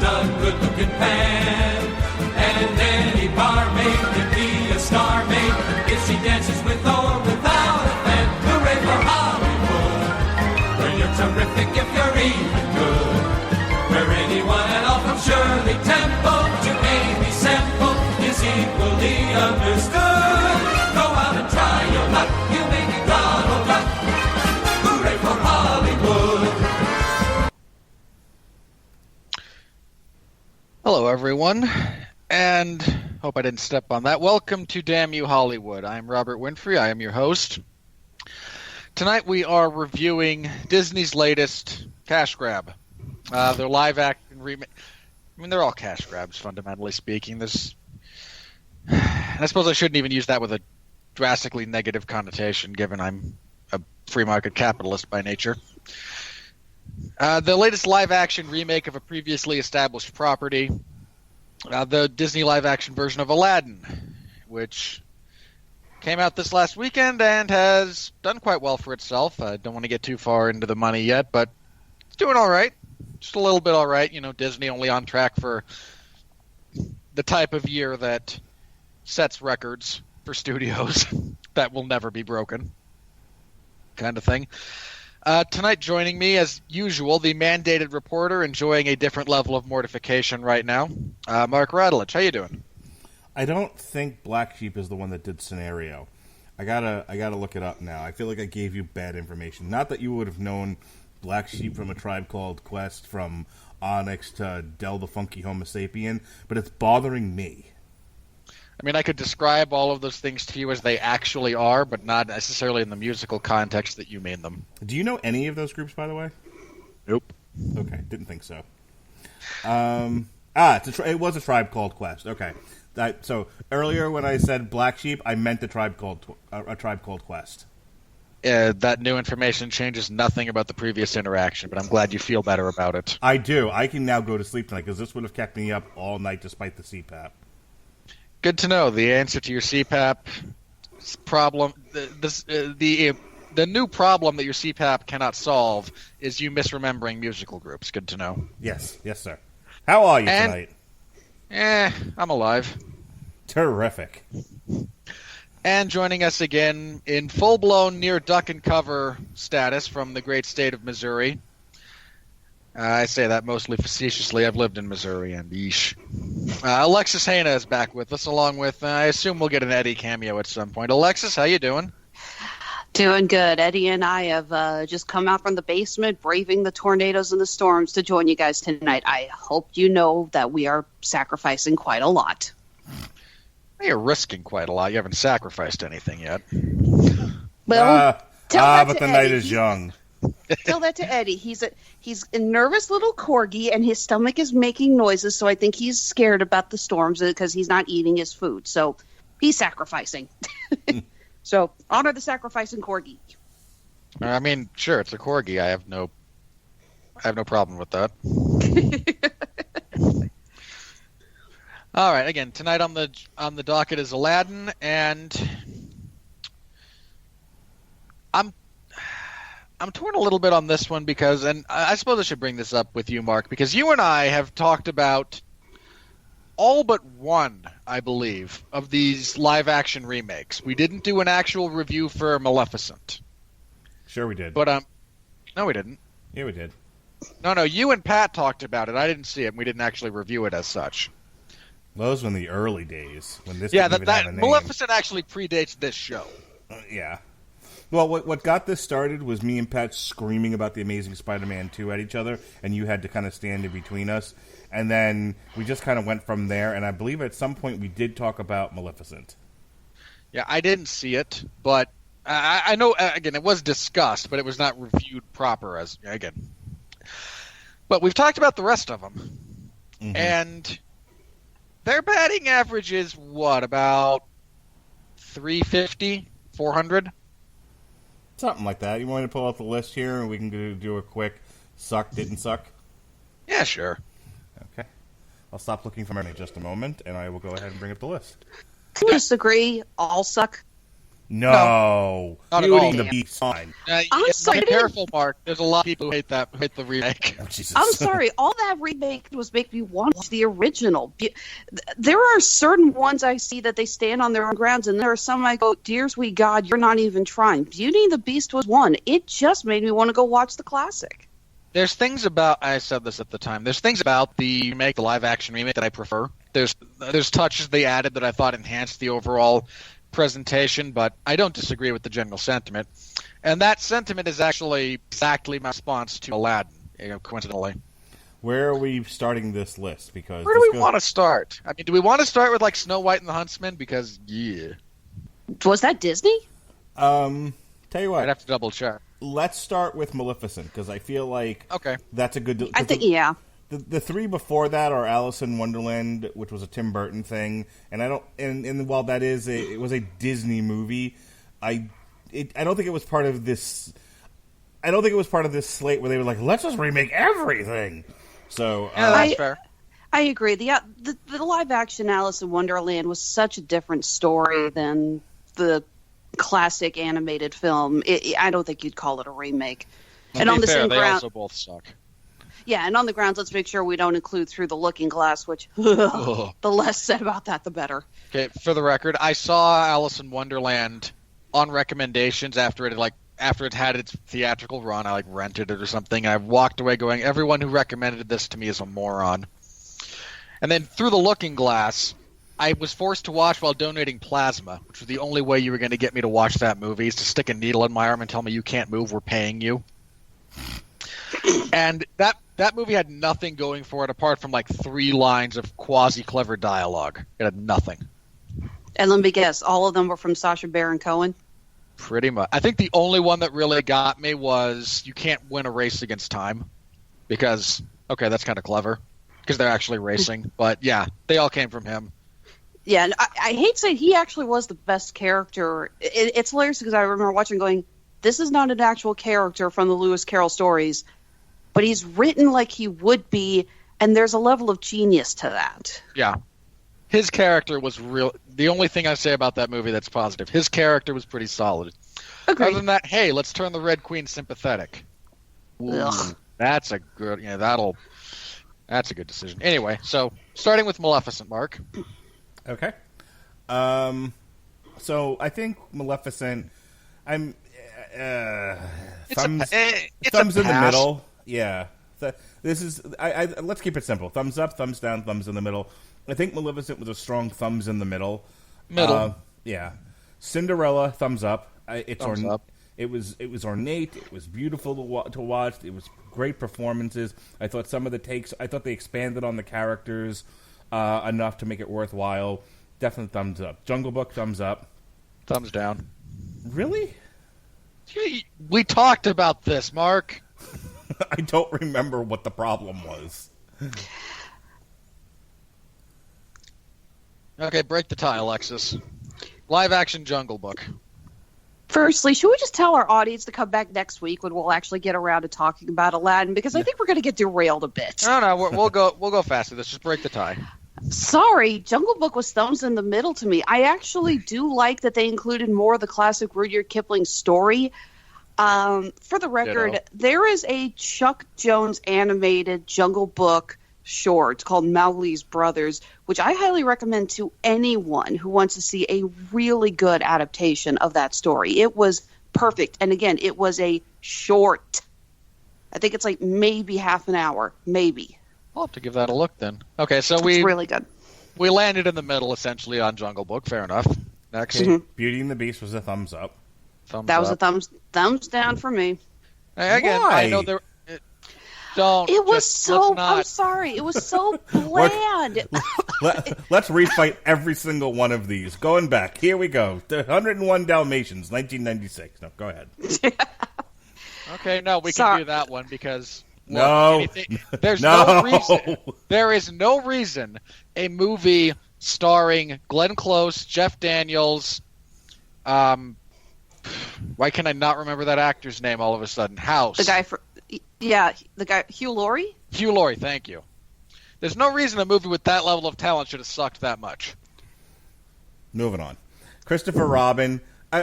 a good-looking pan. And any barmaid can be a star maid if she dances with or without a fan. Hooray for Hollywood, where you're terrific if you're even good. Where anyone at all from Shirley Temple to Amy Semple is equally understood. Go out and try your luck, you may be Donald Duck. Hooray for Hollywood. Hello, everyone, and hope I didn't step on that. Welcome to Damn You Hollywood. I'm Robert Winfrey. I am your host. Tonight we are reviewing Disney's latest cash grab. Their live-action remake. I mean, they're all cash grabs, fundamentally speaking. I suppose I shouldn't even use that with a drastically negative connotation, given I'm a free market capitalist by nature. The latest live-action remake of a previously established property, the Disney live-action version of Aladdin, which came out this last weekend and has done quite well for itself. I don't want to get too far into the money yet, but it's doing all right. Just a little bit all right. You know, Disney only on track for the type of year that sets records for studios that will never be broken, kind of thing. Tonight joining me, as usual, the mandated reporter enjoying a different level of mortification right now, Mark Radulich. How you doing? I don't think Black Sheep is the one that did Scenario. I gotta look it up now. I feel like I gave you bad information. Not that you would have known Black Sheep from A Tribe Called Quest, from Onyx to Del the Funky Homo Sapien, but it's bothering me. I mean, I could describe all of those things to you as they actually are, but not necessarily in the musical context that you mean them. Do you know any of those groups, by the way? Nope. Okay, didn't think so. It was A Tribe Called Quest. Okay. So earlier when I said Black Sheep, I meant A Tribe Called Quest. That new information changes nothing about the previous interaction, but I'm glad you feel better about it. I do. I can now go to sleep tonight, because this would have kept me up all night despite the CPAP. Good to know. The answer to your CPAP problem, the new problem that your CPAP cannot solve is you misremembering musical groups. Good to know. Yes, sir. How are you tonight? I'm alive. Terrific. And joining us again in full-blown near duck and cover status from the great state of Missouri. I say that mostly facetiously. I've lived in Missouri, and yeesh. Alexis Haina is back with us, along with, I assume we'll get an Eddie cameo at some point. Alexis, how you doing? Doing good. Eddie and I have just come out from the basement, braving the tornadoes and the storms to join you guys tonight. I hope you know that we are sacrificing quite a lot. You're risking quite a lot. You haven't sacrificed anything yet. Well, but the night is young. Tell that to Eddie. He's a nervous little corgi, and his stomach is making noises, so I think he's scared about the storms because he's not eating his food. So he's sacrificing. So honor the sacrificing corgi. I mean, sure, it's a corgi. I have no problem with that. All right. Again, tonight on the docket is Aladdin, and I'm torn a little bit on this one because, and I suppose I should bring this up with you, Mark, because you and I have talked about all but one, I believe, of these live-action remakes. We didn't do an actual review for Maleficent. Sure we did. But, no, we didn't. Yeah, we did. No, you and Pat talked about it. I didn't see it, and we didn't actually review it as such. Those were in the early days when this. Yeah, didn't even have a name. Maleficent actually predates this show. Yeah. Well, what got this started was me and Pat screaming about the Amazing Spider-Man 2 at each other, and you had to kind of stand in between us. And then we just kind of went from there, and I believe at some point we did talk about Maleficent. Yeah, I didn't see it, but I know, again, it was discussed, but it was not reviewed proper again. But we've talked about the rest of them. Mm-hmm. And their batting average is what, about 350, 400? Something like that. You want me to pull out the list here and we can do a quick suck, didn't suck? Yeah, sure. Okay. I'll stop looking for in just a moment, and I will go ahead and bring up the list. Can you disagree? All suck? No. Not at Beauty all. and the Beast. Fine. I'm sorry, Be careful, Mark. There's a lot of people who hate the remake. Oh, Jesus. I'm sorry. All that remake was making me want to watch the original. There are certain ones I see that they stand on their own grounds, and there are some I go, dear sweet God, you're not even trying. Beauty and the Beast was one. It just made me want to go watch the classic. There's things about, I said this at the time, there's things about the remake, the live-action remake, that I prefer. There's touches they added that I thought enhanced the overall presentation, but I don't disagree with the general sentiment. And that sentiment is actually exactly my response to Aladdin, coincidentally. Where are we starting this list? Because Where do we want to start? I mean, do we want to start with, like, Snow White and the Huntsman? Because, yeah. Was that Disney? Tell you what. I'd have to double-check. Let's start with Maleficent, because I feel like that's a good... I think, yeah. The three before that are Alice in Wonderland, which was a Tim Burton thing, and I don't. And while that is it was a Disney movie, I don't think it was part of this. I don't think it was part of this slate where they were like, let's just remake everything. So yeah, that's fair. I agree. The live action Alice in Wonderland was such a different story than the classic animated film. I don't think you'd call it a remake. And on the same ground, they also both suck. Yeah, and on the grounds, let's make sure we don't include Through the Looking Glass, which the less said about that, the better. Okay, for the record, I saw Alice in Wonderland on recommendations after it had its theatrical run. I rented it or something. I walked away going, everyone who recommended this to me is a moron. And then Through the Looking Glass, I was forced to watch while donating plasma, which was the only way you were going to get me to watch that movie, is to stick a needle in my arm and tell me you can't move, we're paying you. And that movie had nothing going for it apart from 3 lines of quasi-clever dialogue. It had nothing. And let me guess, all of them were from Sacha Baron Cohen? Pretty much. I think the only one that really got me was you can't win a race against time. Because, okay, that's kind of clever. Because they're actually racing. But yeah, they all came from him. Yeah, and I hate to say he actually was the best character. It's hilarious because I remember watching going, this is not an actual character from the Lewis Carroll stories. But he's written like he would be, and there's a level of genius to that. Yeah. His character was real. The only thing I say about that movie that's positive, his character was pretty solid. Agreed. Other than that, hey, let's turn the Red Queen sympathetic. Ooh, that's a good, that's a good decision. Anyway, so starting with Maleficent, Mark. Okay. So I think Maleficent, thumbs in the middle. Yeah. This is let's keep it simple. Thumbs up, thumbs down, thumbs in the middle. I think Maleficent was a strong thumbs in the middle. Yeah. Cinderella, thumbs up. Thumbs up. It was ornate. It was beautiful to watch. It was great performances. I thought some of the takes. I thought they expanded on the characters enough to make it worthwhile. Definitely thumbs up. Jungle Book, thumbs up. Thumbs down. Really? We talked about this, Mark. I don't remember what the problem was. Okay, break the tie, Alexis. Live-action Jungle Book. Firstly, should we just tell our audience to come back next week when we'll actually get around to talking about Aladdin? Because I think we're going to get derailed a bit. No, we'll go faster. Let's just break the tie. Sorry, Jungle Book was thumbs in the middle to me. I actually do like that they included more of the classic Rudyard Kipling story. For the record, there is a Chuck Jones animated Jungle Book short called Mowgli's Brothers, which I highly recommend to anyone who wants to see a really good adaptation of that story. It was perfect. And again, it was a short. I think it's maybe half an hour. Maybe. I'll have to give that a look then. Okay, so it's really good. We landed in the middle essentially on Jungle Book. Fair enough. Next. Okay. Beauty and the Beast was a thumbs up. That was a thumbs down for me. Again, why? I know there. It was so. I'm sorry. It was so bland. Let's refight every single one of these. Going back, here we go. The 101 Dalmatians, 1996. No, go ahead. Okay, no, we can do that one because there's no reason. There is no reason a movie starring Glenn Close, Jeff Daniels. Why can I not remember that actor's name all of a sudden? House. The guy Hugh Laurie? Hugh Laurie, thank you. There's no reason a movie with that level of talent should have sucked that much. Moving on. Christopher Robin,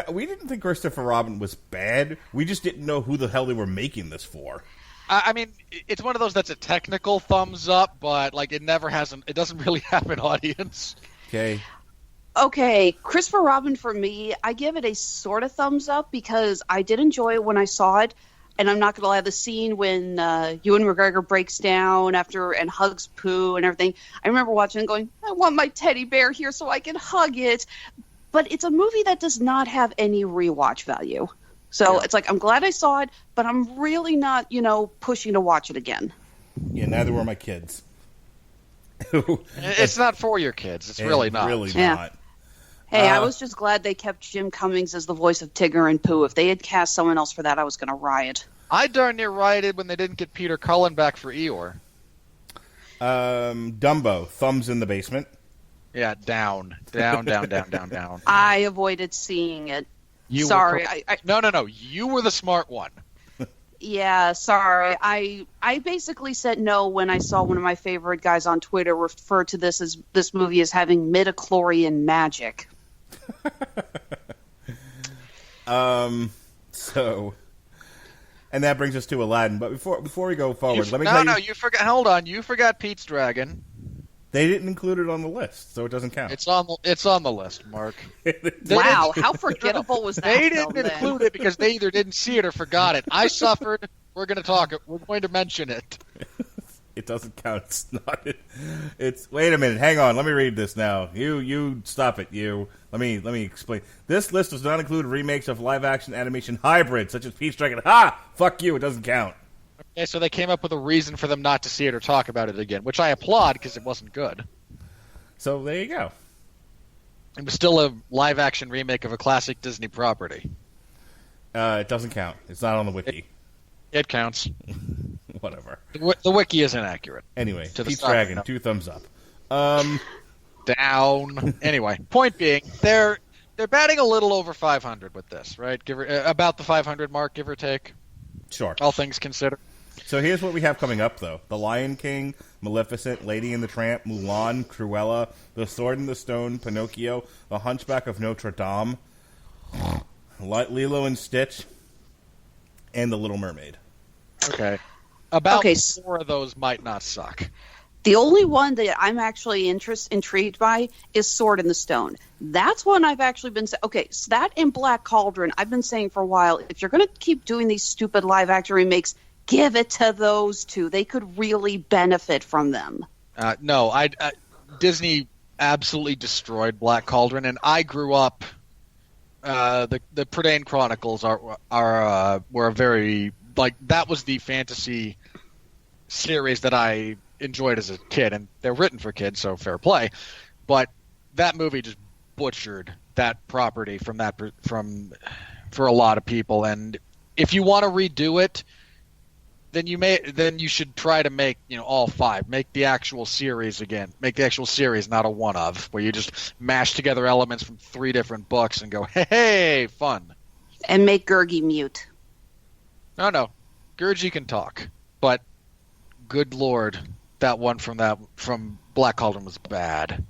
We didn't think Christopher Robin was bad. We just didn't know who the hell they were making this for. I mean, it's one of those that's a technical thumbs up, but like it doesn't really have an audience. Okay, Christopher Robin for me, I give it a sort of thumbs up because I did enjoy it when I saw it, and I'm not going to lie, the scene when Ewan McGregor breaks down and hugs Pooh and everything, I remember watching and going, I want my teddy bear here so I can hug it. But it's a movie that does not have any rewatch value. So It's like, I'm glad I saw it, but I'm really not, pushing to watch it again. Yeah, neither were my kids. It's not for your kids. It's really not. Really not. Hey, I was just glad they kept Jim Cummings as the voice of Tigger and Pooh. If they had cast someone else for that, I was going to riot. I darn near rioted when they didn't get Peter Cullen back for Eeyore. Dumbo, thumbs in the basement. Yeah, down. I avoided seeing it. Sorry. No. You were the smart one. Yeah, sorry. I basically said no when I saw one of my favorite guys on Twitter refer to this movie as having midichlorian magic. So, and that brings us to Aladdin. But before we go forward, let me tell you. No, you forgot. Hold on, you forgot Pete's Dragon. They didn't include it on the list, so it doesn't count. It's on the list, Mark. Wow, how forgettable was that? They didn't include it because they either didn't see it or forgot it. I suffered. We're going to talk it. We're going to mention it. It doesn't count. It's not. It's. Wait a minute. Hang on. Let me read this now. You stop it. Let me explain. This list does not include remakes of live-action animation hybrids such as Pete's Dragon. Ha! Fuck you. It doesn't count. Okay, so they came up with a reason for them not to see it or talk about it again, which I applaud because it wasn't good. So there you go. It was still a live-action remake of a classic Disney property. It doesn't count. It's not on the wiki. It counts. Whatever. The wiki is inaccurate. Anyway, Pete's Dragon, 2 thumbs up. Down. Anyway, point being, they're batting a little over 500 with this, right? About the 500 mark, give or take. Sure. All things considered. So here's what we have coming up, though. The Lion King, Maleficent, Lady and the Tramp, Mulan, Cruella, The Sword and the Stone, Pinocchio, The Hunchback of Notre Dame, Lilo and Stitch, and The Little Mermaid. Okay. About 4 of those might not suck. The only one that I'm actually intrigued by is Sword in the Stone. That's one I've actually been saying. Okay, so that and Black Cauldron, I've been saying for a while, if you're going to keep doing these stupid live-action remakes, give it to those two. They could really benefit from them. No, Disney absolutely destroyed Black Cauldron, and I grew up. The Prydain Chronicles were a very that was the fantasy series that I enjoyed as a kid, and they're written for kids, so fair play. But that movie just butchered that property for a lot of people, and if you want to redo it, then you should try to make all 5. Make the actual series again. Make the actual series, not a one-of, where you just mash together elements from 3 different books and go, hey, fun. And make Gurgi mute. No, Gurgi can talk, but good lord, that one from Black Cauldron was bad.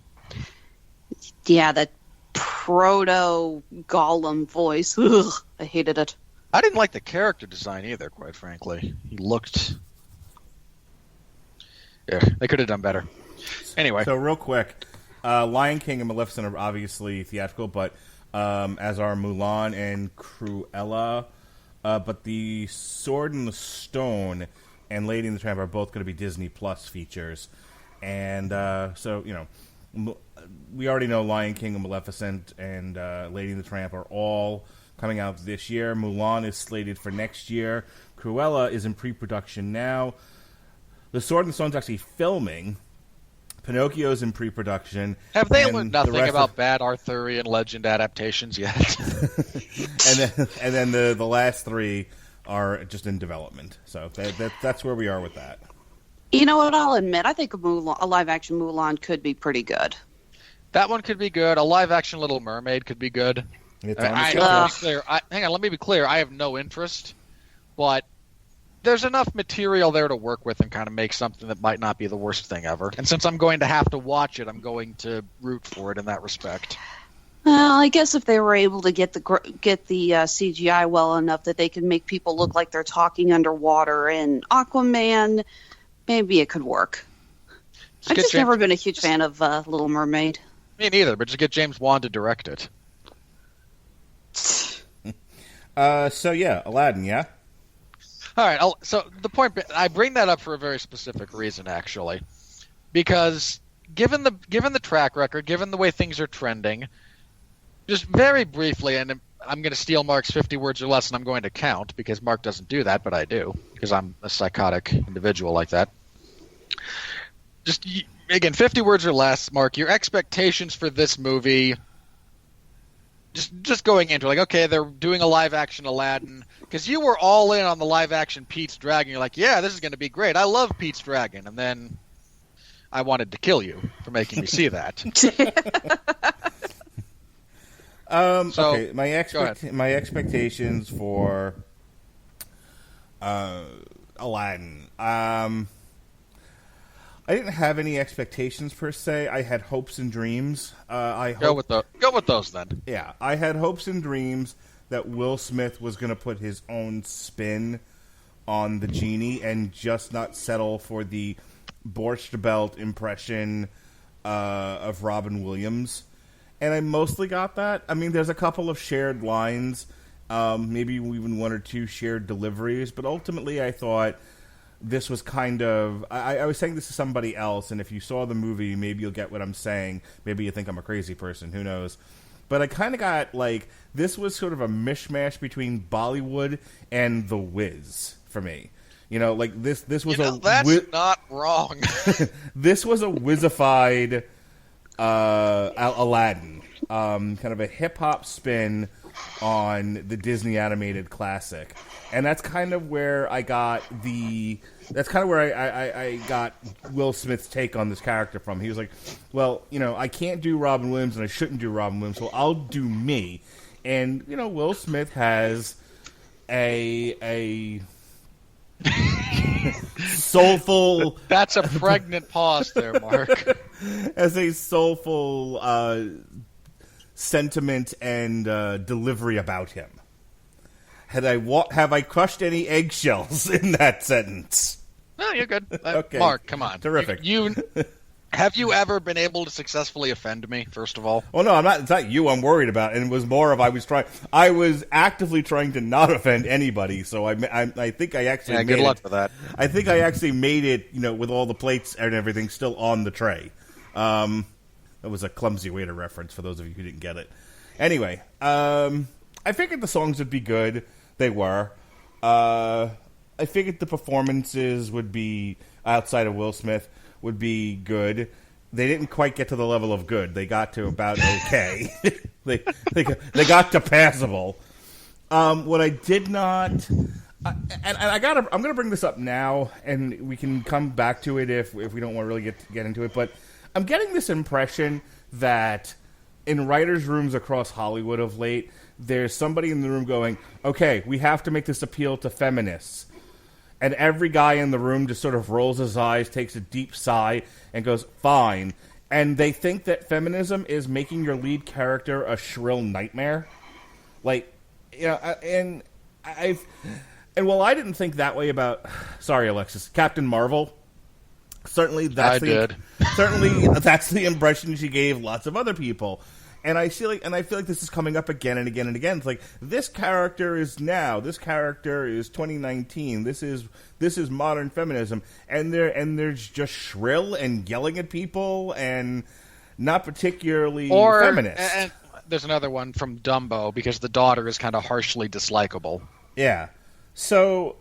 Yeah, that proto Gollum voice. Ugh, I hated it. I didn't like the character design either, quite frankly. He looked... Yeah, they could have done better. Anyway. So real quick, Lion King and Maleficent are obviously theatrical, but as are Mulan and Cruella. But the Sword and the Stone and Lady and the Tramp are both going to be Disney Plus features. And so, we already know Lion King and Maleficent and Lady and the Tramp are all coming out this year. Mulan is slated for next year. Cruella is in pre-production now. The Sword and the Stone's actually filming. Pinocchio's in pre-production. Have they learned nothing about bad Arthurian legend adaptations yet? and then the last 3 are just in development. So that's where we are with that. You know what? I'll admit, I think a live-action Mulan could be pretty good. That one could be good. A live-action Little Mermaid could be good. Hang on, let me be clear. I have no interest, but there's enough material there to work with and kind of make something that might not be the worst thing ever. And since I'm going to have to watch it, I'm going to root for it in that respect. Well, I guess if they were able to get the CGI well enough that they could make people look like they're talking underwater in Aquaman, maybe it could work. I've just never been a huge fan of Little Mermaid. Me neither, but just get James Wan to direct it. So yeah, Aladdin, yeah? All right, so the point, I bring that up for a very specific reason, actually. Because given the track record, given the way things are trending, just very briefly, and I'm going to steal Mark's 50 words or less, and I'm going to count, because Mark doesn't do that, but I do, because I'm a psychotic individual like that. Just, again, 50 words or less, Mark, your expectations for this movie, just going into it, like, okay, they're doing a live-action Aladdin, because you were all in on the live-action Pete's Dragon. You're like, yeah, this is going to be great. I love Pete's Dragon. And then I wanted to kill you for making me see that. Okay, my expectations for Aladdin. I didn't have any expectations per se. I had hopes and dreams. Go with those then. Yeah, I had hopes and dreams that Will Smith was going to put his own spin on the genie and just not settle for the Borscht Belt impression of Robin Williams. And I mostly got that. I mean, there's a couple of shared lines, maybe even one or two shared deliveries, but ultimately I thought this was kind of... I was saying this to somebody else, and if you saw the movie, maybe you'll get what I'm saying. Maybe you think I'm a crazy person. Who knows? But I kind of got, like... This was sort of a mishmash between Bollywood and The Wiz for me. You know, like, this was that's not wrong. This was a Wizified Aladdin. Kind of a hip-hop spin on the Disney animated classic. And that's kind of where I got I got Will Smith's take on this character from. He was like, well, you know, I can't do Robin Williams and I shouldn't do Robin Williams, so I'll do me. And, you know, Will Smith has a soulful... That's a pregnant pause there, Mark. As a soulful sentiment and delivery about him. Have I crushed any eggshells in that sentence? No, you're good. Okay. Mark, come on. Terrific. Have you ever been able to successfully offend me, first of all? Well, no, I'm not. It's not you I'm worried about. And it was more of I was actively trying to not offend anybody, so I think I actually made good luck it. with that. I think I actually made it, you know, with all the plates and everything still on the tray. That was a Clumsy Waiter reference for those of you who didn't get it. Anyway, I figured the songs would be good. They were. I figured the performances would be, outside of Will Smith, would be good. They didn't quite get to the level of good. They got to about okay. they got to passable. What I did not, I'm going to bring this up now, and we can come back to it if we don't want to really get into it. But I'm getting this impression that in writers' rooms across Hollywood of late, there's somebody in the room going, okay, we have to make this appeal to feminists. And every guy in the room just sort of rolls his eyes, takes a deep sigh, and goes, fine. And they think that feminism is making your lead character a shrill nightmare. Like, you know, and while I didn't think that way about, sorry, Alexis, Captain Marvel, certainly that's the impression she gave lots of other people. And I feel like this is coming up again and again and again. It's like, this character is 2019. This is modern feminism, and they're just shrill and yelling at people and not particularly feminist. And there's another one from Dumbo, because the daughter is kind of harshly dislikable. Yeah. So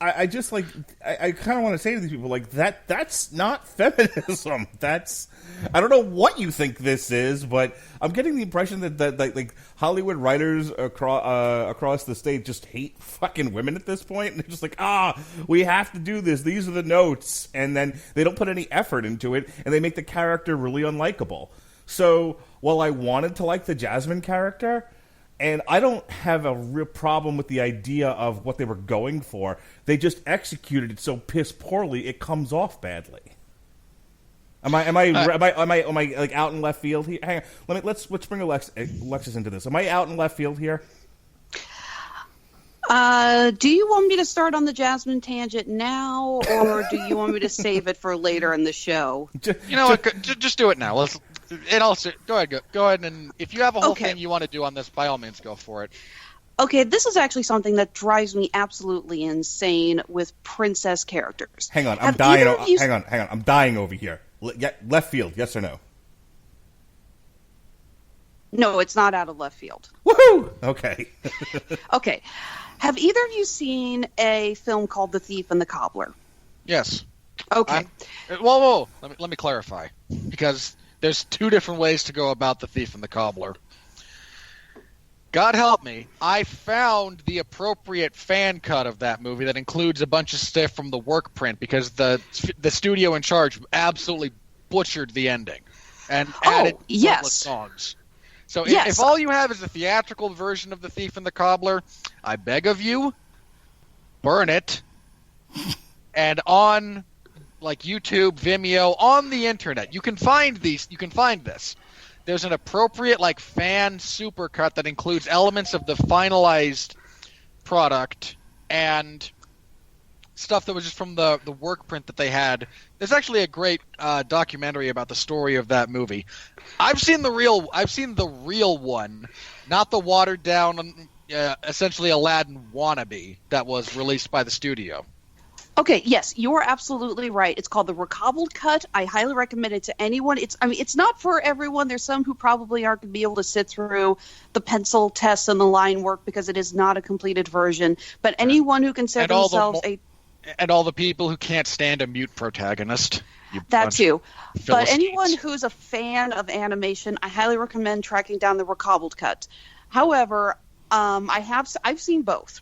I just like I kind of want to say to these people, like, that's not feminism. I don't know what you think this is, but I'm getting the impression that like Hollywood writers across the state just hate fucking women at this point. And they're just like, we have to do this. These are the notes, and then they don't put any effort into it, and they make the character really unlikable. So while I wanted to like the Jasmine character, and I don't have a real problem with the idea of what they were going for, they just executed it so piss poorly it comes off badly. Am I like out in left field here? Hang on. Let's bring Alexis into this. Am I out in left field here? Do you want me to start on the Jasmine tangent now, or do you want me to save it for later in the show? You know what? Just do it now. Let's. And also, go ahead, and if you have a whole thing you want to do on this, by all means, go for it. Okay, this is actually something that drives me absolutely insane with princess characters. Hang on, I'm dying. Hang on, I'm dying over here. Left field, yes or no? No, it's not out of left field. Woohoo! Okay. Okay. Have either of you seen a film called The Thief and the Cobbler? Yes. Okay. Whoa. Let me clarify, because there's two different ways to go about The Thief and the Cobbler. God help me, I found the appropriate fan cut of that movie that includes a bunch of stuff from the work print, because the studio in charge absolutely butchered the ending and added pointless songs. So if all you have is a theatrical version of The Thief and the Cobbler, I beg of you, burn it. And on like YouTube, Vimeo, on the internet, you can find these. You can find this. There's an appropriate like fan supercut that includes elements of the finalized product and stuff that was just from the work print that they had. There's actually a great documentary about the story of that movie. I've seen the real one, not the watered down, essentially Aladdin wannabe that was released by the studio. Okay, yes, you are absolutely right. It's called the Recobbled Cut. I highly recommend it to anyone. It's not for everyone. There's some who probably aren't going to be able to sit through the pencil tests and the line work because it is not a completed version. But anyone who considers themselves and all the people who can't stand a mute protagonist. That too. But anyone who's a fan of animation, I highly recommend tracking down the Recobbled Cut. However, I've seen both.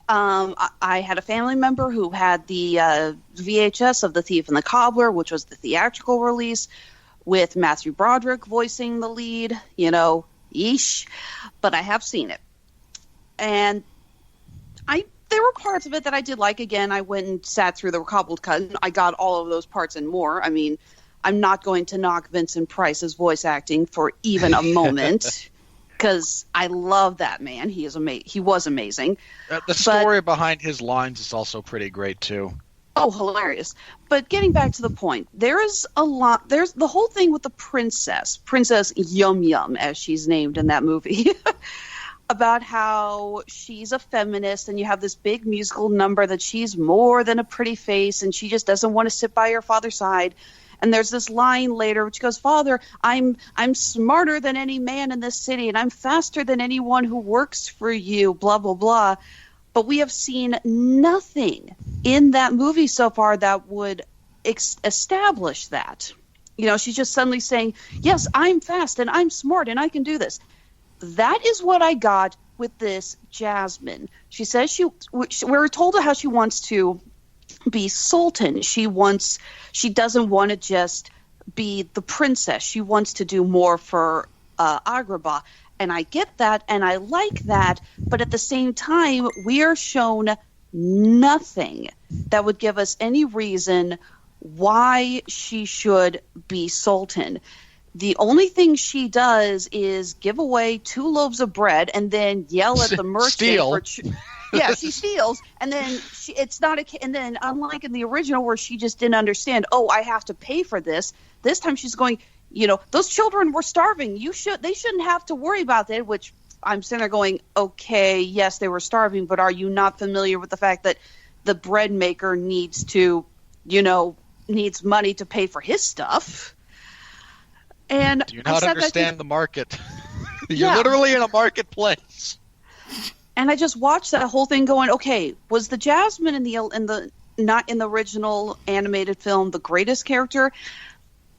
I had a family member who had the VHS of The Thief and the Cobbler, which was the theatrical release, with Matthew Broderick voicing the lead, yeesh. But I have seen it. And there were parts of it that I did like. Again, I went and sat through the Recobbled Cut, and I got all of those parts and more. I mean, I'm not going to knock Vincent Price's voice acting for even a moment. Because I love that man. He was amazing. The story behind his lines is also pretty great, too. Oh, hilarious. But getting back to the point, there's the whole thing with the Princess Yum Yum, as she's named in that movie, about how she's a feminist, and you have this big musical number that she's more than a pretty face, and she just doesn't want to sit by her father's side. And there's this line later which goes, "Father, I'm smarter than any man in this city, and I'm faster than anyone who works for you, blah, blah, blah." But we have seen nothing in that movie so far that would establish that. She's just suddenly saying, "Yes, I'm fast, and I'm smart, and I can do this." That is what I got with this Jasmine. She says we're told how she wants to be sultan. She doesn't want to just be the princess. She wants to do more for Agrabah. And I get that, and I like that, but at the same time, we are shown nothing that would give us any reason why she should be sultan. The only thing she does is give away 2 loaves of bread and then yell at the merchant. Steal. Yeah, she steals, and then and then unlike in the original where she just didn't understand, I have to pay for this. This time she's going, those children were starving. They shouldn't have to worry about that. Which I'm sitting there going, okay, yes, they were starving, but are you not familiar with the fact that the bread maker needs money to pay for his stuff? And do you not understand the market? You're literally in a marketplace. And I just watched that whole thing going, okay, was the Jasmine not in the original animated film the greatest character?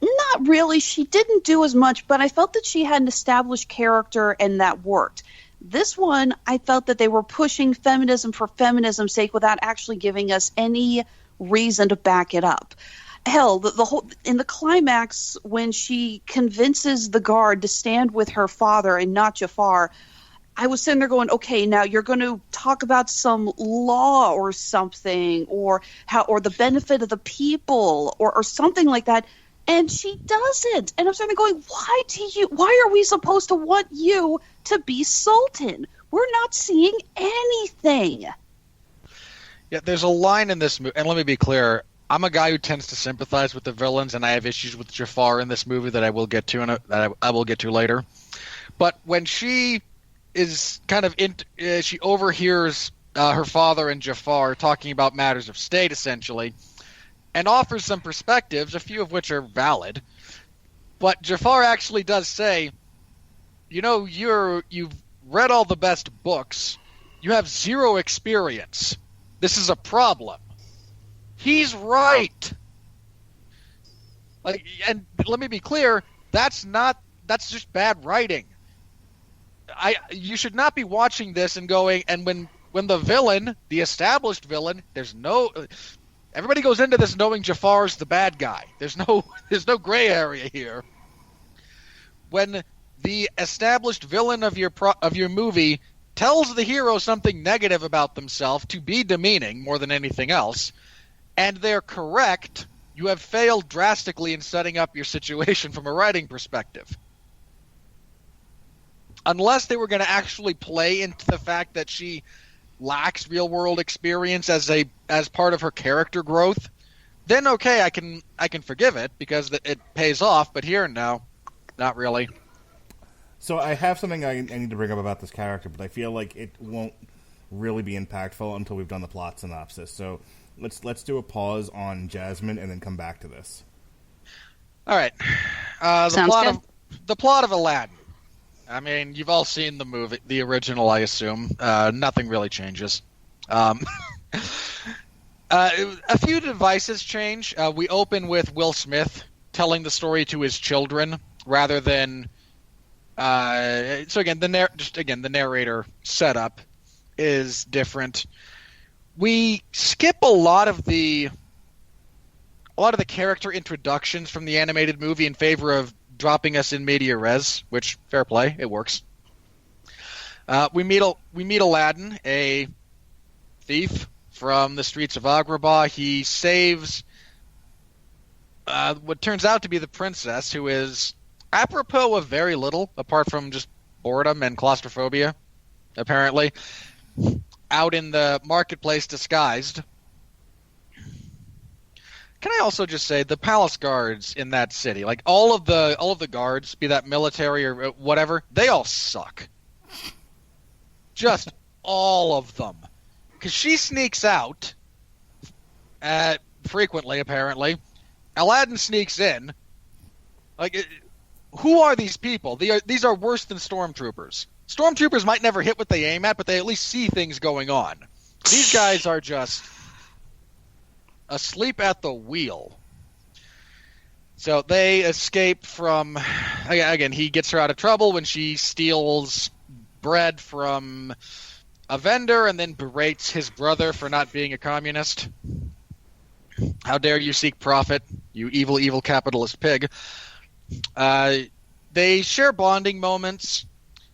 Not really. She didn't do as much, but I felt that she had an established character and that worked. This one, I felt that they were pushing feminism for feminism's sake without actually giving us any reason to back it up. Hell, the whole in the climax when she convinces the guard to stand with her father and not Jafar, I was sitting there going, okay, now you're going to talk about some law or something, or the benefit of the people, or something like that, And she doesn't. And I'm sitting there going, why are we supposed to want you to be Sultan? We're not seeing anything. Yeah, there's a line in this movie, and let me be clear, I'm a guy who tends to sympathize with the villains, and I have issues with Jafar in this movie that I will get to, that I will get to later. But when she is kind of she overhears her father and Jafar talking about matters of state, essentially, and offers some perspectives, a few of which are valid. But Jafar actually does say, you've read all the best books. You have zero experience. This is a problem. He's right. And let me be clear, that's just bad writing. You should not be watching this and going, and when the villain, the established villain, everybody goes into this knowing Jafar's the bad guy. There's no gray area here. When the established villain of your movie tells the hero something negative about themselves to be demeaning more than anything else, and they're correct, you have failed drastically in setting up your situation from a writing perspective. Unless they were going to actually play into the fact that she lacks real-world experience as part of her character growth, then okay, I can forgive it because it pays off. But here, no, not really. So I have something I need to bring up about this character, but I feel like it won't really be impactful until we've done the plot synopsis. So let's do a pause on Jasmine and then come back to this. All right. The plot of Aladdin. I mean, you've all seen the movie, the original, I assume. Nothing really changes. A few devices change. We open with Will Smith telling the story to his children rather than. So again, the narrator setup is different. We skip a lot of the character introductions from the animated movie in favor of dropping us in media res, which, fair play, it works. We meet Aladdin, a thief from the streets of Agrabah. He saves what turns out to be the princess, who is apropos of very little, apart from just boredom and claustrophobia, apparently, out in the marketplace disguised. Can I also just say the palace guards in that city, like all of the guards, be that military or whatever, they all suck. Just all of them. Because she sneaks out, frequently apparently. Aladdin sneaks in. Who are these people? These are worse than stormtroopers. Stormtroopers might never hit what they aim at, but they at least see things going on. These guys are just asleep at the wheel. So they escape from... Again, he gets her out of trouble when she steals bread from a vendor and then berates his brother for not being a communist. How dare you seek profit, you evil, evil capitalist pig. They share bonding moments.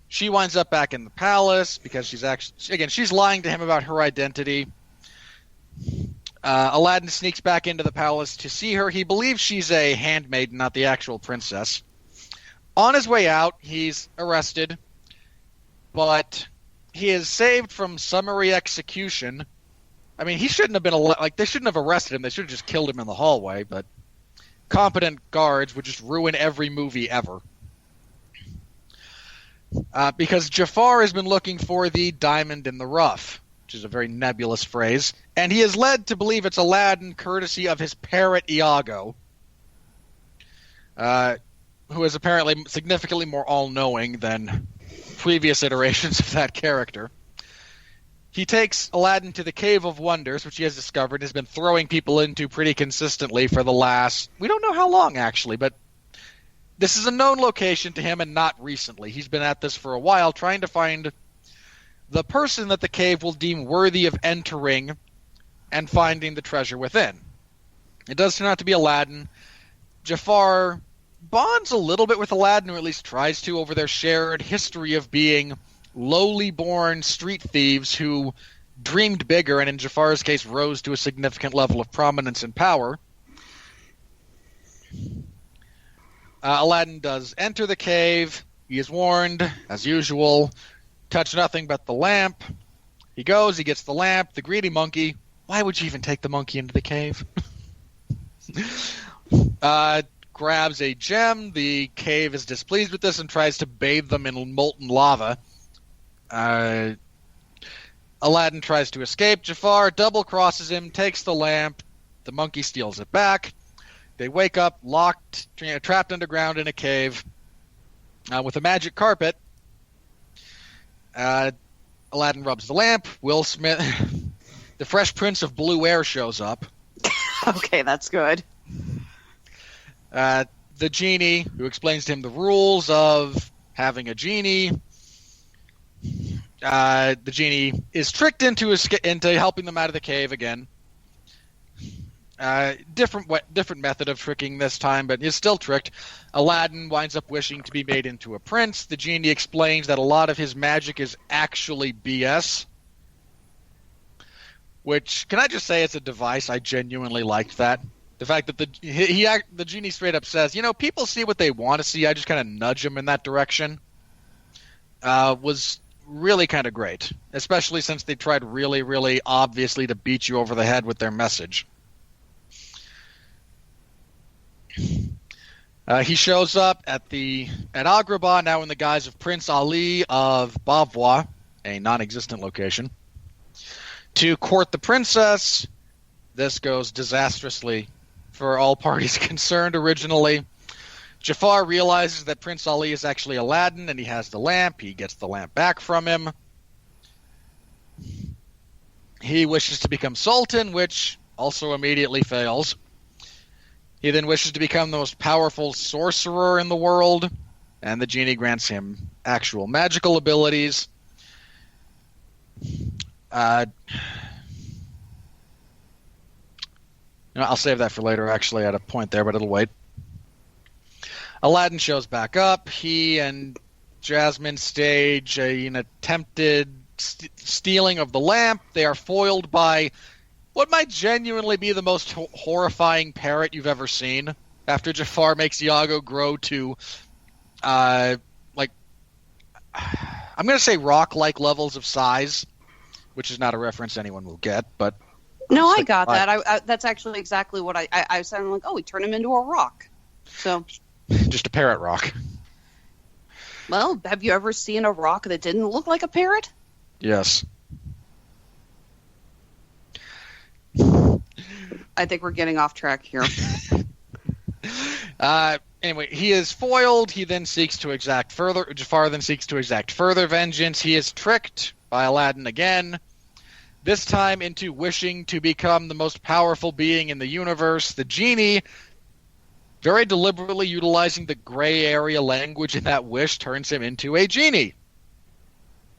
She winds up back in the palace because she's lying to him about her identity. Aladdin sneaks back into the palace to see her. He believes she's a handmaiden, not the actual princess. On his way out, he's arrested, but he is saved from summary execution. I mean, he shouldn't have been they shouldn't have arrested him. They should have just killed him in the hallway, but competent guards would just ruin every movie ever. Because Jafar has been looking for the diamond in the rough, which is a very nebulous phrase, and he is led to believe it's Aladdin courtesy of his parrot Iago, who is apparently significantly more all-knowing than previous iterations of that character. He takes Aladdin to the Cave of Wonders, which he has discovered has been throwing people into pretty consistently for the last... We don't know how long, actually, but this is a known location to him and not recently. He's been at this for a while, trying to find the person that the cave will deem worthy of entering and finding the treasure within. It does turn out to be Aladdin. Jafar bonds a little bit with Aladdin, or at least tries to, over their shared history of being lowly born street thieves who dreamed bigger and in Jafar's case rose to a significant level of prominence and power. Aladdin does enter the cave. He is warned, as usual, touch nothing but the lamp. He goes, he gets the lamp, the greedy monkey. Why would you even take the monkey into the cave? Grabs a gem. The cave is displeased with this and tries to bathe them in molten lava. Aladdin tries to escape. Jafar double-crosses him, takes the lamp. The monkey steals it back. They wake up, locked, trapped underground in a cave with a magic carpet. Aladdin rubs the lamp. Will Smith, the Fresh Prince of Blue Air, shows up. Okay, that's good. The genie, who explains to him the rules of having a genie. The genie is tricked into helping them out of the cave again. Different method of tricking this time, but is still tricked. Aladdin winds up wishing to be made into a prince. The genie explains that a lot of his magic is actually BS. Which, can I just say, it's a device. I genuinely liked that. The fact that the genie straight up says, people see what they want to see. I just kind of nudge them in that direction. Was really kind of great, especially since they tried really, really obviously to beat you over the head with their message. He shows up at Agrabah, now in the guise of Prince Ali of Bavois, a non-existent location, to court the princess. This goes disastrously for all parties concerned originally. Jafar realizes that Prince Ali is actually Aladdin, and he has the lamp. He gets the lamp back from him. He wishes to become Sultan, which also immediately fails. He then wishes to become the most powerful sorcerer in the world, and the genie grants him actual magical abilities. I'll save that for later, actually, at a point there, but it'll wait. Aladdin shows back up. He and Jasmine stage an attempted stealing of the lamp. They are foiled by what might genuinely be the most horrifying parrot you've ever seen. After Jafar makes Iago grow to, I'm going to say rock-like levels of size, which is not a reference anyone will get, but... No, I got that. That's actually exactly what I sounded like, we turn him into a rock. So... Just a parrot rock. Well, have you ever seen a rock that didn't look like a parrot? Yes. I think we're getting off track here. Anyway, he is foiled. He then seeks to exact further. Jafar then seeks to exact further vengeance. He is tricked by Aladdin again. This time into wishing to become the most powerful being in the universe. The genie, very deliberately utilizing the gray area language in that wish, turns him into a genie,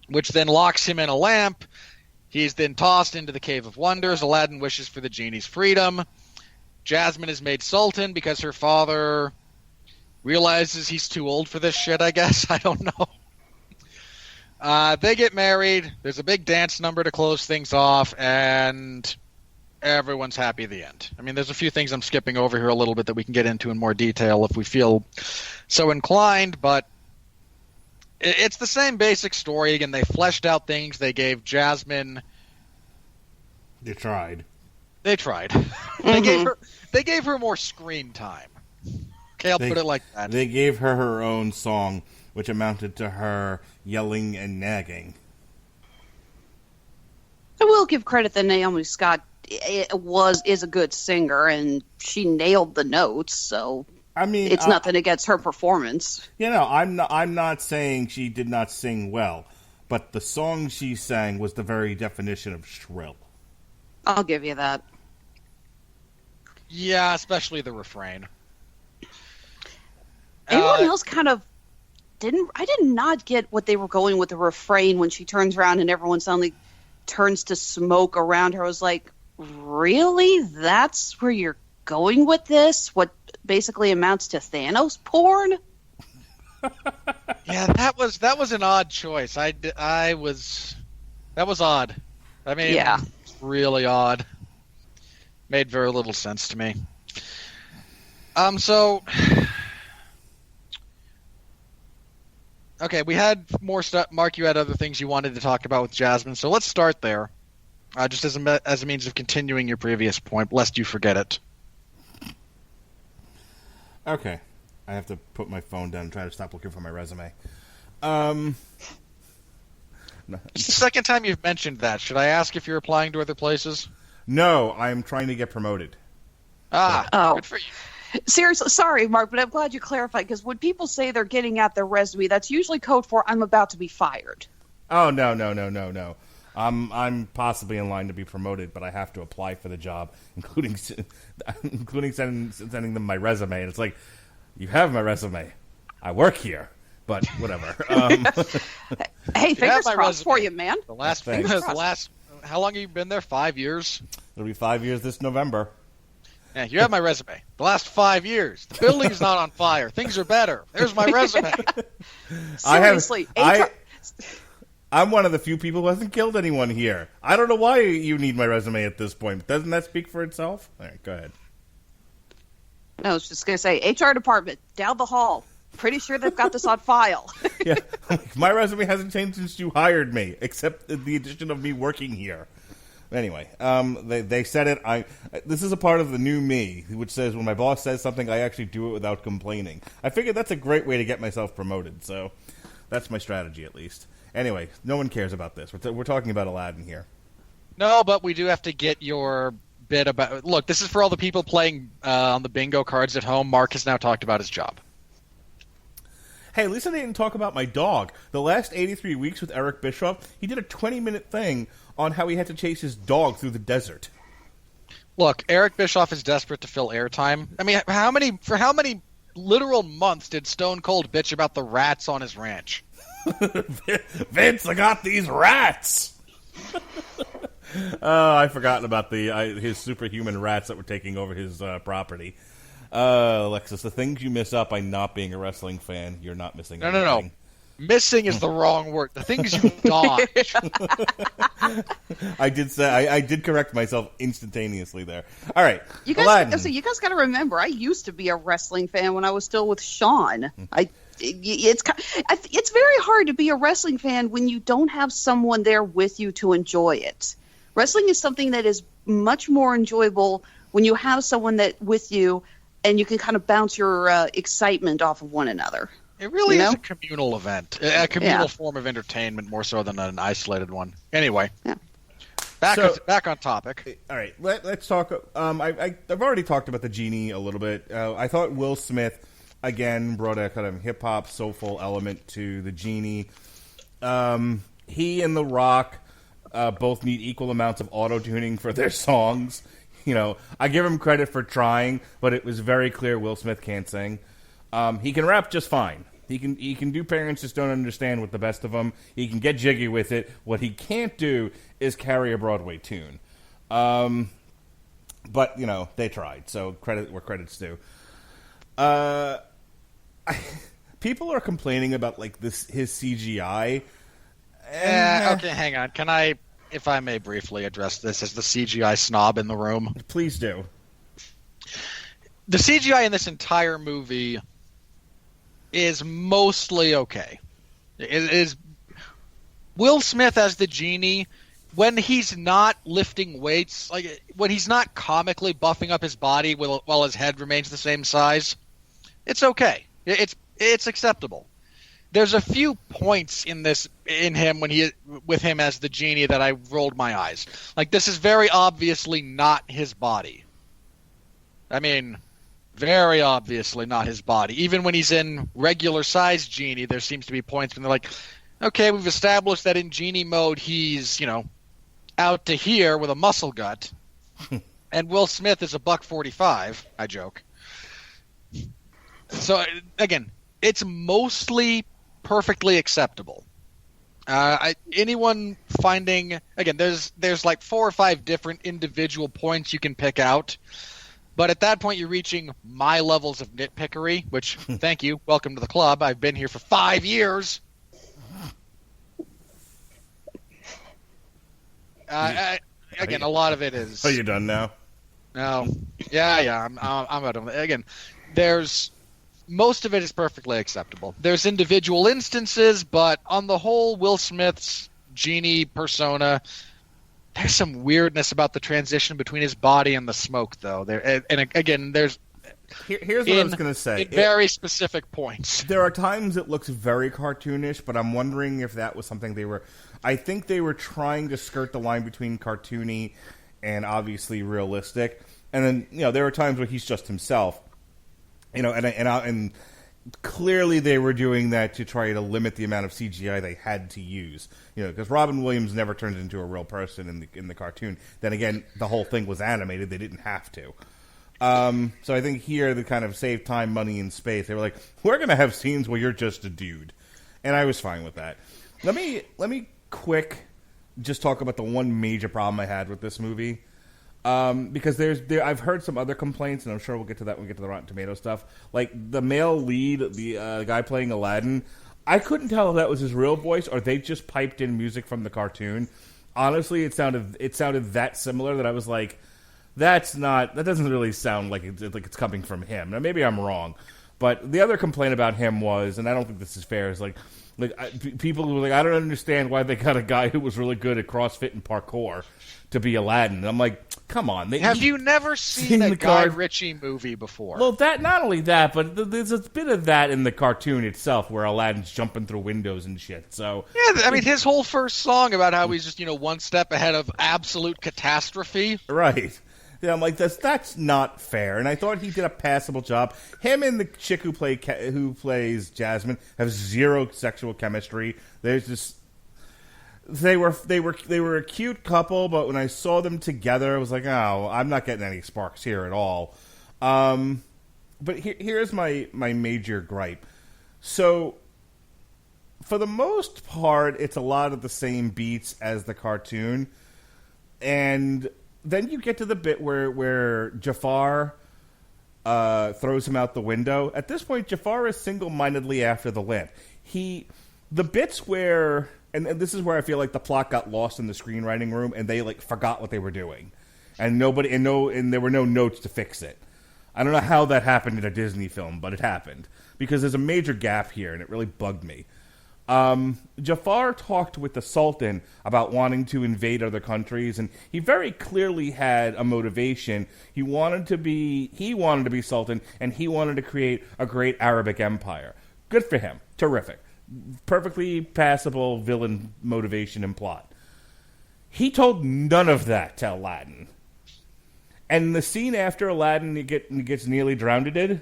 which then locks him in a lamp. He's then tossed into the Cave of Wonders. Aladdin wishes for the genie's freedom. Jasmine is made Sultan because her father realizes he's too old for this shit, I guess. I don't know. They get married. There's a big dance number to close things off, and everyone's happy at the end. I mean, there's a few things I'm skipping over here a little bit that we can get into in more detail if we feel so inclined, but it's the same basic story. Again, they fleshed out things. They gave Jasmine... They tried. Mm-hmm. They gave her more screen time. Okay, I'll put it like that. They gave her her own song, which amounted to her yelling and nagging. I will give credit that Naomi Scott is a good singer, and she nailed the notes, so I mean, it's nothing against her performance. I'm not saying she did not sing well, but the song she sang was the very definition of shrill. I'll give you that. Yeah, especially the refrain. Everyone else kind of I did not get what they were going with the refrain when she turns around and everyone suddenly turns to smoke around her. I was like, really? That's where you're going with this? What basically amounts to Thanos porn? Yeah, that was an odd choice. That was odd. I mean, yeah, really odd. Made very little sense to me. So Okay, we had more stuff. Mark, you had other things you wanted to talk about with Jasmine, so let's start there. Just as a means of continuing your previous point, lest you forget it. Okay. I have to put my phone down and try to stop looking for my resume. It's the second time you've mentioned that. Should I ask if you're applying to other places? No, I'm trying to get promoted. Good for you. Seriously, sorry, Mark, but I'm glad you clarified, because when people say they're getting at their resume, that's usually code for I'm about to be fired. Oh, no. I'm possibly in line to be promoted, but I have to apply for the job, including sending them my resume. And it's like, you have my resume. I work here, but whatever. Hey, fingers crossed resume. for you, man. How long have you been there? 5 years? It'll be 5 years this November. Yeah, you have my resume. The last 5 years. The building's not on fire. Things are better. There's my resume. Seriously. I'm one of the few people who hasn't killed anyone here. I don't know why you need my resume at this point. Doesn't that speak for itself? All right, go ahead. No, I was just going to say, HR department, down the hall. Pretty sure they've got this on file. Yeah, my resume hasn't changed since you hired me, except the addition of me working here. Anyway, they said it. This is a part of the new me, which says when my boss says something, I actually do it without complaining. I figured that's a great way to get myself promoted, so that's my strategy at least. Anyway, no one cares about this. We're talking about Aladdin here. No, but we do have to get your bit about... Look, this is for all the people playing on the bingo cards at home. Mark has now talked about his job. Hey, at least I didn't talk about my dog. The last 83 weeks with Eric Bischoff, he did a 20-minute thing on how he had to chase his dog through the desert. Look, Eric Bischoff is desperate to fill airtime. I mean, how many literal months did Stone Cold bitch about the rats on his ranch? Vince, I got these rats! Oh, I've forgotten about his superhuman rats that were taking over his property. Alexis, the things you miss out by not being a wrestling fan, you're not missing anything. No. Missing is the wrong word. The things you dodge. I did correct myself instantaneously there. All right, You Aladdin. guys got to remember, I used to be a wrestling fan when I was still with Sean. It's very hard to be a wrestling fan when you don't have someone there with you to enjoy it. Wrestling is something that is much more enjoyable when you have someone that with you, and you can kind of bounce your excitement off of one another. It really is a communal event, a communal form of entertainment more so than an isolated one. Anyway, back on topic. All right, let's talk. I've already talked about the genie a little bit. I thought Will Smith again brought a kind of hip hop soulful element to the genie. He and The Rock both need equal amounts of auto tuning for their songs. You know, I give him credit for trying, but it was very clear Will Smith can't sing. He can rap just fine. He can do Parents Just Don't Understand with the best of them. He can get jiggy with it. What he can't do is carry a Broadway tune. But, you know, they tried, so credit where credit's due. People are complaining about, like, his CGI. Okay, hang on. Can I, if I may briefly address this as the CGI snob in the room? Please do. The CGI in this entire movie is mostly okay. It is Will Smith as the genie, when he's not lifting weights, like when he's not comically buffing up his body while his head remains the same size, it's okay. It's acceptable. There's a few points in him with him as the genie that I rolled my eyes. Like, this is very obviously not his body. I mean, very obviously not his body. Even when he's in regular size genie, there seems to be points when they're like, okay, we've established that in genie mode he's, you know, out to here with a muscle gut, and Will Smith is $145. I joke. So again, it's mostly perfectly acceptable. Anyone finding, again, there's like 4 or 5 different individual points you can pick out, but at that point you're reaching my levels of nitpickery, which, thank you, welcome to the club. I've been here for 5 years. Again, a lot of it is. Are you done now? No, yeah, I'm out of it. Again, there's most of it is perfectly acceptable. There's individual instances, but on the whole, Will Smith's genie persona, there's some weirdness about the transition between his body and the smoke, though. And again, there's here's what I was going to say. In very specific points. There are times it looks very cartoonish, but I'm wondering if that was something they were... I think they were trying to skirt the line between cartoony and obviously realistic. And then, there were times where he's just himself. And clearly they were doing that to try to limit the amount of CGI they had to use. Because Robin Williams never turned into a real person in the cartoon. Then again, the whole thing was animated. They didn't have to. So I think here they kind of saved time, money, and space. They were like, we're going to have scenes where you're just a dude. And I was fine with that. Let me quick just talk about the one major problem I had with this movie. Because I've heard some other complaints, and I'm sure we'll get to that when we get to the Rotten Tomato stuff. Like, the male lead, the guy playing Aladdin, I couldn't tell if that was his real voice or they just piped in music from the cartoon. Honestly, it sounded that similar that I was like, that doesn't really sound like it's coming from him. Now, maybe I'm wrong. But the other complaint about him was, and I don't think this is fair, is people were like, I don't understand why they got a guy who was really good at CrossFit and parkour to be Aladdin. And I'm like, come on. Have you never seen a Guy Ritchie movie before? Well, not only that, but there's a bit of that in the cartoon itself where Aladdin's jumping through windows and shit. So yeah, I mean, his whole first song about how he's just, one step ahead of absolute catastrophe. Right. Yeah, I'm like, that's not fair. And I thought he did a passable job. Him and the chick who plays Jasmine have zero sexual chemistry. There's just... They were a cute couple, but when I saw them together, I was like, oh, I'm not getting any sparks here at all. But here's my major gripe. So, for the most part, it's a lot of the same beats as the cartoon. And then you get to the bit where Jafar throws him out the window. At this point, Jafar is single-mindedly after the lamp. The bits where... And this is where I feel like the plot got lost in the screenwriting room, and they forgot what they were doing, and there were no notes to fix it. I don't know how that happened in a Disney film, but it happened because there's a major gap here, and it really bugged me. Jafar talked with the Sultan about wanting to invade other countries, and he very clearly had a motivation. He wanted to be Sultan, and he wanted to create a great Arabic empire. Good for him. Terrific. Perfectly passable villain motivation and plot. He told none of that to Aladdin. And the scene after Aladdin gets nearly drowned,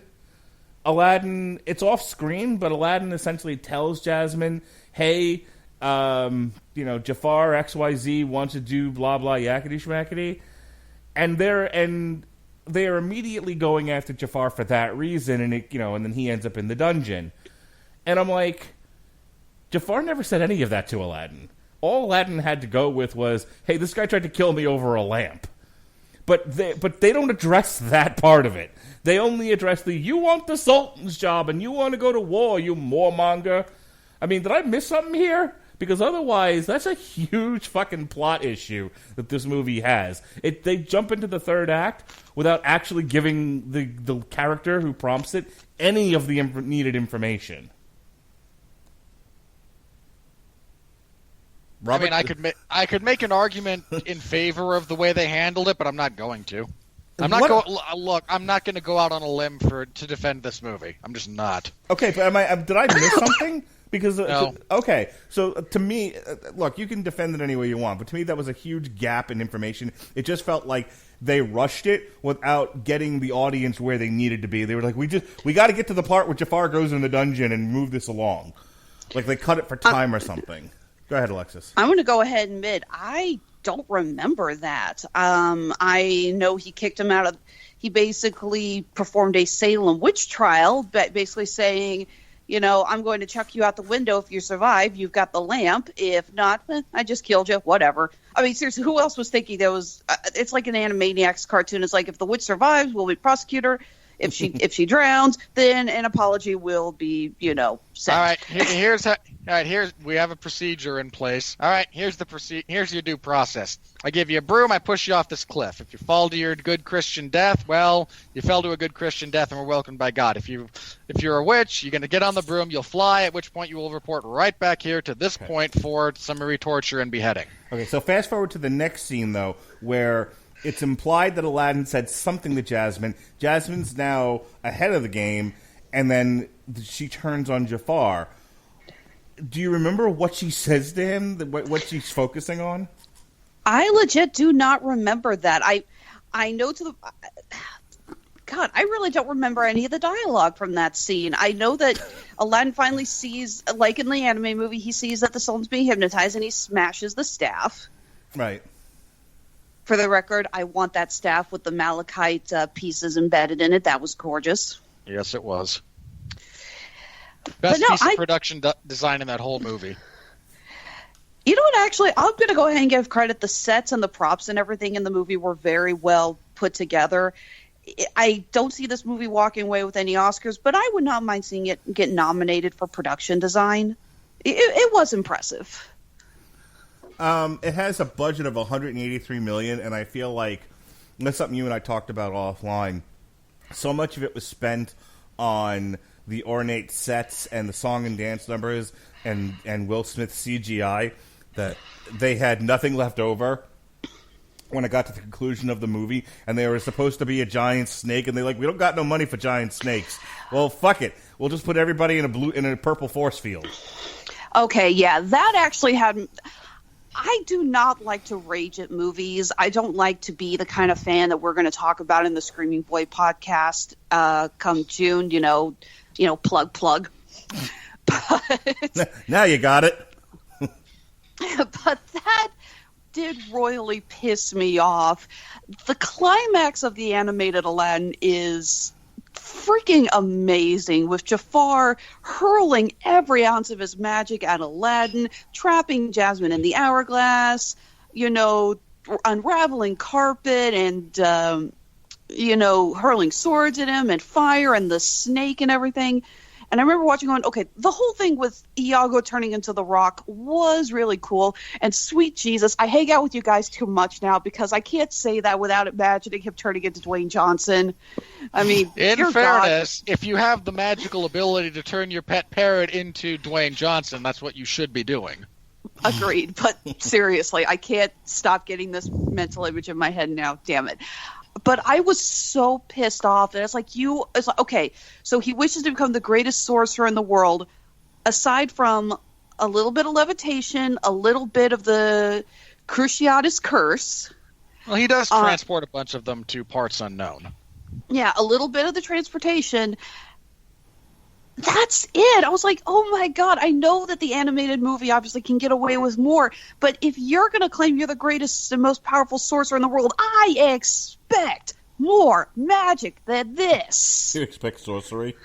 Aladdin, it's off screen, but Aladdin essentially tells Jasmine, hey, Jafar XYZ wants to do blah blah yakety schmackety. And they are immediately going after Jafar for that reason, and and then he ends up in the dungeon. And I'm like, Jafar never said any of that to Aladdin. All Aladdin had to go with was, hey, this guy tried to kill me over a lamp. But they don't address that part of it. They only address you want the Sultan's job and you want to go to war, you warmonger. I mean, did I miss something here? Because otherwise, that's a huge fucking plot issue that this movie has. They jump into the third act without actually giving the character who prompts it any of the needed information. Robert? I mean, I could make an argument in favor of the way they handled it, but I'm not going to. I'm not going to go out on a limb to defend this movie. I'm just not. Okay, but did I miss something? Because no. Okay, so to me, look, you can defend it any way you want, but to me that was a huge gap in information. It just felt like they rushed it without getting the audience where they needed to be. They were like, we got to get to the part where Jafar goes in the dungeon and move this along. Like they cut it for time or something. Go ahead, Alexis. I'm going to go ahead and admit, I don't remember that. I know he kicked him out of... He basically performed a Salem witch trial, basically saying, I'm going to chuck you out the window if you survive. You've got the lamp. If not, I just killed you. Whatever. I mean, seriously, who else was thinking there was... it's like an Animaniacs cartoon. It's like, if the witch survives, we'll be prosecutor. If she drowns, then an apology will be, sent. All right, here's we have a procedure in place. All right, here's your due process. I give you a broom, I push you off this cliff. If you fall to your good Christian death, well, you fell to a good Christian death and were welcomed by God. If you're a witch, you're going to get on the broom, you'll fly, at which point you will report right back here to this point for summary torture and beheading. Okay, so fast forward to the next scene, though, where it's implied that Aladdin said something to Jasmine. Jasmine's now ahead of the game, and then she turns on Jafar. Do you remember what she says to him, what she's focusing on? I legit do not remember that. I know God, I really don't remember any of the dialogue from that scene. I know that Aladdin finally sees, like in the anime movie, he sees that the sultan's being hypnotized and he smashes the staff. Right. For the record, I want that staff with the malachite pieces embedded in it. That was gorgeous. Yes, it was. Best piece of production design in that whole movie. You know what, actually, I'm going to go ahead and give credit. The sets and the props and everything in the movie were very well put together. I don't see this movie walking away with any Oscars, but I would not mind seeing it get nominated for production design. It was impressive. It has a budget of $183 million, and I feel like that's something you and I talked about offline. So much of it was spent on the ornate sets and the song and dance numbers and Will Smith's CGI that they had nothing left over when it got to the conclusion of the movie, and there was supposed to be a giant snake, and they're like, we don't got no money for giant snakes. Well, fuck it. We'll just put everybody in a purple force field. Okay, yeah, that actually had... I do not like to rage at movies. I don't like to be the kind of fan that we're going to talk about in the Screaming Boy podcast come June, plug. But, now you got it. But that did royally piss me off. The climax of the animated Aladdin is freaking amazing, with Jafar hurling every ounce of his magic at Aladdin, trapping Jasmine in the hourglass, unraveling carpet and, hurling swords at him and fire and the snake and everything. And I remember watching going, okay, the whole thing with Iago turning into the Rock was really cool. And sweet Jesus, I hang out with you guys too much now because I can't say that without imagining him turning into Dwayne Johnson. I mean, in fairness, if you have the magical ability to turn your pet parrot into Dwayne Johnson, that's what you should be doing. Agreed. But seriously, I can't stop getting this mental image in my head now. Damn it. But I was so pissed off. And it's like, okay, so he wishes to become the greatest sorcerer in the world, aside from a little bit of levitation, a little bit of the Cruciatus curse. Well, he does transport a bunch of them to parts unknown. Yeah, a little bit of the transportation. That's it. I was like, oh my God, I know that the animated movie obviously can get away with more, but if you're going to claim you're the greatest and most powerful sorcerer in the world, I expect more magic than this. You expect sorcery?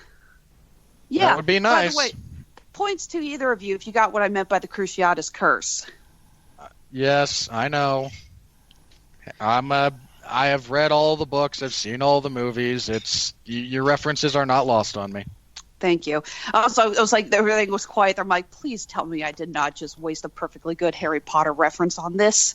Yeah. That would be nice. By the way, points to either of you if you got what I meant by the Cruciatus curse. Yes, I know. I have read all the books. I've seen all the movies. Your references are not lost on me. Thank you. So it was like everything was quiet. I'm like, please tell me I did not just waste a perfectly good Harry Potter reference on this.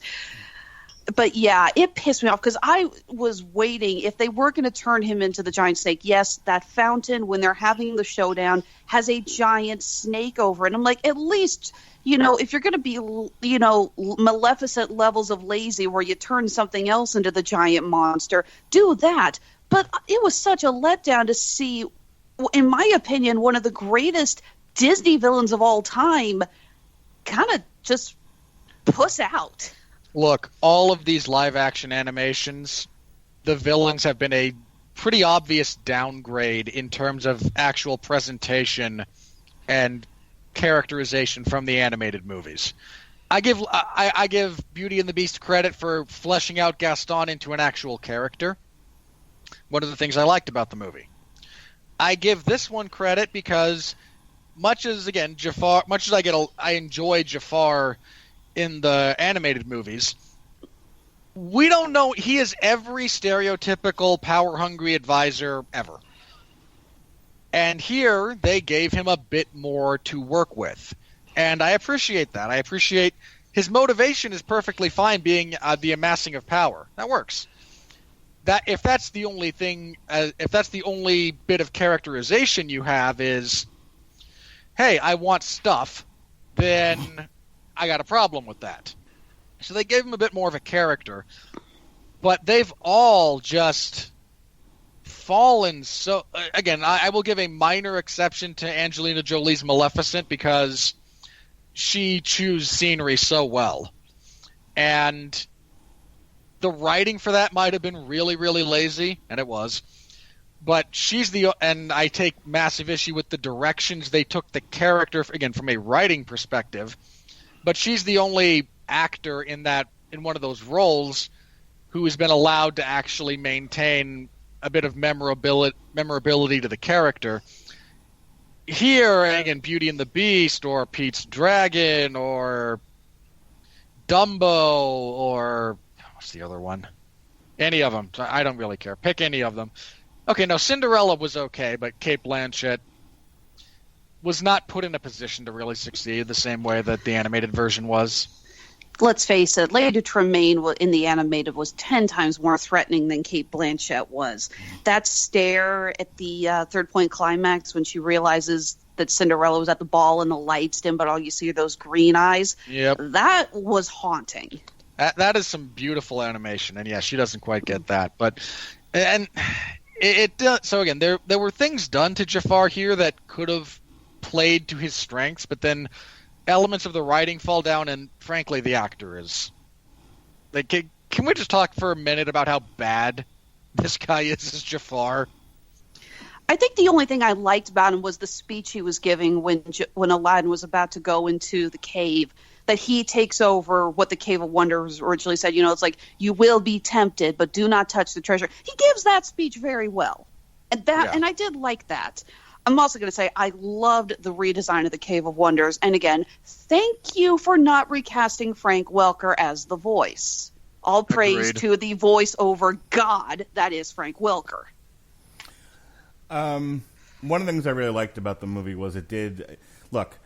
But yeah, it pissed me off because I was waiting. If they were going to turn him into the giant snake, yes, that fountain, when they're having the showdown, has a giant snake over it. I'm like, at least, if you're going to be, Maleficent levels of lazy where you turn something else into the giant monster, do that. But it was such a letdown to see, in my opinion, one of the greatest Disney villains of all time kind of just puss out. Look, all of these live-action animations, the villains have been a pretty obvious downgrade in terms of actual presentation and characterization from the animated movies. I give Beauty and the Beast credit for fleshing out Gaston into an actual character. One of the things I liked about the movie. I give this one credit because Jafar, I enjoy Jafar in the animated movies, We don't know. He is every stereotypical power-hungry advisor ever. And here, they gave him a bit more to work with. And I appreciate that. I appreciate his motivation is perfectly fine being the amassing of power. That works. If that's the only thing, if that's the only bit of characterization you have is, hey, I want stuff, then I got a problem with that. So they gave him a bit more of a character. But they've all just fallen so... Again, I will give a minor exception to Angelina Jolie's Maleficent because she chews scenery so well. And the writing for that might have been really, really lazy, and it was. But and I take massive issue with the directions they took the character, again, from a writing perspective. But she's the only actor in one of those roles who has been allowed to actually maintain a bit of memorability to the character. Here, again, Beauty and the Beast or Pete's Dragon or Dumbo or what's the other one? Any of them. I don't really care. Pick any of them. Okay, no, Cinderella was okay, but Cate Blanchett was not put in a position to really succeed the same way that the animated version was. Let's face it, Lady Tremaine in the animated was 10 times more threatening than Cate Blanchett was. That stare at the third point climax when she realizes that Cinderella was at the ball and the lights dim, but all you see are those green eyes. Yep. That was haunting. That is some beautiful animation, and yeah, she doesn't quite get that. But it does. So again, there were things done to Jafar here that could have played to his strengths, but then elements of the writing fall down, and frankly, the actor is. Like, can we just talk for a minute about how bad this guy is as Jafar? I think the only thing I liked about him was the speech he was giving when Aladdin was about to go into the cave, that he takes over what the Cave of Wonders originally said. You know, it's like, you will be tempted, but do not touch the treasure. He gives that speech very well. And I did like that. I'm also going to say I loved the redesign of the Cave of Wonders. And again, thank you for not recasting Frank Welker as the voice. All praise to the voice-over god that is Frank Welker. One of the things I really liked about the movie was it did... Look,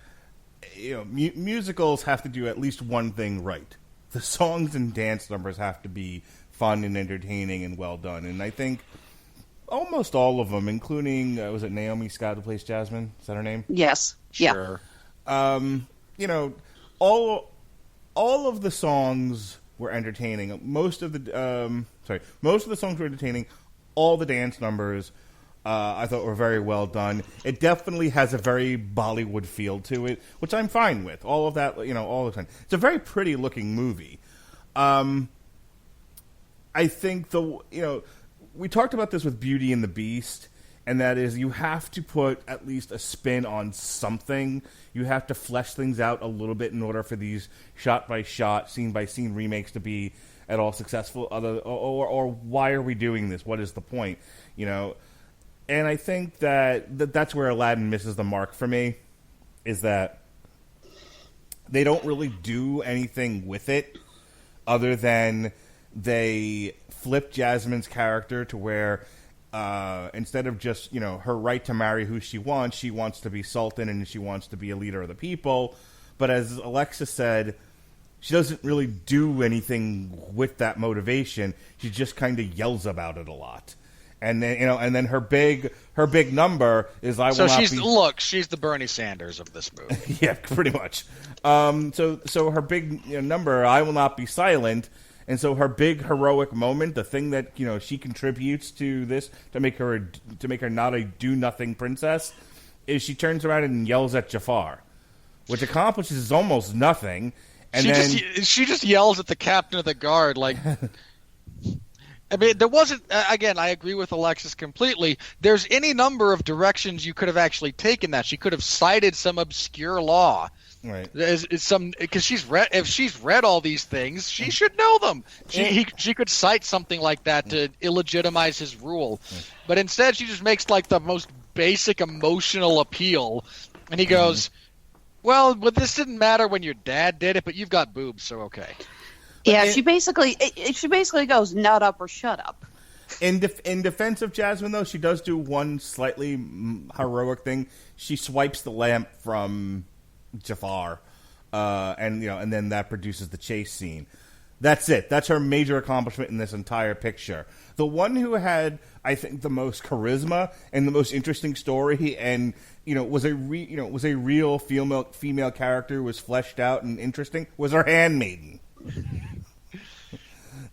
you know, musicals have to do at least one thing right. The songs and dance numbers have to be fun and entertaining and well done. And I think almost all of them, including, was it Naomi Scott who plays Jasmine? Is that her name? Yes. Sure. Yeah. You know, all of the songs were entertaining. Most of the songs were entertaining. All the dance numbers I thought were very well done. It definitely has a very Bollywood feel to it, which I'm fine with. All of that, you know, all the time. It's a very pretty looking movie. I think we talked about this with Beauty and the Beast, and that is you have to put at least a spin on something. You have to flesh things out a little bit in order for these shot-by-shot, scene-by-scene remakes to be at all successful. Or why are we doing this? What is the point? You know, and I think that's where Aladdin misses the mark for me, is that they don't really do anything with it other than they flip Jasmine's character to where instead of just, you know, her right to marry who she wants to be Sultan and she wants to be a leader of the people. But as Alexis said, she doesn't really do anything with that motivation. She just kind of yells about it a lot. And then, you know, and then her big number is she's the Bernie Sanders of this movie. Yeah, pretty much. So her big number, I will not be silent. And so her big heroic moment, the thing that, you know, she contributes to this to make her not a do nothing princess, is she turns around and yells at Jafar, which accomplishes almost nothing. And she just yells at the captain of the guard, like. I mean, there wasn't. Again, I agree with Alexis completely. There's any number of directions you could have actually taken that. She could have cited some obscure law. Right. Because if she's read all these things, she should know them. She could cite something like that to illegitimize his rule, but instead she just makes like the most basic emotional appeal, and he goes, "Well, but this didn't matter when your dad did it, but you've got boobs, so okay." Yeah, she basically goes nut up or shut up. In defense of Jasmine, though, she does do one slightly heroic thing. She swipes the lamp from Jafar, and then that produces the chase scene. That's it. That's her major accomplishment in this entire picture. The one who had, I think, the most charisma and the most interesting story, and was a real female character who was fleshed out and interesting, was her handmaiden.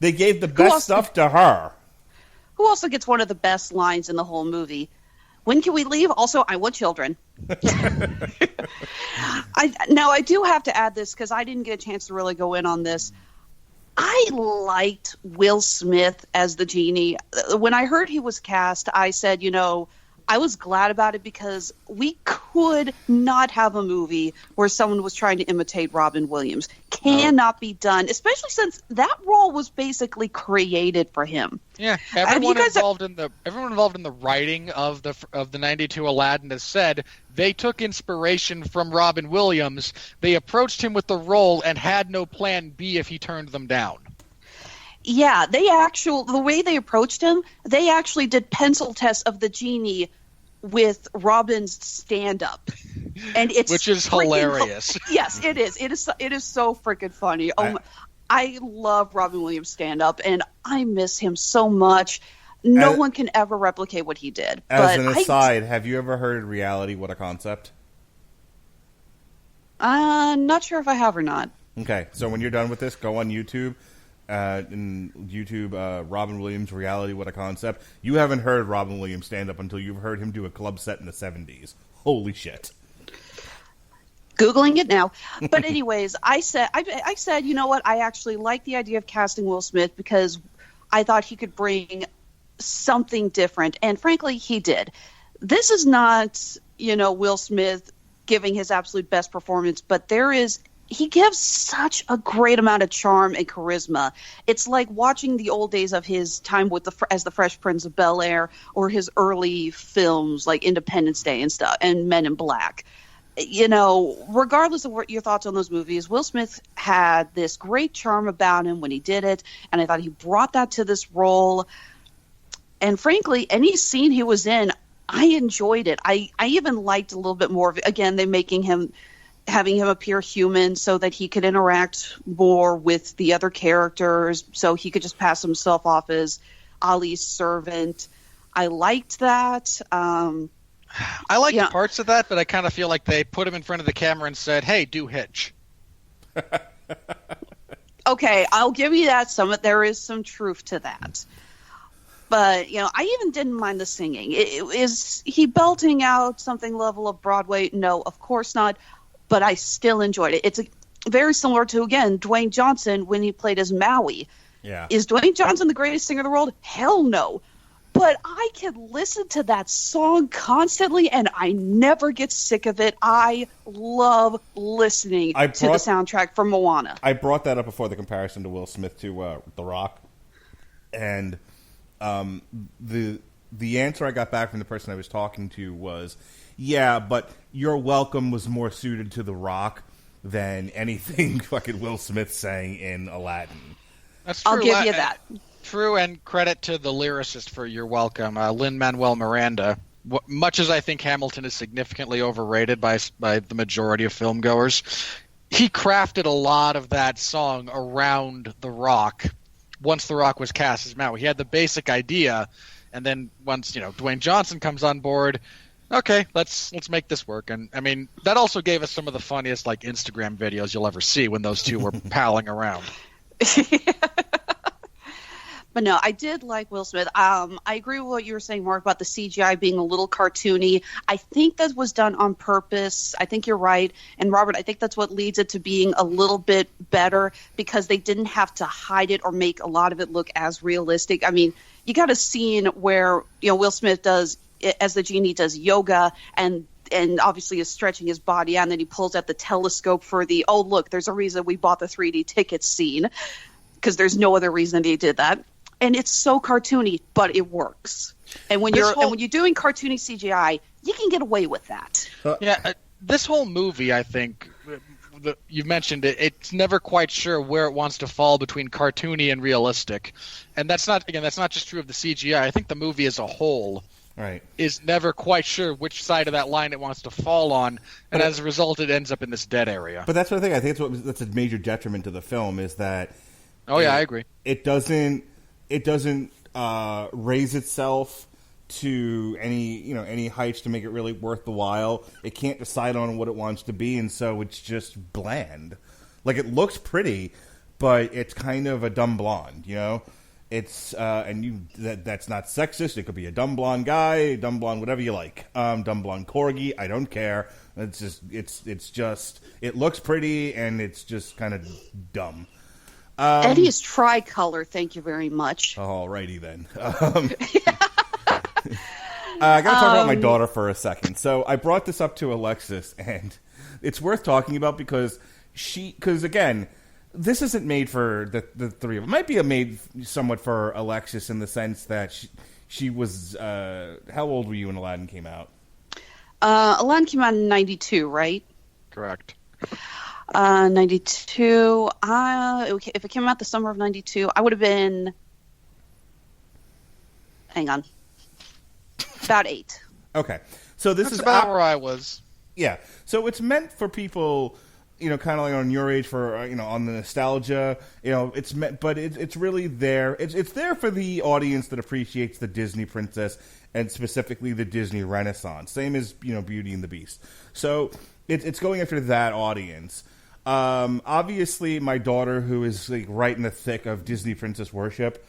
They gave the best stuff to her. Who also gets one of the best lines in the whole movie? When can we leave? Also, I want children. I do have to add this because I didn't get a chance to really go in on this. I liked Will Smith as the genie. When I heard he was cast, I said, I was glad about it because we could not have a movie where someone was trying to imitate Robin Williams. Cannot be done, especially since that role was basically created for him. Yeah, everyone involved in the writing of the '92 Aladdin has said they took inspiration from Robin Williams. They approached him with the role and had no plan B if he turned them down. Yeah, the way they approached him, they actually did pencil tests of the genie with Robin's stand-up, and which is hilarious. Yes, it is. It is so freaking funny. I love Robin Williams' stand-up, and I miss him so much. No one can ever replicate what he did. As an aside, have you ever heard Reality? What a Concept? Not sure if I have or not. Okay, so when you're done with this, go on YouTube. Robin Williams Reality, What a Concept. You haven't heard Robin Williams stand up until you've heard him do a club set in the 70s. Holy shit. Googling it now. But anyways, I said, you know what? I actually like the idea of casting Will Smith because I thought he could bring something different. And frankly, he did. This is not, Will Smith giving his absolute best performance, but he gives such a great amount of charm and charisma. It's like watching the old days of his time as the Fresh Prince of Bel-Air, or his early films like Independence Day and stuff, and Men in Black. Regardless of what your thoughts on those movies, Will Smith had this great charm about him when he did it, and I thought he brought that to this role. And frankly, any scene he was in, I enjoyed it. I even liked a little bit more of it. Again, having him appear human so that he could interact more with the other characters, so he could just pass himself off as Ali's servant. I liked that. I liked parts of that, but I kind of feel like they put him in front of the camera and said, hey, do Hitch. Okay, I'll give you that. There is some truth to that. But, I even didn't mind the singing. Is he belting out something level of Broadway? No, of course not. But I still enjoyed it. It's very similar to, again, Dwayne Johnson when he played as Maui. Yeah. Is Dwayne Johnson the greatest singer in the world? Hell no. But I could listen to that song constantly, and I never get sick of it. I love listening to the soundtrack from Moana. I brought that up before, the comparison to Will Smith to The Rock. And the answer I got back from the person I was talking to was, yeah, but Your Welcome was more suited to The Rock than anything fucking Will Smith sang in Aladdin. That's true. I'll give you that. True, and credit to the lyricist for You're Welcome, Lin-Manuel Miranda. Much as I think Hamilton is significantly overrated by the majority of filmgoers, he crafted a lot of that song around The Rock once The Rock was cast as Maui. He had the basic idea, and then once Dwayne Johnson comes on board, okay, let's make this work. And I mean, that also gave us some of the funniest Instagram videos you'll ever see when those two were palling around. But no, I did like Will Smith. I agree with what you were saying, Mark, about the CGI being a little cartoony. I think that was done on purpose. I think you're right. And Robert, I think that's what leads it to being a little bit better, because they didn't have to hide it or make a lot of it look as realistic. I mean, you got a scene where, Will Smith does, as the genie, does yoga and obviously is stretching his body out, and then he pulls out the telescope for the, oh, look, there's a reason we bought the 3D ticket scene, because there's no other reason he did that. And it's so cartoony, but it works. And when you're doing cartoony CGI, you can get away with that. Yeah, this whole movie, I think, you mentioned it. It's never quite sure where it wants to fall between cartoony and realistic, and that's not just true of the CGI. I think the movie as a whole is never quite sure which side of that line it wants to fall on, and as a result, it ends up in this dead area. But that's what I think. I think that's a major detriment to the film is that. Oh yeah, I agree. It doesn't raise itself to any heights to make it really worth the while. It can't decide on what it wants to be, and so it's just bland. Like, it looks pretty, but it's kind of a dumb blonde, you know. It's that's not sexist. It could be a dumb blonde guy, dumb blonde whatever you like, dumb blonde corgi. I don't care. It's just it looks pretty, and it's just kind of dumb. Eddie is tricolor. Thank you very much. Alrighty then. I got to talk about my daughter for a second. So I brought this up to Alexis, and it's worth talking about because again, this isn't made for the three of them. It might be made somewhat for Alexis in the sense that she was. How old were you when Aladdin came out? Aladdin came out in 92, right? Correct. 92. If it came out the summer of 92, I would have been. Hang on. About 8. Okay, so this That's is about where I was. Yeah, so it's meant for people, kind of like on your age, for on the nostalgia. It's meant, but it's really there. It's there for the audience that appreciates the Disney princess and specifically the Disney Renaissance. Same as Beauty and the Beast. So it's going after that audience. Obviously, my daughter, who is like right in the thick of Disney princess worship,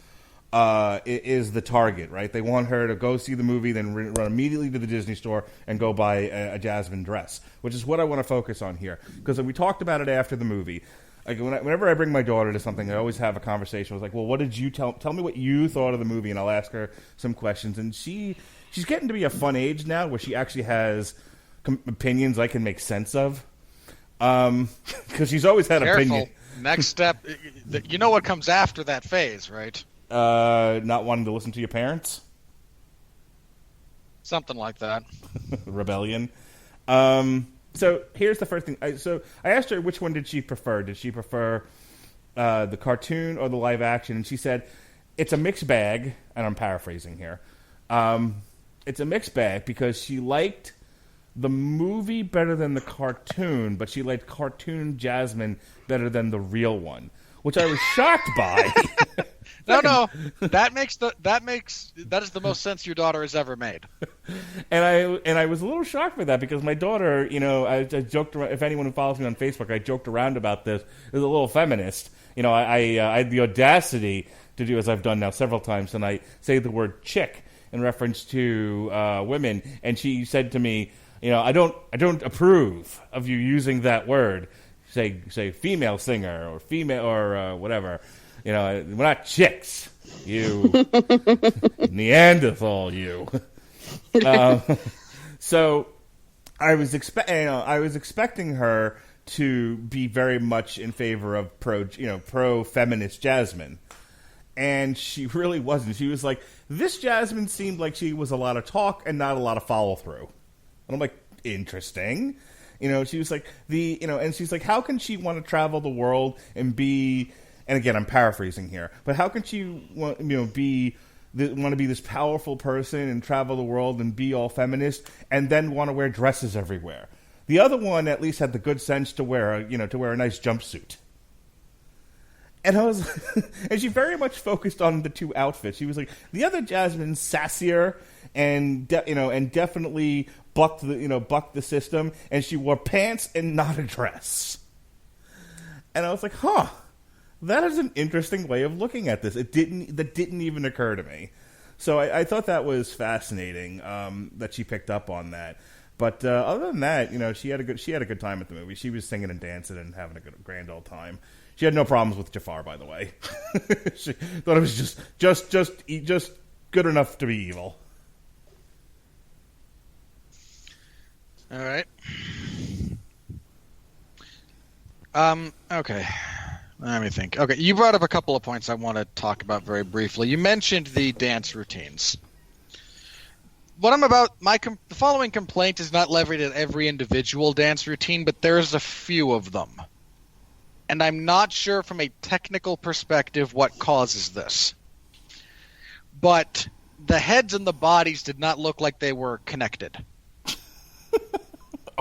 is the target, right? They want her to go see the movie, then run immediately to the Disney store and go buy a Jasmine dress, which is what I want to focus on here. Because we talked about it after the movie. Like whenever I bring my daughter to something, I always have a conversation. I was like, well, what did you tell me what you thought of the movie? And I'll ask her some questions. And she's getting to be a fun age now where she actually has opinions I can make sense of. Because she's always had opinions. Next step, you know what comes after that phase, right? Not wanting to listen to your parents? Something like that. Rebellion. So here's the first thing. I asked her which one did she prefer. Did she prefer the cartoon or the live action? And she said it's a mixed bag, and I'm paraphrasing here. It's a mixed bag because she liked the movie better than the cartoon, but she liked cartoon Jasmine better than the real one, which I was shocked by. No, that is the most sense your daughter has ever made. And I was a little shocked by that because my daughter, I joked around. If anyone who follows me on Facebook, I joked around about this. Is a little feminist. I had the audacity to do, as I've done now several times tonight, say the word chick in reference to women, and she said to me, I don't approve of you using that word. Say female singer or female or whatever. We're not chicks. You Neanderthal, you. So I was expecting her to be very much in favor of pro feminist Jasmine, and she really wasn't. She was like, this Jasmine seemed like she was a lot of talk and not a lot of follow through. And I'm like, interesting. She was like and she's like, how can she want to travel the world and be? And again, I'm paraphrasing here, but how can she want to be this powerful person and travel the world and be all feminist and then want to wear dresses everywhere? The other one at least had the good sense to wear a nice jumpsuit. And and she very much focused on the two outfits. She was like, the other Jasmine's sassier and definitely bucked the system, and she wore pants and not a dress. And I was like, huh. That is an interesting way of looking at this. That didn't even occur to me. So I thought that was fascinating that she picked up on that. But other than that, she had a good time at the movie. She was singing and dancing and having a grand old time. She had no problems with Jafar, by the way. She thought it was just good enough to be evil. All right. Okay. Let me think. Okay, you brought up a couple of points I want to talk about very briefly. You mentioned the dance routines. what I'm about, the following complaint is not levied at every individual dance routine, but there's a few of them. And I'm not sure from a technical perspective what causes this. But the heads and the bodies did not look like they were connected.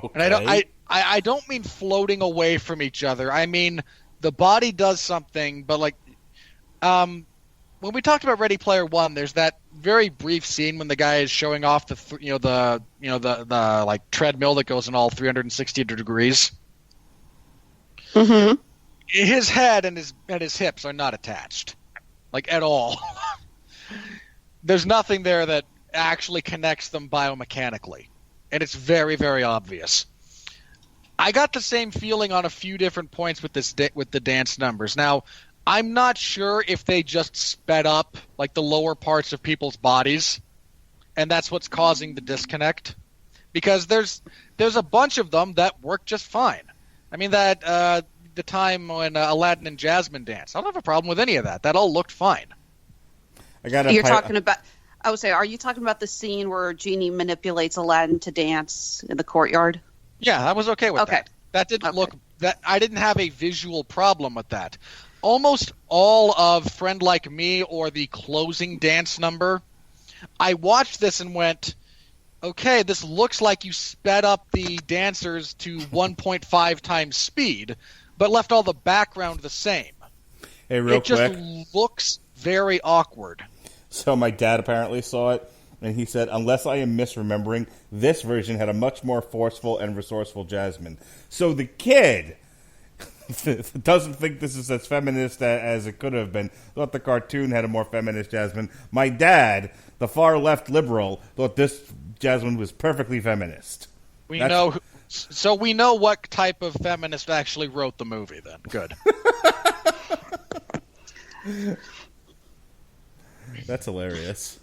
Okay. And I don't mean floating away from each other. I mean the body does something, but like when we talked about Ready Player One, there's that very brief scene when the guy is showing off the like treadmill that goes in all 360 degrees. Mm-hmm. His head and his hips are not attached, like at all. There's nothing there that actually connects them biomechanically, and it's very, very obvious. I got the same feeling on a few different points with the dance numbers. Now, I'm not sure if they just sped up like the lower parts of people's bodies, and that's what's causing the disconnect. Because there's a bunch of them that work just fine. I mean that the time when Aladdin and Jasmine danced, I don't have a problem with any of that. That all looked fine. Talking about. I would say, are you talking about the scene where Genie manipulates Aladdin to dance in the courtyard? Yeah, I was okay with that. That didn't look that I didn't have a visual problem with that. Almost all of Friend Like Me or the closing dance number, I watched this and went, okay, this looks like you sped up the dancers to 1.5 times speed, but left all the background the same. Hey, real quick. Just looks very awkward. So my dad apparently saw it, and he said, unless I am misremembering, this version had a much more forceful and resourceful Jasmine. So the kid doesn't think this is as feminist as it could have been. Thought the cartoon had a more feminist Jasmine. My dad, the far-left liberal, thought this Jasmine was perfectly feminist. We know what type of feminist actually wrote the movie, then. Good. That's hilarious.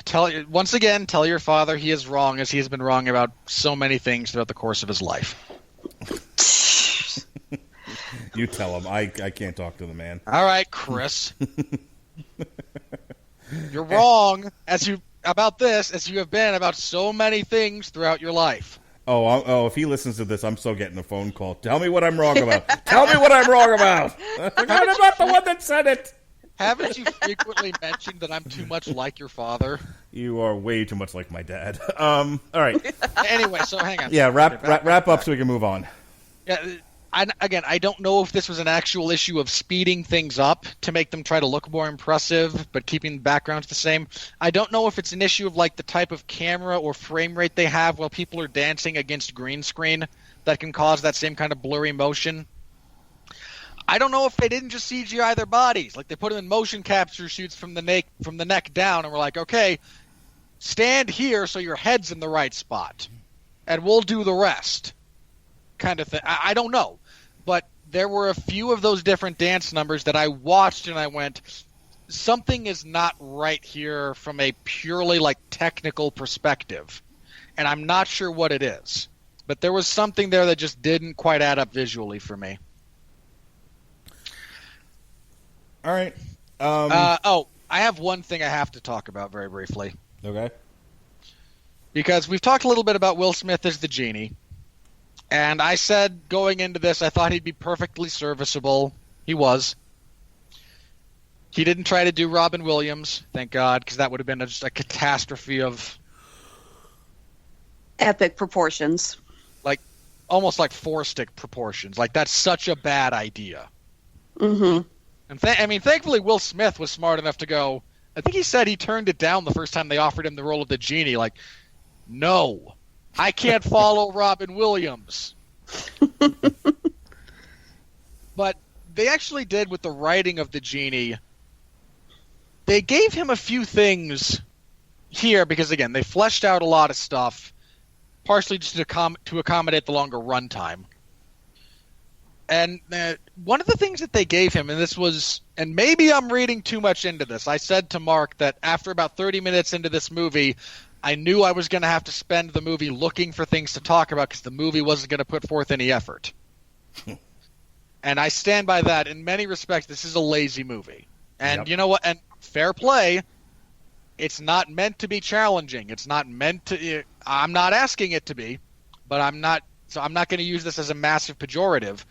Tell your father he is wrong, as he has been wrong about so many things throughout the course of his life. You tell him. I can't talk to the man. All right, Chris. You're wrong as you have been about so many things throughout your life. Oh, if he listens to this, I'm so getting a phone call. Tell me what I'm wrong about. Tell me what I'm wrong about. I'm not about the one that said it. Haven't you frequently mentioned that I'm too much like your father? You are way too much like my dad. All right. Anyway, so hang on. Yeah, wrap up so we can move on. Yeah, I don't know if this was an actual issue of speeding things up to make them try to look more impressive, but keeping the backgrounds the same. I don't know if it's an issue of like the type of camera or frame rate they have while people are dancing against green screen that can cause that same kind of blurry motion. I don't know if they didn't just CGI their bodies. Like they put them in motion capture shoots from the neck down, and we're like, okay, stand here so your head's in the right spot, and we'll do the rest, kind of thing. I don't know, but there were a few of those different dance numbers that I watched, and I went, something is not right here from a purely like technical perspective, and I'm not sure what it is. But there was something there that just didn't quite add up visually for me. All right. I have one thing I have to talk about very briefly. Okay. Because we've talked a little bit about Will Smith as the genie. And I said going into this, I thought he'd be perfectly serviceable. He was. He didn't try to do Robin Williams, thank God, because that would have been just a catastrophe of... epic proportions. Like, almost like four-stick proportions. Like, that's such a bad idea. Mm-hmm. And thankfully Will Smith was smart enough to go, I think he said he turned it down the first time they offered him the role of the genie. Like, no, I can't follow Robin Williams. But they actually did with the writing of the genie. They gave him a few things here because, again, they fleshed out a lot of stuff, partially just to accommodate the longer runtime. And one of the things that they gave him, and maybe I'm reading too much into this, I said to Mark that after about 30 minutes into this movie, I knew I was going to have to spend the movie looking for things to talk about because the movie wasn't going to put forth any effort. And I stand by that. In many respects, this is a lazy movie. And You know what? And fair play, It's not meant to be challenging. It's not meant to. I'm not asking it to be, but I'm not. So I'm not going to use this as a massive pejorative.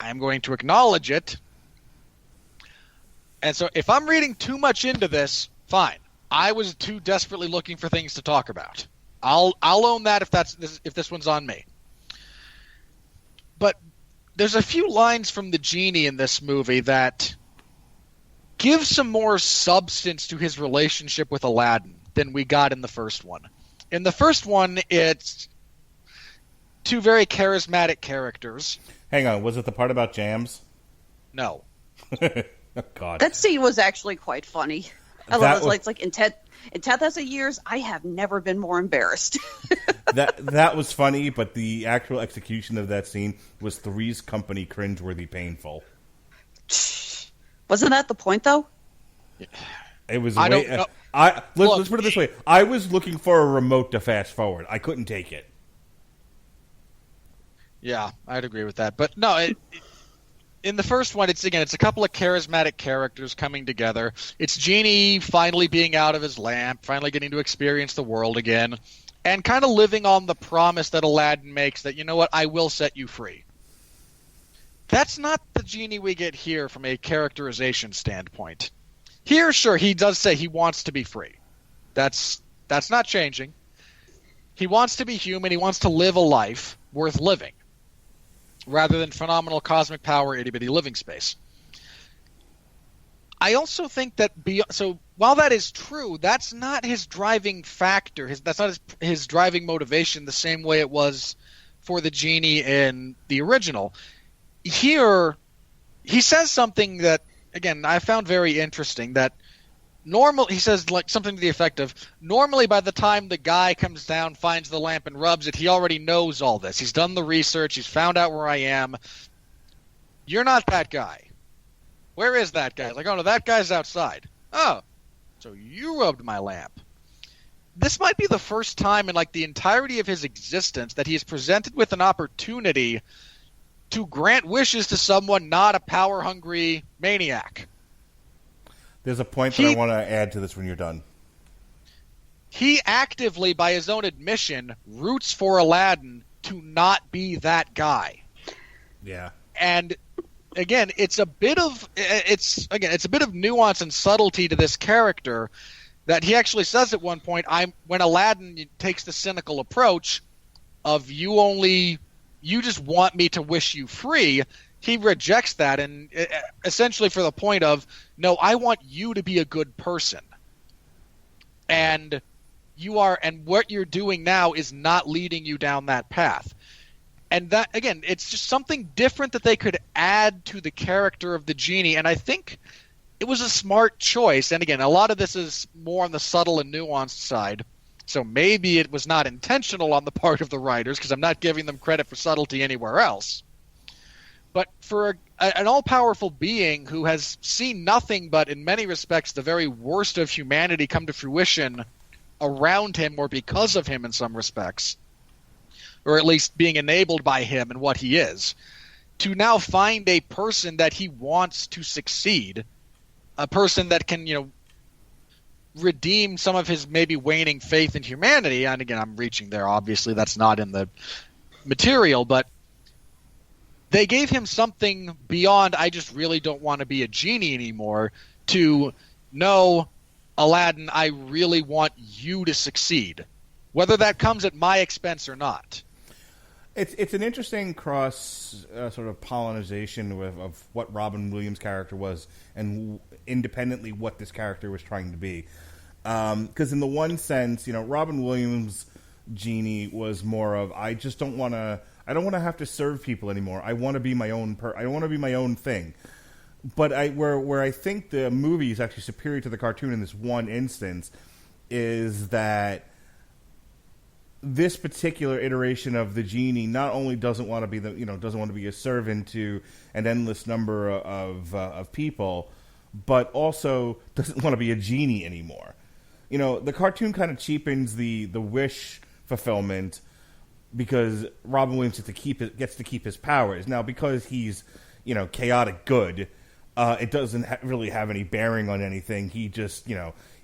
I'm going to acknowledge it. And so if I'm reading too much into this, fine. I was too desperately looking for things to talk about. I'll own that if this one's on me. But there's a few lines from the genie in this movie that give some more substance to his relationship with Aladdin than we got in the first one. In the first one, it's two very charismatic characters. Hang on, was it the part about jams? No. Oh, God. That scene was actually quite funny. I love it. It's like in 10,000 years, I have never been more embarrassed. that was funny, but the actual execution of that scene was Three's Company cringeworthy painful. Wasn't that the point, though? It was. Don't know. Let's put it this way: I was looking for a remote to fast forward. I couldn't take it. Yeah, I'd agree with that. But no, in the first one, it's a couple of charismatic characters coming together. It's Genie finally being out of his lamp, finally getting to experience the world again, and kind of living on the promise that Aladdin makes that, you know what, I will set you free. That's not the Genie we get here from a characterization standpoint. Here, sure, he does say he wants to be free. That's not changing. He wants to be human. He wants to live a life worth living, rather than phenomenal cosmic power, itty-bitty living space. I also think that so while that is true, that's not his driving factor. That's not his driving motivation the same way it was for the Genie in the original. Here, he says something that, again, I found very interesting, that he says like something to the effect of, normally by the time the guy comes down, finds the lamp and rubs it, he already knows all this. He's done the research. He's found out where I am. You're not that guy. Where is that guy? Like, oh no, that guy's outside. Oh, so you rubbed my lamp. This might be the first time in like the entirety of his existence that he is presented with an opportunity to grant wishes to someone not a power-hungry maniac. There's a point that I want to add to this when you're done. He actively, by his own admission, roots for Aladdin to not be that guy. Yeah. And again, it's a bit of nuance and subtlety to this character that he actually says at one point, when Aladdin takes the cynical approach of you just want me to wish you free, he rejects that, and essentially for the point of, no, I want you to be a good person. And what you're doing now is not leading you down that path. And that, again, it's just something different that they could add to the character of the Genie, and I think it was a smart choice. And again, a lot of this is more on the subtle and nuanced side, so maybe it was not intentional on the part of the writers, because I'm not giving them credit for subtlety anywhere else. But for an all-powerful being who has seen nothing but, in many respects, the very worst of humanity come to fruition around him or because of him in some respects, or at least being enabled by him and what he is, to now find a person that he wants to succeed, a person that can, redeem some of his maybe waning faith in humanity. And again, I'm reaching there, obviously that's not in the material, but they gave him something beyond, I just really don't want to be a genie anymore, to know, Aladdin, I really want you to succeed, whether that comes at my expense or not. It's an interesting cross sort of pollination of what Robin Williams' character was and independently what this character was trying to be. Because in the one sense, Robin Williams' Genie was more of, I don't want to have to serve people anymore. I want to be my own I want to be my own thing. But where I think the movie is actually superior to the cartoon in this one instance is that this particular iteration of the Genie not only doesn't want to be doesn't want to be a servant to an endless number of people, but also doesn't want to be a genie anymore. The cartoon kind of cheapens the wish fulfillment because Robin Williams gets to keep his powers. Now, because he's chaotic good, it doesn't really have any bearing on anything. He just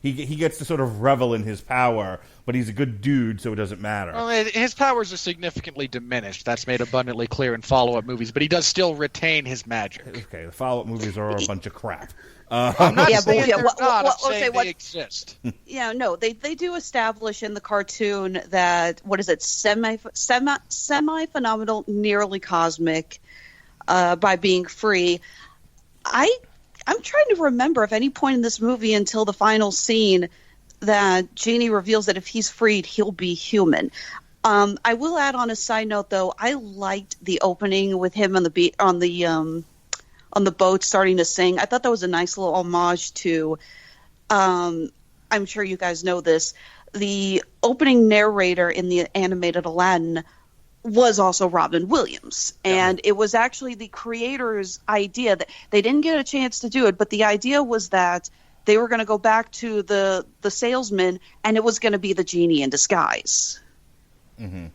he gets to sort of revel in his power, but he's a good dude, so it doesn't matter. Well, his powers are significantly diminished. That's made abundantly clear in follow-up movies, but he does still retain his magic. Okay, the follow-up movies are a bunch of crap. I'm not saying they're not. I'm saying what they exist. Yeah, no, they do establish in the cartoon that what is it, semi-phenomenal, nearly cosmic, by being free. I'm trying to remember if any point in this movie until the final scene that Genie reveals that if he's freed, he'll be human. I will add on a side note though, I liked the opening with him on the boat starting to sing. I thought that was a nice little homage to, I'm sure you guys know this, the opening narrator in the animated Aladdin was also Robin Williams. And it was actually the creator's idea that they didn't get a chance to do it, but the idea was that they were going to go back to the salesman and it was going to be the genie in disguise. Mm-hmm.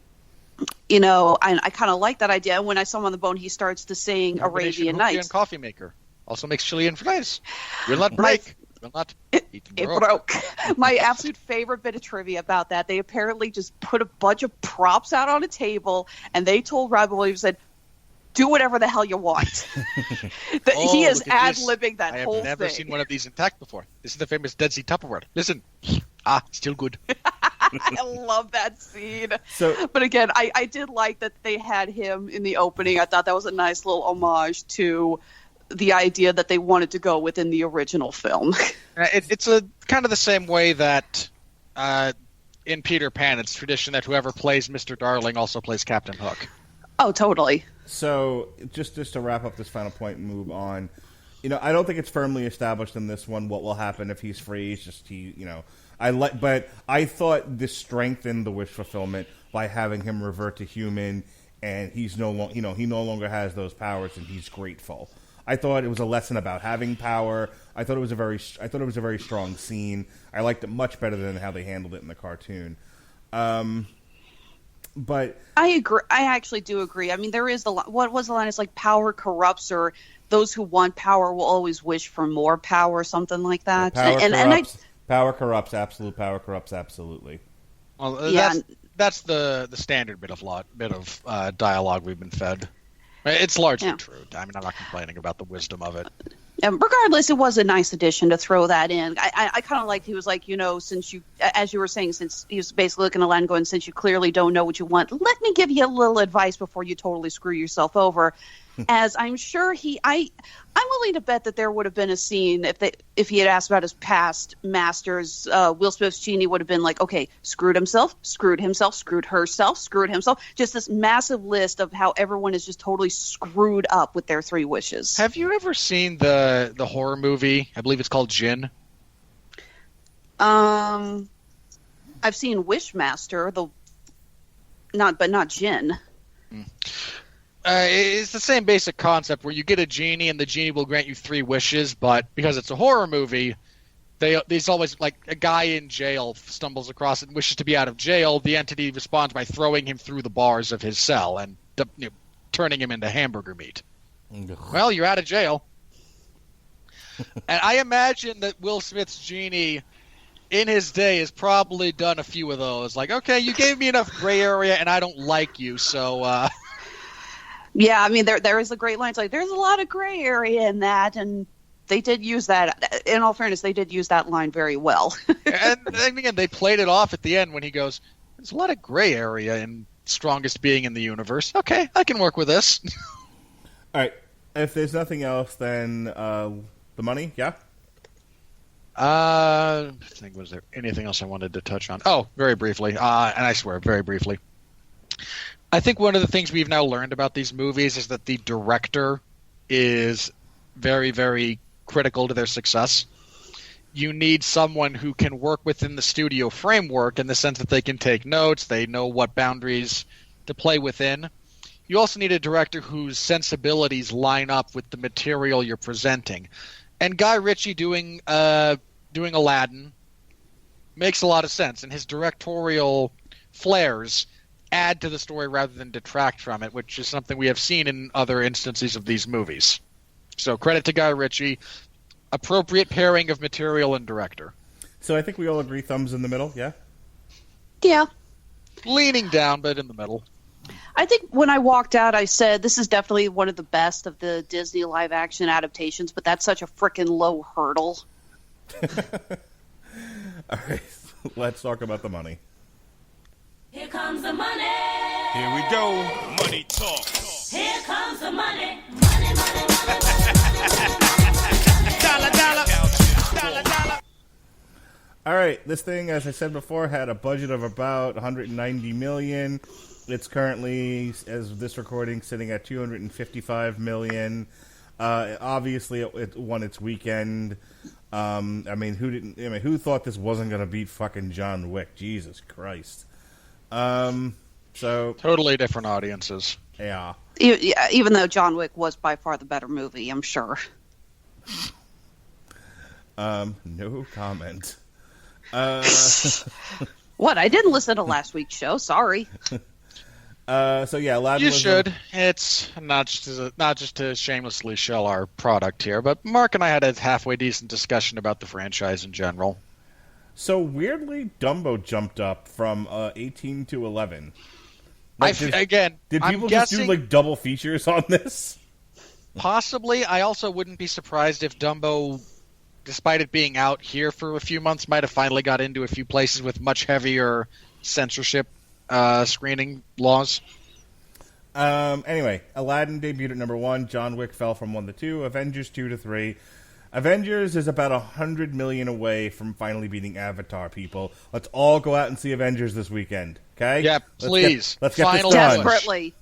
You know, I kind of like that idea. When I saw him on the boat, he starts to sing Arabian Nights. Coffee maker also makes Chilean fries. Will not break. Will not. It broke. My absolute favorite bit of trivia about that, they apparently just put a bunch of props out on a table, and they told Robin Williams, said, do whatever the hell you want. He is ad-libbing that whole thing. I have never seen one of these intact before. This is the famous Dead Sea Tupperware. Listen. Still good. I love that scene. But again, I did like that they had him in the opening. I thought that was a nice little homage to the idea that they wanted to go within the original film. It's a kind of the same way that in Peter Pan, it's tradition that whoever plays Mr. Darling also plays Captain Hook. Oh, totally. So just to wrap up this final point and move on, I don't think it's firmly established in this one what will happen if he's free. It's just but I thought this strengthened the wish fulfillment by having him revert to human, and he's no longer has those powers, and he's grateful. I thought it was a lesson about having power. I thought it was a very strong scene. I liked it much better than how they handled it in the cartoon. But I agree. I actually do agree. I mean, there is what was the line? It's like power corrupts, or those who want power will always wish for more power, or something like that. Power corrupts. Absolute power corrupts. Absolutely. Well, that's the standard bit of dialogue we've been fed. It's largely true. I mean, I'm not complaining about the wisdom of it. Regardless, it was a nice addition to throw that in. I kind of liked, he was like, since you, as you were saying, since he was basically looking at Aladdin going, since you clearly don't know what you want, let me give you a little advice before you totally screw yourself over. As I'm sure I'm willing to bet that there would have been a scene if he had asked about his past masters. Will Smith's genie would have been like, okay, screwed himself, screwed herself, screwed himself. Just this massive list of how everyone is just totally screwed up with their three wishes. Have you ever seen the horror movie? I believe it's called Jinn. I've seen Wishmaster, but not Jinn. It's the same basic concept where you get a genie and the genie will grant you three wishes, but because it's a horror movie, there's always like a guy in jail stumbles across it and wishes to be out of jail. The entity responds by throwing him through the bars of his cell and turning him into hamburger meat. Well, you're out of jail. And I imagine that Will Smith's genie in his day has probably done a few of those. Like, okay, you gave me enough gray area and I don't like you, so... Yeah, I mean, there is a great line. It's like, there's a lot of gray area in that, and they did use that. In all fairness, they did use that line very well. and again, they played it off at the end when he goes, there's a lot of gray area in Strongest Being in the Universe. Okay, I can work with this. All right. If there's nothing else, then the money, yeah? I think, was there anything else I wanted to touch on? Oh, very briefly, and I swear, very briefly. I think one of the things we've now learned about these movies is that the director is very, very critical to their success. You need someone who can work within the studio framework in the sense that they can take notes, they know what boundaries to play within. You also need a director whose sensibilities line up with the material you're presenting. And Guy Ritchie doing Aladdin makes a lot of sense, and his directorial flares add to the story rather than detract from it, which is something we have seen in other instances of these movies. So credit to Guy Ritchie. Appropriate pairing of material and director. So I think we all agree thumbs in the middle, yeah? Yeah. Leaning down, but in the middle. I think when I walked out, I said, this is definitely one of the best of the Disney live-action adaptations, but that's such a freaking low hurdle. All right, let's talk about the money. Here comes the money. Here we go. Money talk. Here comes the money. Money, money, money. Dollar, dollar. Dollar, dollar. All right, this thing, as I said before, had a budget of about $190 million. It's currently, as of this recording, sitting at $255 million. Obviously, it won its weekend. Who thought this wasn't going to beat fucking John Wick? Jesus Christ. So Totally different audiences. yeah. Even though John Wick was by far the better movie, I'm sure. No comment. What? I didn't listen to last week's show. Sorry. So yeah, Aladdin. You should. It's not just to shamelessly shell our product here, but Mark and I had a halfway decent discussion about the franchise in general. So weirdly, Dumbo jumped up from 18 to 11. Did people I'm just guessing, do double features on this? Possibly. I also wouldn't be surprised if Dumbo, despite it being out here for a few months, might have finally got into a few places with much heavier censorship screening laws. Anyway, Aladdin debuted at number 1. John Wick fell from 1 to 2. Avengers 2 to 3. Avengers is about $100 million away from finally beating Avatar. People, let's all go out and see Avengers this weekend. Okay? Yeah, please. Let's get Final this done. Desperately.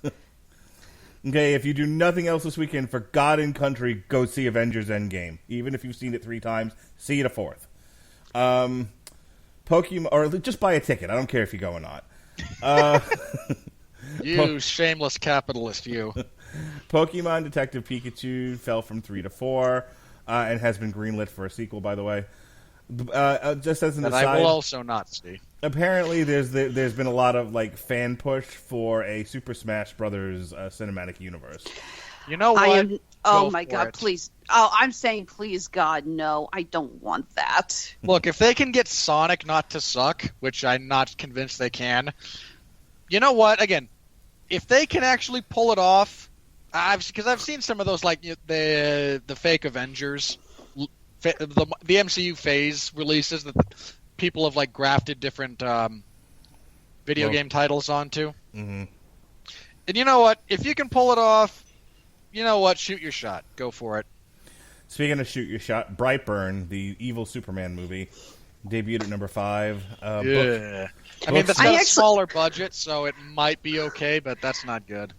Okay, if you do nothing else this weekend, for God and country, go see Avengers Endgame. Even if you've seen it 3 times, see it a 4th. Pokemon, or just buy a ticket. I don't care if you go or not. You shameless capitalist, you. Pokemon Detective Pikachu fell from 3 to 4, and has been greenlit for a sequel, by the way. Just as an That aside, I will also not see. apparently there's been a lot of fan push for a Super Smash Brothers cinematic universe. You know what? Oh Go my for God, it. please. Oh, I'm saying please, God, no. I don't want that. Look, if they can get Sonic not to suck, which I'm not convinced they can, you know what? Again, if they can actually pull it off, because I've seen some of those, the fake Avengers, the MCU phase releases that people have grafted different video game titles onto. Mm-hmm. And you know what? If you can pull it off, you know what? Shoot your shot. Go for it. Speaking of shoot your shot, Brightburn, the evil Superman movie, debuted at number 5. Yeah. I mean, that's got a smaller budget, so it might be okay, but that's not good.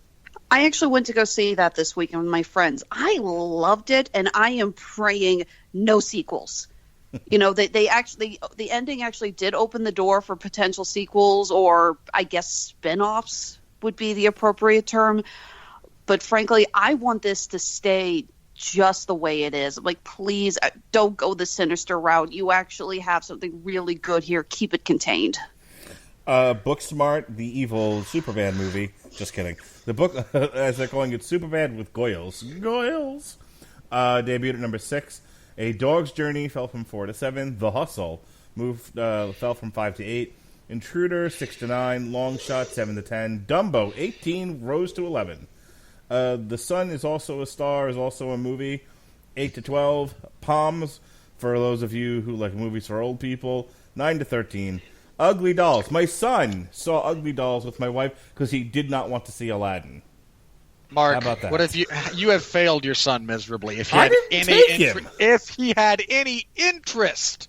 I actually went to go see that this weekend with my friends. I loved it, and I am praying no sequels. The ending actually did open the door for potential sequels, or I guess spin-offs would be the appropriate term. But frankly, I want this to stay just the way it is. Please don't go the sinister route. You actually have something really good here. Keep it contained. Booksmart, the evil Superman movie. Just kidding. The book, as they're calling it, Superbad with Goyles. Goyles! Debuted at number 6. A Dog's Journey fell from 4 to 7. The Hustle fell from 5 to 8. Intruder, 6 to 9. Long Shot, 7 to 10. Dumbo, 18, rose to 11. The Sun is also a star, is also a movie, 8 to 12. Palms, for those of you who like movies for old people, 9 to 13. Ugly Dolls. My son saw Ugly Dolls with my wife because he did not want to see Aladdin. Mark, How about that? what if you have failed your son miserably? If he I had didn't any take him. if he had any interest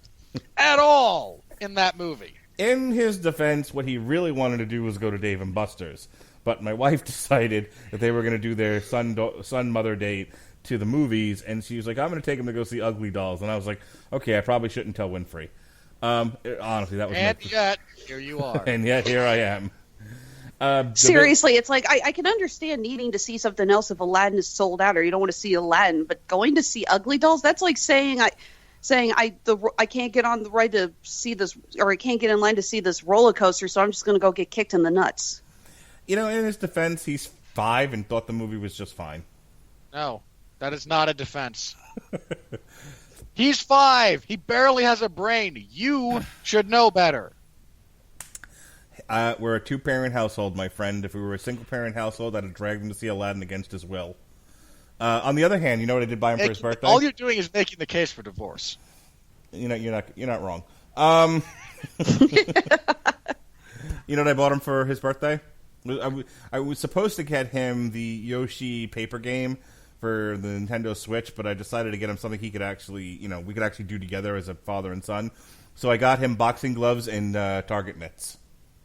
at all in that movie. In his defense, what he really wanted to do was go to Dave & Buster's. But my wife decided that they were going to do their son-mother date to the movies, and she was like, I'm going to take him to go see Ugly Dolls. And I was like, okay, I probably shouldn't tell Winfrey. Honestly, that was Yet, here you are. and yet, here I am. Seriously, it's I can understand needing to see something else if Aladdin is sold out or you don't want to see Aladdin, but going to see Ugly Dolls, that's like saying I can't get on the ride to see this, or I can't get in line to see this roller coaster, so I'm just going to go get kicked in the nuts. In his defense, he's 5 and thought the movie was just fine. No, that is not a defense. He's 5. He barely has a brain. You should know better. We're a 2-parent household, my friend. If we were a single-parent household, I'd have dragged him to see Aladdin against his will. On the other hand, you know what I did buy him for his birthday? All you're doing is making the case for divorce. You're not wrong. You know what I bought him for his birthday? I was supposed to get him the Yoshi paper game for the Nintendo Switch, but I decided to get him something he could actually, we could actually do together as a father and son. So I got him boxing gloves and Target mitts.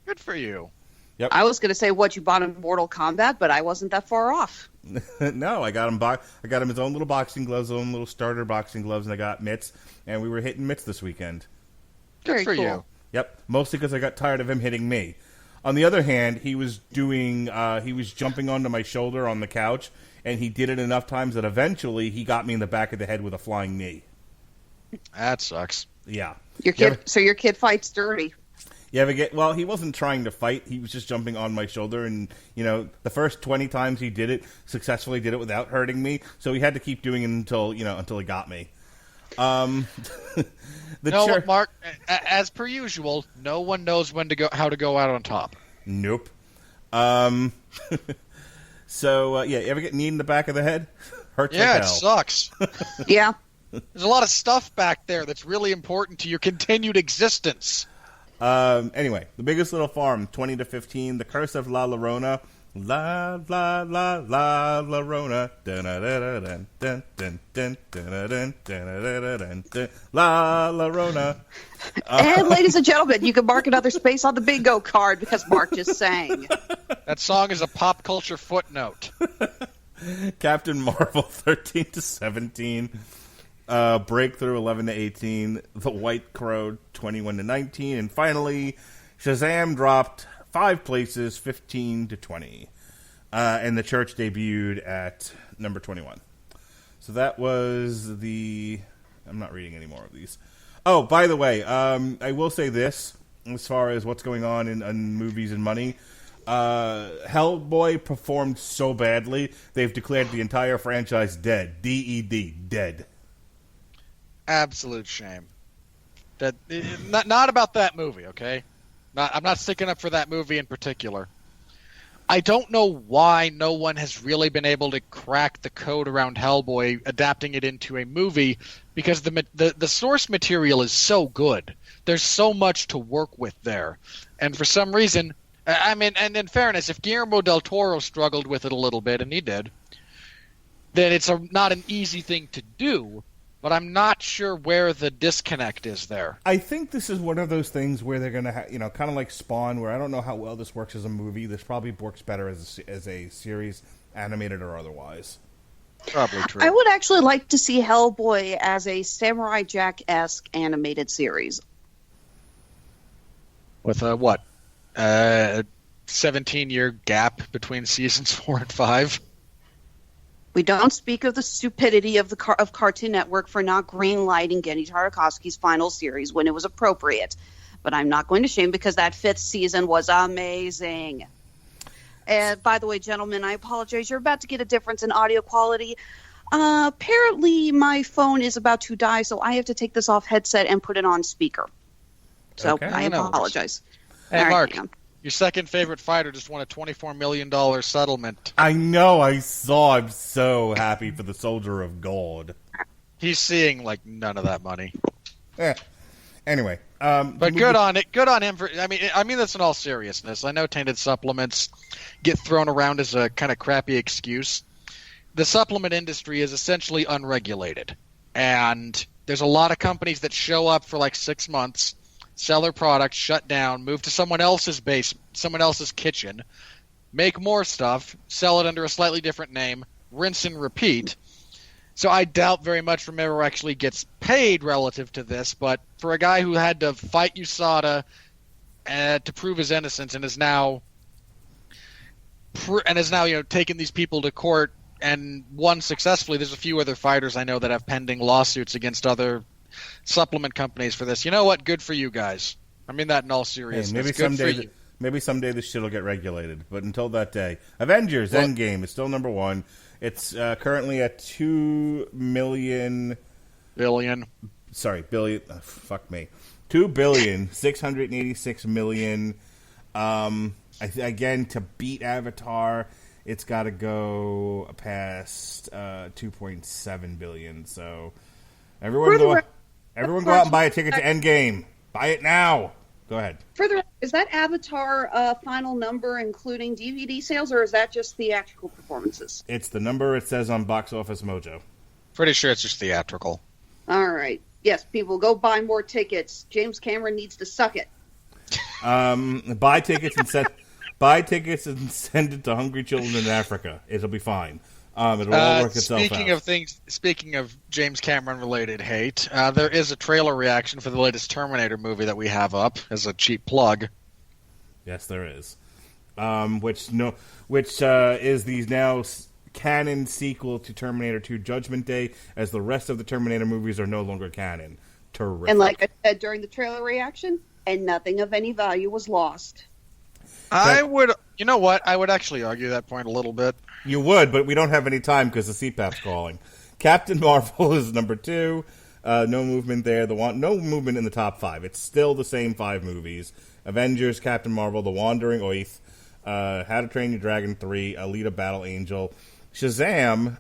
Good for you. Yep. I was going to say what you bought in Mortal Kombat, but I wasn't that far off. No, I got him his own little boxing gloves, his own little starter boxing gloves, and I got mitts, and we were hitting mitts this weekend. Good Very for cool. you. Yep, mostly because I got tired of him hitting me. On the other hand, he was jumping onto my shoulder on the couch, and he did it enough times that eventually he got me in the back of the head with a flying knee. That sucks. Yeah. Your kid fights dirty. You ever get... Well, he wasn't trying to fight. He was just jumping on my shoulder, and, the first 20 times he did it, successfully did it without hurting me, so he had to keep doing it until he got me. Mark, as per usual, no one knows how to go out on top. Nope. So, you ever get kneed in the back of the head? Hurts like hell. It sucks. Yeah. There's a lot of stuff back there that's really important to your continued existence. Anyway, The Biggest Little Farm, 20 to 15, The Curse of La Llorona, La La La La Llorona, dun dun dun dun dun dun dun dun dun La Llorona. And ladies and gentlemen, you can mark another space on the bingo card because Mark just sang. That song is a pop culture footnote. Captain Marvel, 13 to 17. Breakthrough, 11 to 18. The White Crow, 21 to 19. And finally, Shazam dropped 5 places, 15 to 20. And The Church debuted at number 21. So that was the... I'm not reading any more of these. Oh, by the way, I will say this, as far as what's going on in movies and money. Hellboy performed so badly, they've declared the entire franchise dead. D-E-D, dead. Absolute shame. That not about that movie, okay? I'm not sticking up for that movie in particular. I don't know why no one has really been able to crack the code around Hellboy, adapting it into a movie, because the source material is so good. There's so much to work with there, and for some reason, and in fairness, if Guillermo del Toro struggled with it a little bit, and he did, then it's not an easy thing to do. But I'm not sure where the disconnect is there. I think this is one of those things where they're going to, kind of like Spawn, where I don't know how well this works as a movie. This probably works better as a series, animated or otherwise. Probably true. I would actually like to see Hellboy as a Samurai Jack-esque animated series. With a what? 17-year gap between seasons 4 and 5? We don't speak of the stupidity of Cartoon Network for not greenlighting Gendy Tartakovsky's final series when it was appropriate. But I'm not going to shame because that 5th season was amazing. And by the way, gentlemen, I apologize. You're about to get a difference in audio quality. Apparently, my phone is about to die, so I have to take this off headset and put it on speaker. So Okay. I apologize. Hey, All right, Mark, hang on. your second favorite fighter just won a $24 million settlement. I know, I saw. I'm so happy for the Soldier of God. He's seeing like none of that money. Anyway. But good on it. Good on him for. I mean that's in all seriousness. I know tainted supplements get thrown around as a kind of crappy excuse. The supplement industry is essentially unregulated, and there's a lot of companies that show up for like 6 months, sell their product, shut down, move to someone else's base, someone else's kitchen, make more stuff, sell it under a slightly different name, rinse and repeat. So I doubt very much Romero actually gets paid relative to this, but for a guy who had to fight USADA to prove his innocence and is now taking these people to court and won successfully, there's a few other fighters I know that have pending lawsuits against other supplement companies for this. You know what? Good for you guys. I mean that in all seriousness. Hey, maybe someday this shit will get regulated, but until that day, Avengers Endgame is still number 1. It's currently at 2 million. billion. Sorry, billion. Fuck me. 2,686,000,000. Again, to beat Avatar, it's got to go past 2.7 billion. So everyone go out and buy a ticket to Endgame. Buy it now. Go ahead. Further, is that Avatar final number including DVD sales, or is that just theatrical performances? It's the number it says on Box Office Mojo. Pretty sure it's just theatrical. All right. Yes, people, go buy more tickets. James Cameron needs to suck it. Buy tickets and send it to hungry children in Africa. It'll be fine. It'll all work itself out. Speaking of James Cameron-related hate, there is a trailer reaction for the latest Terminator movie that we have up as a cheap plug. Yes, there is. Which is the now canon sequel to Terminator 2: Judgment Day, as the rest of the Terminator movies are no longer canon. Terrific. And like I said during the trailer reaction, and nothing of any value was lost. I would actually argue that point a little bit. You would, but we don't have any time because the CPAP's calling. Captain Marvel is number 2. No movement there. No movement in the top 5. It's still the same 5 movies. Avengers, Captain Marvel, The Wandering Oath, How to Train Your Dragon 3, Alita Battle Angel. Shazam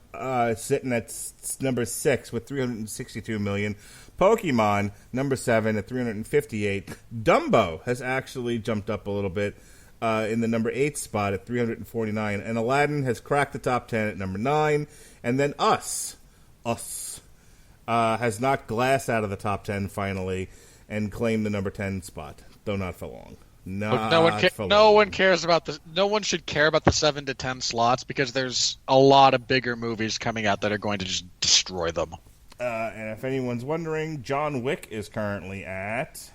sitting at number 6 with 362 million. Pokemon, number 7 at 358. Dumbo has actually jumped up a little bit in the number 8 spot at 349. And Aladdin has cracked the top 10 at number 9. And then Us has knocked Glass out of the top 10 finally and claimed the number 10 spot, though not for long. No one should care about the 7 to 10 slots because there's a lot of bigger movies coming out that are going to just destroy them. And if anyone's wondering, John Wick is currently at...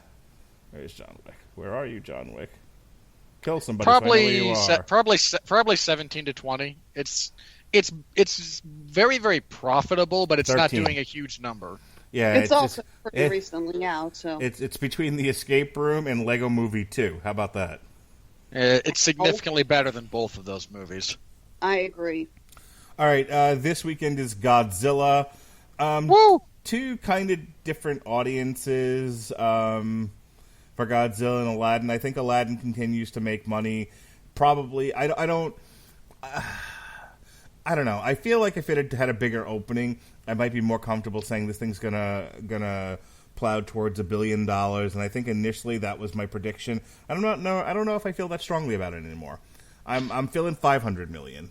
Where's John Wick? Where are you, John Wick? Kill somebody. Probably 17 to 20. It's very, very profitable, but it's 13. Not doing a huge number. Yeah, it's also pretty recently out. So it's between The Escape Room and Lego Movie 2. How about that? It's significantly better than both of those movies. I agree. All right, this weekend is Godzilla. Woo! 2 kind of different audiences for Godzilla and Aladdin. I think Aladdin continues to make money. Probably, I don't know. I feel like if it had a bigger opening, I might be more comfortable saying this thing's gonna plow towards $1 billion. And I think initially that was my prediction. I don't know if I feel that strongly about it anymore. I'm feeling 500 million.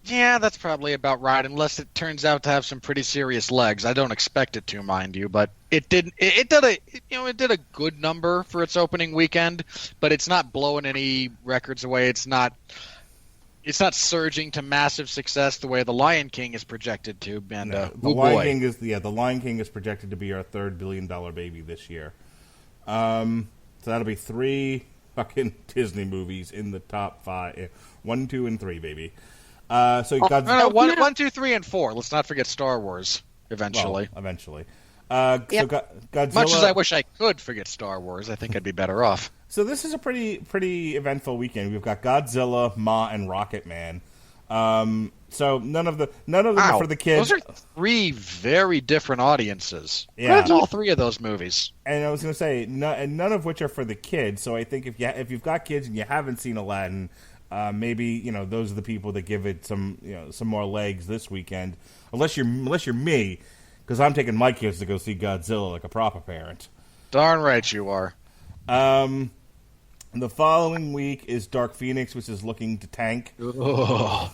Yeah, that's probably about right, unless it turns out to have some pretty serious legs. I don't expect it to, mind you, but it did a good number for its opening weekend, but it's not blowing any records away. It's not surging to massive success the way The Lion King is projected to. And The Lion King is projected to be our third $1 billion baby this year. So that'll be 3 fucking Disney movies in the top 5. 1, 2, and 3, baby. Godzilla... 1, 2, 3, and 4. Let's not forget Star Wars. Eventually. Yep. Godzilla... Much as I wish I could forget Star Wars, I think I'd be better off. So this is a pretty eventful weekend. We've got Godzilla, Ma, and Rocket Man. So none of them are for the kids. Those are 3 very different audiences. Yeah, all 3 of those movies. And I was going to say, none of which are for the kids. So I think if you've got kids and you haven't seen Aladdin, maybe those are the people that give it some more legs this weekend. Unless you're me, because I'm taking my kids to go see Godzilla like a proper parent. Darn right you are. The following week is Dark Phoenix, which is looking to tank. Okay,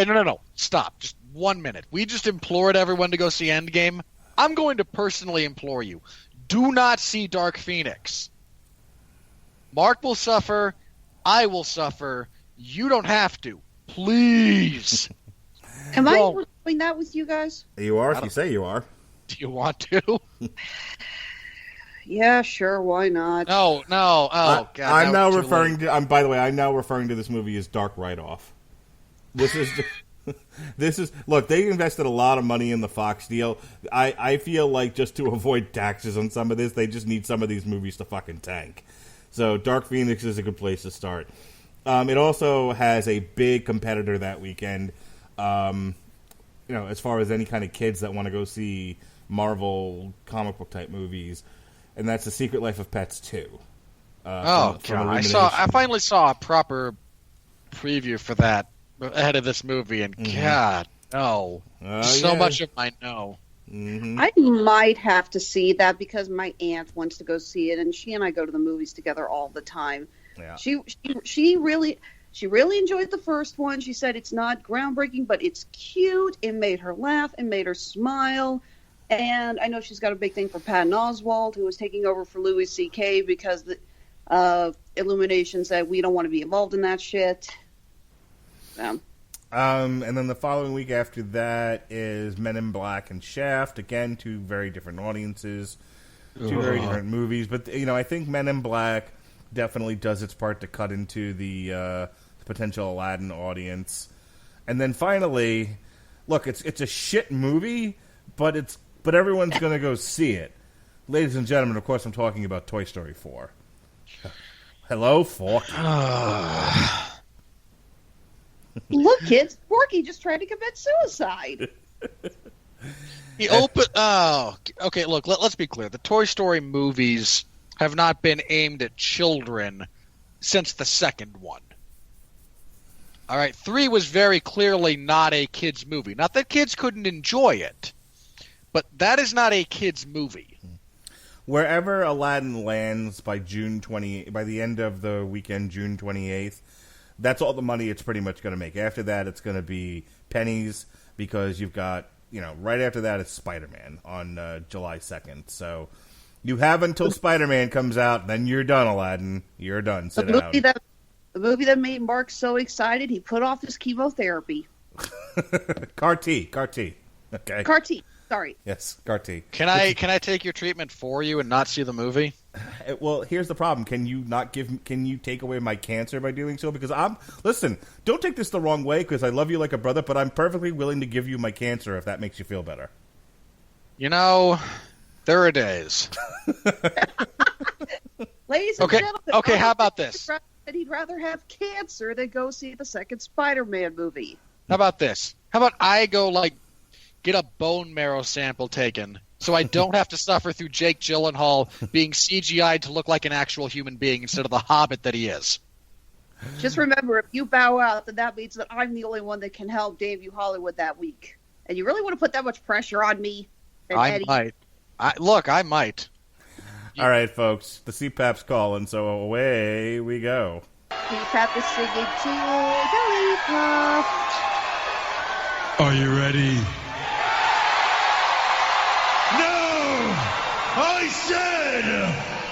no. Stop. Just 1 minute. We just implored everyone to go see Endgame. I'm going to personally implore you. Do not see Dark Phoenix. Mark will suffer. I will suffer. You don't have to. Please. Am I doing that with you guys? You are if you say you are. Do you want to? Yeah, sure. Why not? No. Oh, God. I'm now referring to. By the way, I'm now referring to this movie as Dark Write-Off. This is. Look, they invested a lot of money in the Fox deal. I feel like just to avoid taxes on some of this, they just need some of these movies to fucking tank. So Dark Phoenix is a good place to start. It also has a big competitor that weekend. as far as any kind of kids that want to go see Marvel comic book type movies, and that's The Secret Life of Pets 2. God! I finally saw a proper preview for that ahead of this movie, and God, no, so much of my no. Mm-hmm. I might have to see that because my aunt wants to go see it, and she and I go to the movies together all the time. Yeah. She really enjoyed the first one. She said it's not groundbreaking, but it's cute. It made her laugh. It made her smile. And I know she's got a big thing for Patton Oswalt, who was taking over for Louis C.K. because the Illumination said we don't want to be involved in that shit. And then the following week after that is Men in Black and Shaft. Again, two very different audiences, two very different movies. But I think Men in Black definitely does its part to cut into the potential Aladdin audience. And then finally, look, it's a shit movie, but everyone's going to go see it. Ladies and gentlemen, of course, I'm talking about Toy Story 4. Hello, Forky. Look, kids, Forky just tried to commit suicide. He opened. Oh, okay. Look, let's be clear. The Toy Story movies have not been aimed at children since the second one. All right, 3 was very clearly not a kids' movie. Not that kids couldn't enjoy it, but that is not a kids' movie. Wherever Aladdin lands by the end of the weekend, June 28th, that's all the money it's pretty much going to make. After that, it's going to be pennies because you've got, right after that, it's Spider-Man on July 2nd. So you have until Spider-Man comes out, then you're done, Aladdin. You're done. Sit down. The movie that made Mark so excited, he put off his chemotherapy. CAR-T. Okay. CAR-T. Sorry. Yes, CAR-T. Can I take your treatment for you and not see the movie? Well, here's the problem. Can you take away my cancer by doing so? Because listen, don't take this the wrong way because I love you like a brother, but I'm perfectly willing to give you my cancer if that makes you feel better. There are days. Ladies and gentlemen. Okay, how about this? That he'd rather have cancer than go see the second Spider-Man movie. How about this? How about I go, get a bone marrow sample taken so I don't have to suffer through Jake Gyllenhaal being CGI'd to look like an actual human being instead of the hobbit that he is. Just remember, if you bow out, then that means that I'm the only one that can help debut Hollywood that week. And you really want to put that much pressure on me? I might. I might. All right, folks. The CPAP's calling, so away we go. CPAP is singing Jigglypuff. Are you ready? No! I said,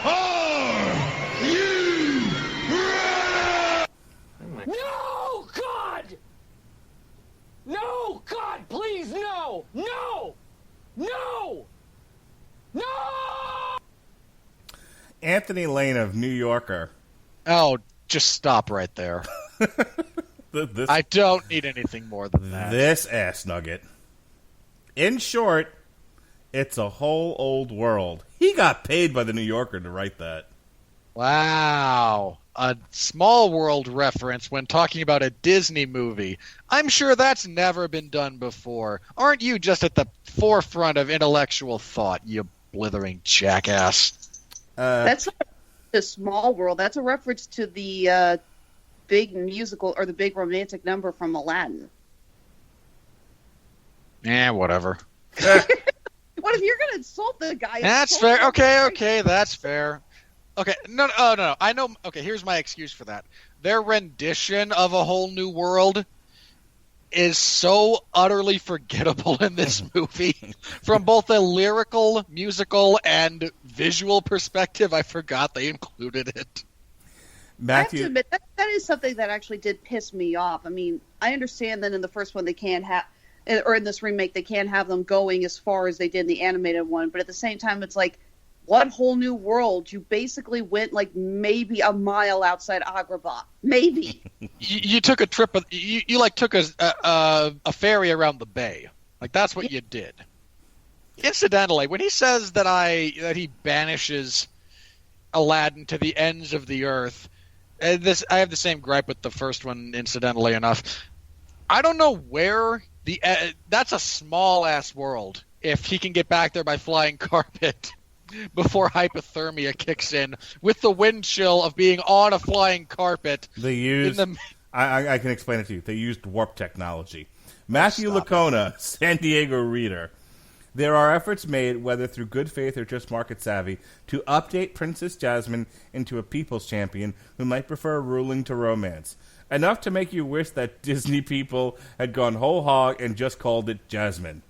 are you ready? No, God! No, God, please, no! No! No! No! Anthony Lane of New Yorker. Oh, just stop right there. I don't need anything more than that. This ass nugget. In short, it's a whole old world. He got paid by the New Yorker to write that. Wow. A Small World reference when talking about a Disney movie. I'm sure that's never been done before. Aren't you just at the forefront of intellectual thought, you blithering jackass? That's not a Small World. That's a reference to the big musical or the big romantic number from Aladdin. Whatever. What if you're going to insult the guy? That's fair. Okay, that's fair. Okay, no. I know. Okay, here's my excuse for that. Their rendition of A Whole New World is so utterly forgettable in this movie. From both a lyrical, musical, and visual perspective, I forgot they included it. Matthew, I have to admit, that is something that actually did piss me off. I mean, I understand that in the first one they can't have, or in this remake, they can't have them going as far as they did in the animated one, but at the same time, it's like, what whole new world? You basically went maybe a mile outside Agrabah. Maybe. You took a trip. You took a ferry around the bay. That's what you did. Incidentally, when he says that he banishes Aladdin to the ends of the earth, I have the same gripe with the first one. Incidentally enough, I don't know where That's a small ass world. If he can get back there by flying carpet before hypothermia kicks in, with the wind chill of being on a flying carpet. They used. I can explain it to you. They used warp technology. Matthew Lacona, San Diego reader. There are efforts made, whether through good faith or just market savvy, to update Princess Jasmine into a people's champion who might prefer ruling to romance. Enough to make you wish that Disney people had gone whole hog and just called it Jasmine.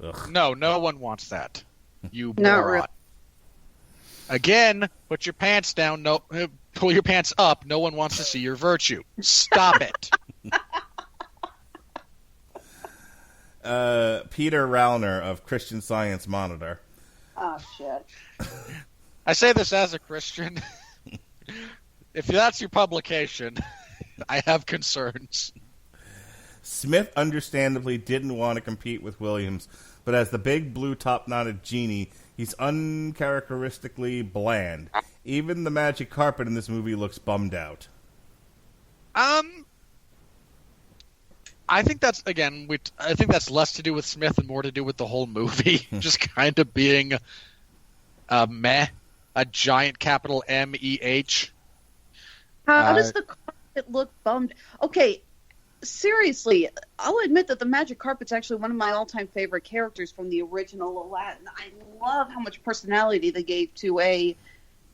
Ugh. No one wants that. You Not moron. really. Again, put your pants down. No, pull your pants up. No one wants to see your virtue. Stop it. Peter Rauner of Christian Science Monitor. Oh, shit. I say this as a Christian. If that's your publication, I have concerns. Smith understandably didn't want to compete with Williams, but as the big blue top-knotted genie, he's uncharacteristically bland. Even the magic carpet in this movie looks bummed out. I think that's less to do with Smith and more to do with the whole movie. Just kind of being meh, a giant capital MEH. How does the carpet look bummed? Okay, seriously, I'll admit that the magic carpet's actually one of my all-time favorite characters from the original Aladdin. I love how much personality they gave to a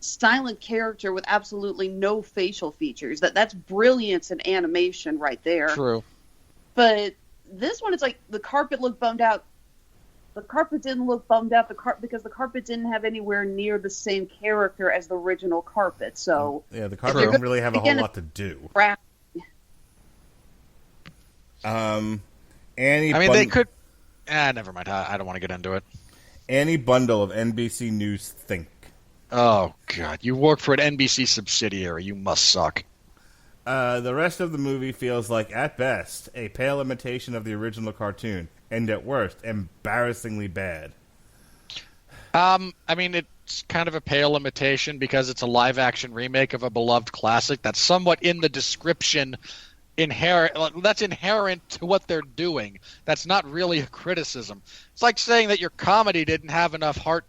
silent character with absolutely no facial features. That's brilliance in animation right there. True. But this one, it's like the carpet looked bummed out. The carpet didn't look bummed out because the carpet didn't have anywhere near the same character as the original carpet. So yeah, the carpet didn't really have a whole lot to do. They could. Never mind. I don't want to get into it. Annie Bundle of NBC News Think. Oh God, you work for an NBC subsidiary. You must suck. The rest of the movie feels like, at best, a pale imitation of the original cartoon, and at worst, embarrassingly bad. It's kind of a pale imitation because it's a live-action remake of a beloved classic that's somewhat in the description that's inherent to what they're doing. That's not really a criticism. It's like saying that your comedy didn't have enough heart.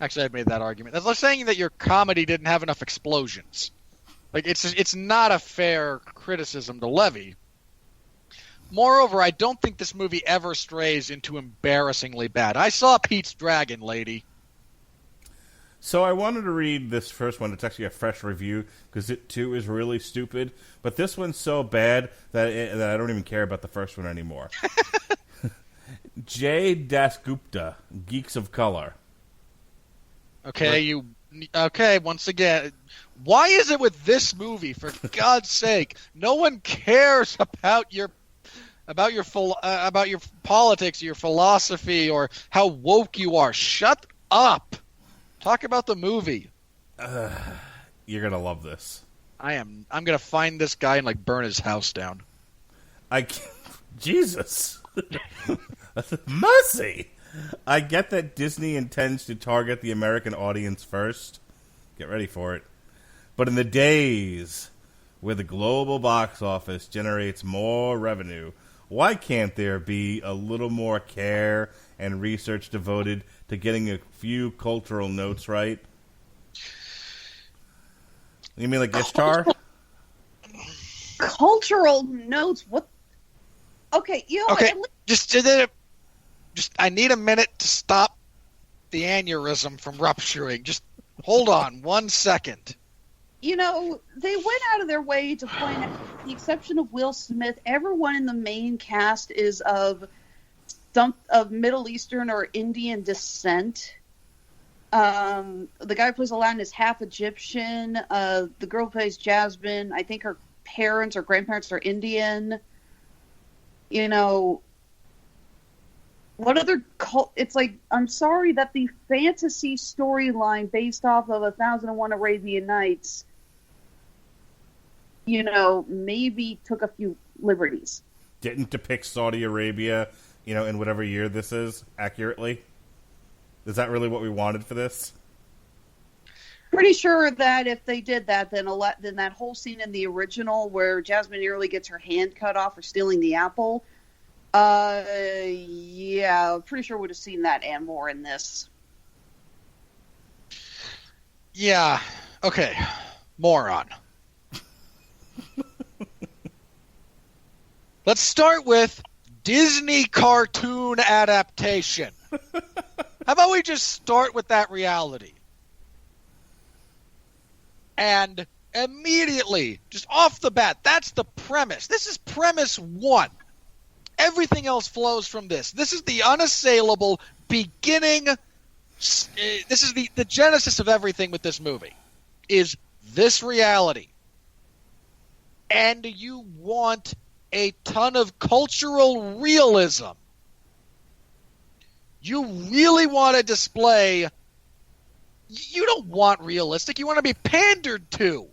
Actually, I've made that argument. That's like saying that your comedy didn't have enough explosions. Like, it's not a fair criticism to levy. Moreover, I don't think this movie ever strays into embarrassingly bad. I saw Pete's Dragon, lady. So I wanted to read this first one. It's actually a fresh review because it, too, is really stupid. But this one's so bad that I don't even care about the first one anymore. Jay Dasgupta, Geeks of Color. Okay, once again, why is it with this movie, for God's sake, no one cares about your politics, your philosophy, or how woke you are? Shut up. Talk about the movie. You're gonna love this. I'm gonna find this guy and burn his house down. Jesus, mercy. I get that Disney intends to target the American audience first. Get ready for it. But in the days where the global box office generates more revenue, why can't there be a little more care and research devoted to getting a few cultural notes right? You mean like Ishtar? Cultural notes? What? Okay, Okay, just I need a minute to stop the aneurysm from rupturing. Just hold on 1 second. They went out of their way to point out, with the exception of Will Smith, everyone in the main cast is of Middle Eastern or Indian descent. The guy who plays Aladdin is half Egyptian. The girl who plays Jasmine, I think her parents or grandparents are Indian. What other it's like, I'm sorry that the fantasy storyline based off of 1001 Arabian Nights, maybe took a few liberties. Didn't depict Saudi Arabia, in whatever year this is, accurately? Is that really what we wanted for this? Pretty sure that if they did that, then that whole scene in the original where Jasmine nearly gets her hand cut off for stealing the apple, Yeah, I'm pretty sure would have seen that and more in this. Yeah. Okay. Moron. Let's start with Disney cartoon adaptation. How about we just start with that reality? And immediately, just off the bat, that's the premise. This is premise one. Everything else flows from this. This is the unassailable beginning. This is the genesis of everything with this movie. Is this reality. And you want a ton of cultural realism. You really want to display... You don't want realistic. You want to be pandered to.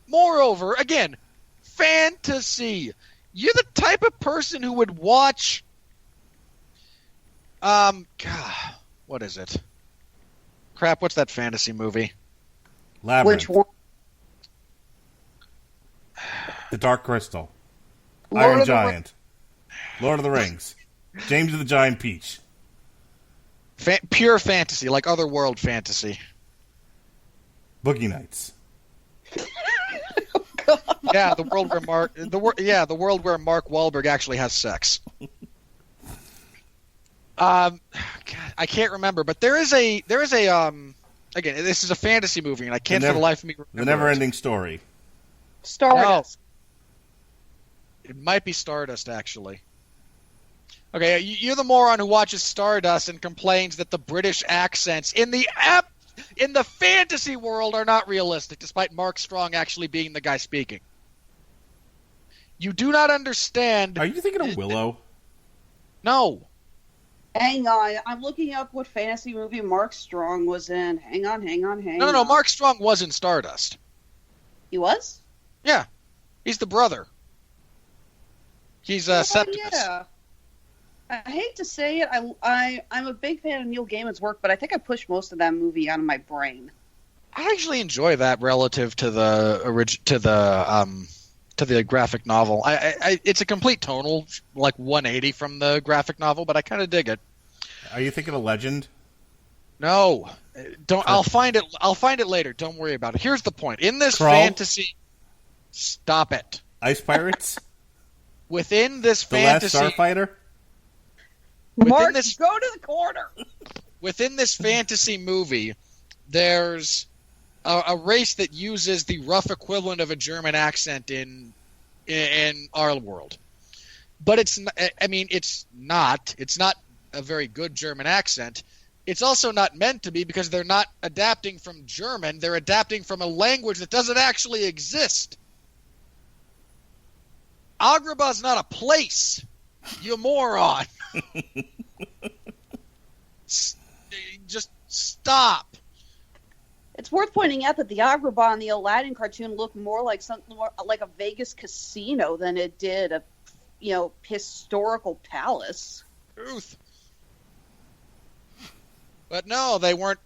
Moreover, again, fantasy. You're the type of person who would watch... God, what is it? Crap, what's that fantasy movie? Labyrinth. Which one? The Dark Crystal. Lord Iron of the Giant. Lord of the Rings. James of the Giant Peach. Pure fantasy, like otherworld fantasy. Boogie Nights. Yeah, the world where the world where Mark Wahlberg actually has sex. God, I can't remember, but there is a again, this is a fantasy movie, and I can't for the life of me remember The Never-Ending Story. Stardust. No. It might be Stardust, actually. Okay, you're the moron who watches Stardust and complains that the British accents in the fantasy world are not realistic, despite Mark Strong actually being the guy speaking. You do not understand... Are you thinking of Willow? No. Hang on, I'm looking up what fantasy movie Mark Strong was in. Hang on. No, Mark Strong was in Stardust. He was? Yeah. He's the brother. He's Septimus. Yeah. I hate to say it, I'm a big fan of Neil Gaiman's work, but I think I pushed most of that movie out of my brain. I actually enjoy that relative to the graphic novel. It's a complete tonal, like 180 from the graphic novel, but I kind of dig it. Are you thinking of Legend? No, don't. I'll find it. I'll find it later. Don't worry about it. Here's the point. In this Krull? fantasy, stop it. Ice Pirates? Within this The fantasy, Last Starfighter? Mark, this- go to the corner! within this fantasy movie, there's a race that uses the rough equivalent of a German accent in our world. But it's not a very good German accent. It's also not meant to be because they're not adapting from German. They're adapting from a language that doesn't actually exist. Agrabah's not a place, you moron. Just stop. It's worth pointing out that the Agrabah in the Aladdin cartoon looked more like something more like a Vegas casino than it did a, historical palace. Truth. But no, they weren't,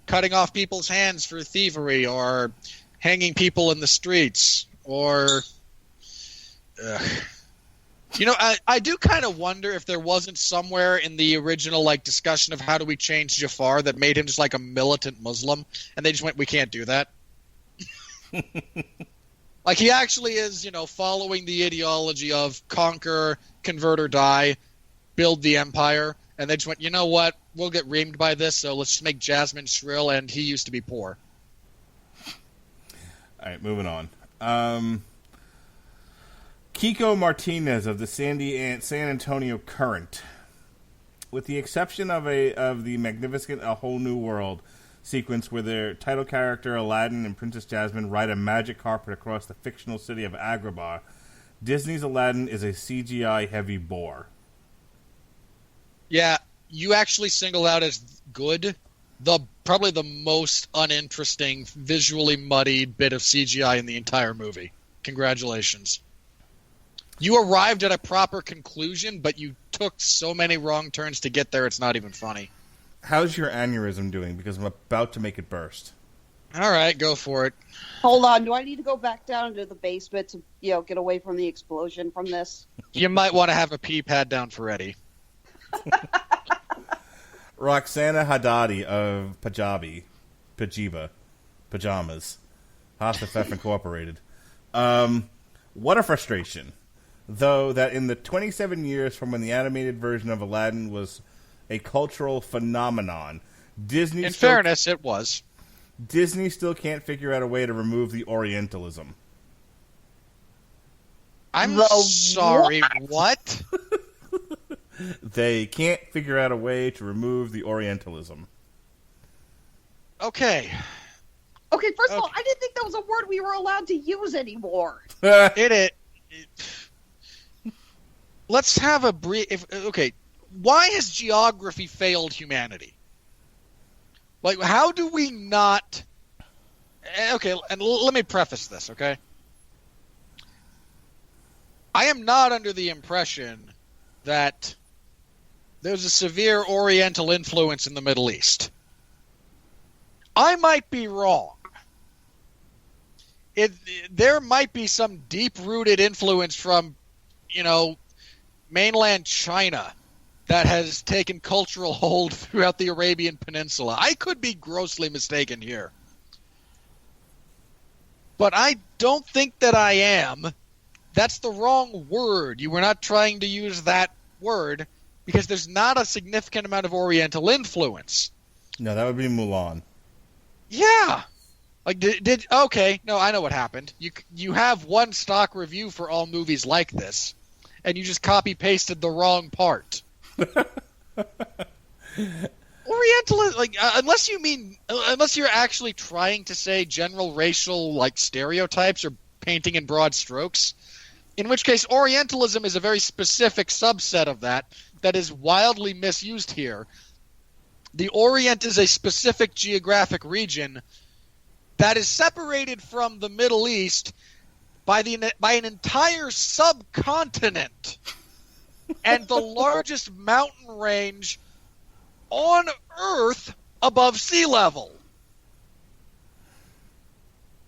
cutting off people's hands for thievery or hanging people in the streets or... I do kind of wonder if there wasn't somewhere in the original discussion of how do we change Jafar that made him just like a militant Muslim, and they just went, we can't do that. Like he actually is, following the ideology of conquer, convert or die, build the empire, and they just went, you know what, we'll get reamed by this, so let's just make Jasmine shrill, and he used to be poor. All right, moving on. Kiko Martinez of the San Antonio Current. With the exception of the magnificent A Whole New World sequence where their title character Aladdin and Princess Jasmine ride a magic carpet across the fictional city of Agrabah, Disney's Aladdin is a CGI-heavy bore. Yeah, you actually singled out as good probably the most uninteresting, visually muddied bit of CGI in the entire movie. Congratulations. You arrived at a proper conclusion, but you took so many wrong turns to get there, it's not even funny. How's your aneurysm doing? Because I'm about to make it burst. All right, go for it. Hold on. Do I need to go back down into the basement to, get away from the explosion from this? You might want to have a pee pad down for Eddie. Roxana Haddadi of Pajamas, House of F Incorporated. What a frustration. Though that in the 27 years from when the animated version of Aladdin was a cultural phenomenon, In fairness, it was. Disney still can't figure out a way to remove the Orientalism. I'm sorry, what? They can't figure out a way to remove the Orientalism. Okay. Okay, first of all, I didn't think that was a word we were allowed to use anymore. Let's have a brief... Okay, why has geography failed humanity? Like, how do we not... Okay, and let me preface this, okay? I am not under the impression that there's a severe Oriental influence in the Middle East. I might be wrong. There might be some deep-rooted influence from, mainland China that has taken cultural hold throughout the Arabian Peninsula. I could be grossly mistaken here. But I don't think that I am. That's the wrong word. You were not trying to use that word because there's not a significant amount of Oriental influence. No, that would be Mulan. Yeah. Like, okay, no, I know what happened. You have one stock review for all movies like this, and you just copy-pasted the wrong part. Oriental, unless you're actually trying to say general racial, stereotypes or painting in broad strokes, in which case Orientalism is a very specific subset of that is wildly misused here. The Orient is a specific geographic region that is separated from the Middle East by an entire subcontinent and the largest mountain range on Earth above sea level.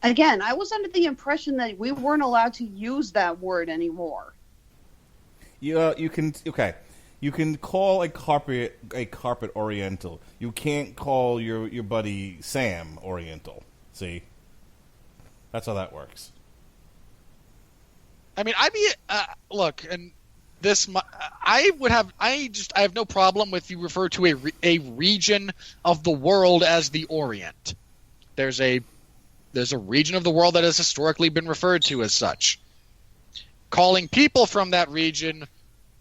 Again, I was under the impression that we weren't allowed to use that word anymore. You can call a carpet Oriental. You can't call your buddy Sam Oriental. See, that's how that works. I mean, look, and this I have no problem if you refer to a region of the world as the Orient. There's a region of the world that has historically been referred to as such. Calling people from that region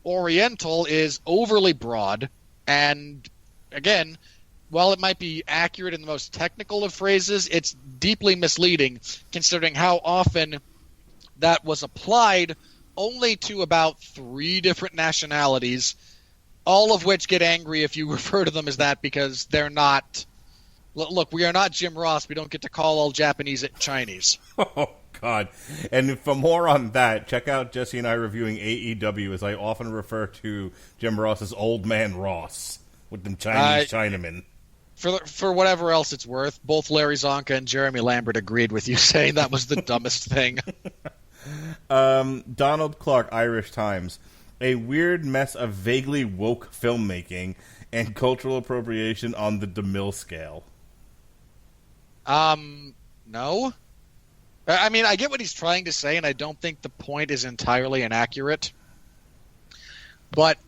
Oriental is overly broad, and again, while it might be accurate in the most technical of phrases, it's deeply misleading considering how often that was applied only to about 3 different nationalities, all of which get angry if you refer to them as that because they're not... Look, we are not Jim Ross. We don't get to call all Japanese Chinese. Oh, God. And for more on that, check out Jesse and I reviewing AEW, as I often refer to Jim Ross as Old Man Ross with them Chinese Chinamen. For whatever else it's worth, both Larry Zonka and Jeremy Lambert agreed with you, saying that was the dumbest thing. Donald Clark, Irish Times. A weird mess of vaguely woke filmmaking and cultural appropriation on the DeMille scale. No. I mean, I get what he's trying to say, and I don't think the point is entirely inaccurate. But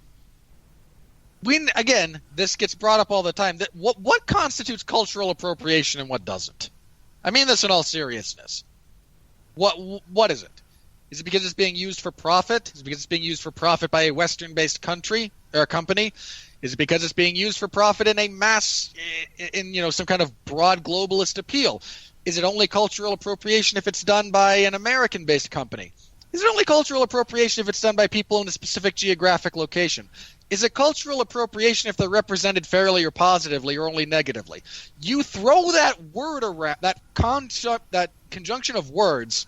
this gets brought up all the time. That what constitutes cultural appropriation and what doesn't? I mean this in all seriousness. What is it? Is it because it's being used for profit? Is it because it's being used for profit by a Western-based country or a company? Is it because it's being used for profit in some kind of broad globalist appeal? Is it only cultural appropriation if it's done by an American-based company? Is it only cultural appropriation if it's done by people in a specific geographic location? Is it cultural appropriation if they're represented fairly or positively or only negatively? You throw that word around, that conjunction of words,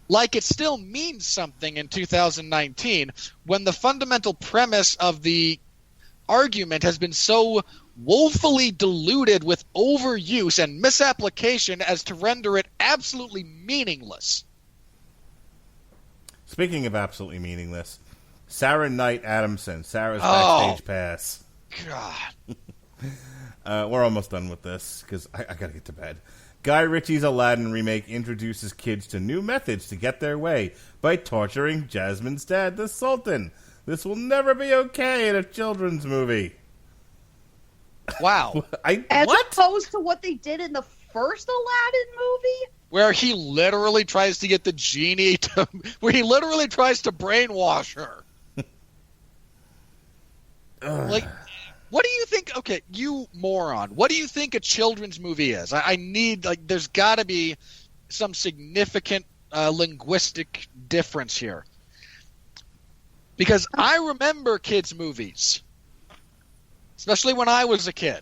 like it still means something in 2019 when the fundamental premise of the argument has been so woefully diluted with overuse and misapplication as to render it absolutely meaningless. Speaking of absolutely meaningless, Sarah Knight Adamson, Sarah's backstage pass. God. We're almost done with this because I gotta get to bed. Guy Ritchie's Aladdin remake introduces kids to new methods to get their way by torturing Jasmine's dad, the Sultan. This will never be okay in a children's movie. Wow. As What? opposed to what they did in the first Aladdin movie? Where he literally tries to get the genie to... Where he literally tries to brainwash her. Like, what do you think... Okay, you moron. What do you think a children's movie is? I need... Like, there's got to be some significant linguistic difference here. Because I remember kids' movies. Especially when I was a kid.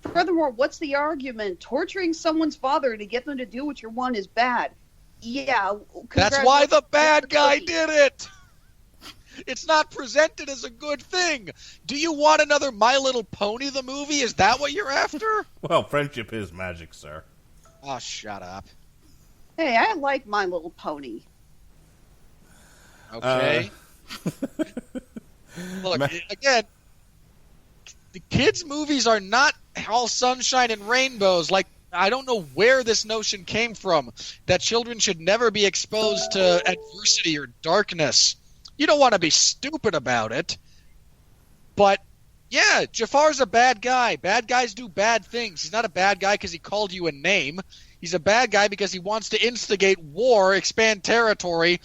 Furthermore, what's the argument? Torturing someone's father to get them to do what you want is bad. Yeah. That's why the bad guy did it. It's not presented as a good thing. Do you want another My Little Pony the movie? Is that what you're after? Well, friendship is magic, sir. Oh, shut up. Hey, I like My Little Pony. Okay. Look, again, the kids' movies are not all sunshine and rainbows. Like, I don't know where this notion came from, that children should never be exposed to adversity or darkness. You don't want to be stupid about it. But, yeah, Jafar's a bad guy. Bad guys do bad things. He's not a bad guy because he called you a name. He's a bad guy because he wants to instigate war, expand territory,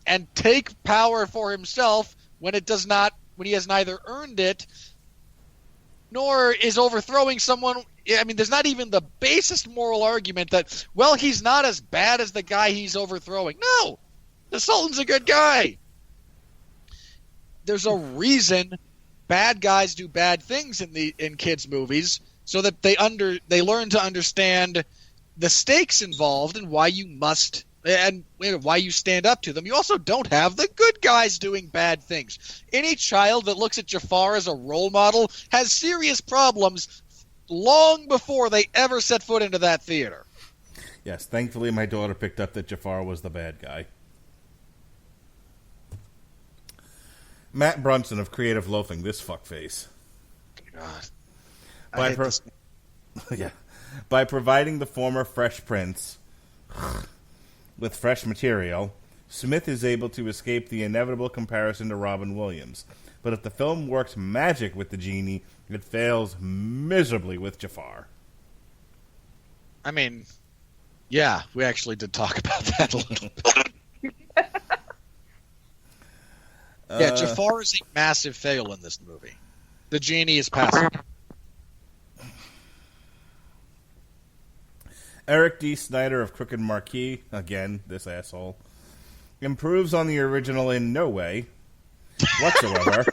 and take power for himself when he has neither earned it nor is overthrowing someone. I mean, there's not even the basest moral argument that, well, he's not as bad as the guy he's overthrowing. No, the Sultan's a good guy. There's a reason bad guys do bad things in kids' movies, so that they learn to understand the stakes involved and why you must and why you stand up to them. You also don't have the good guys doing bad things. Any child that looks at Jafar as a role model has serious problems long before they ever set foot into that theater. Yes, thankfully my daughter picked up that Jafar was the bad guy. Matt Brunson of Creative Loafing, this fuckface. God. By providing the former Fresh Prince with fresh material, Smith is able to escape the inevitable comparison to Robin Williams. But if the film works magic with the genie, it fails miserably with Jafar. I mean, yeah, we actually did talk about that a little bit. Yeah, Jafar is a massive fail in this movie. The genie is passive. Eric D. Snyder of Crooked Marquee, again, this asshole, improves on the original in no way whatsoever,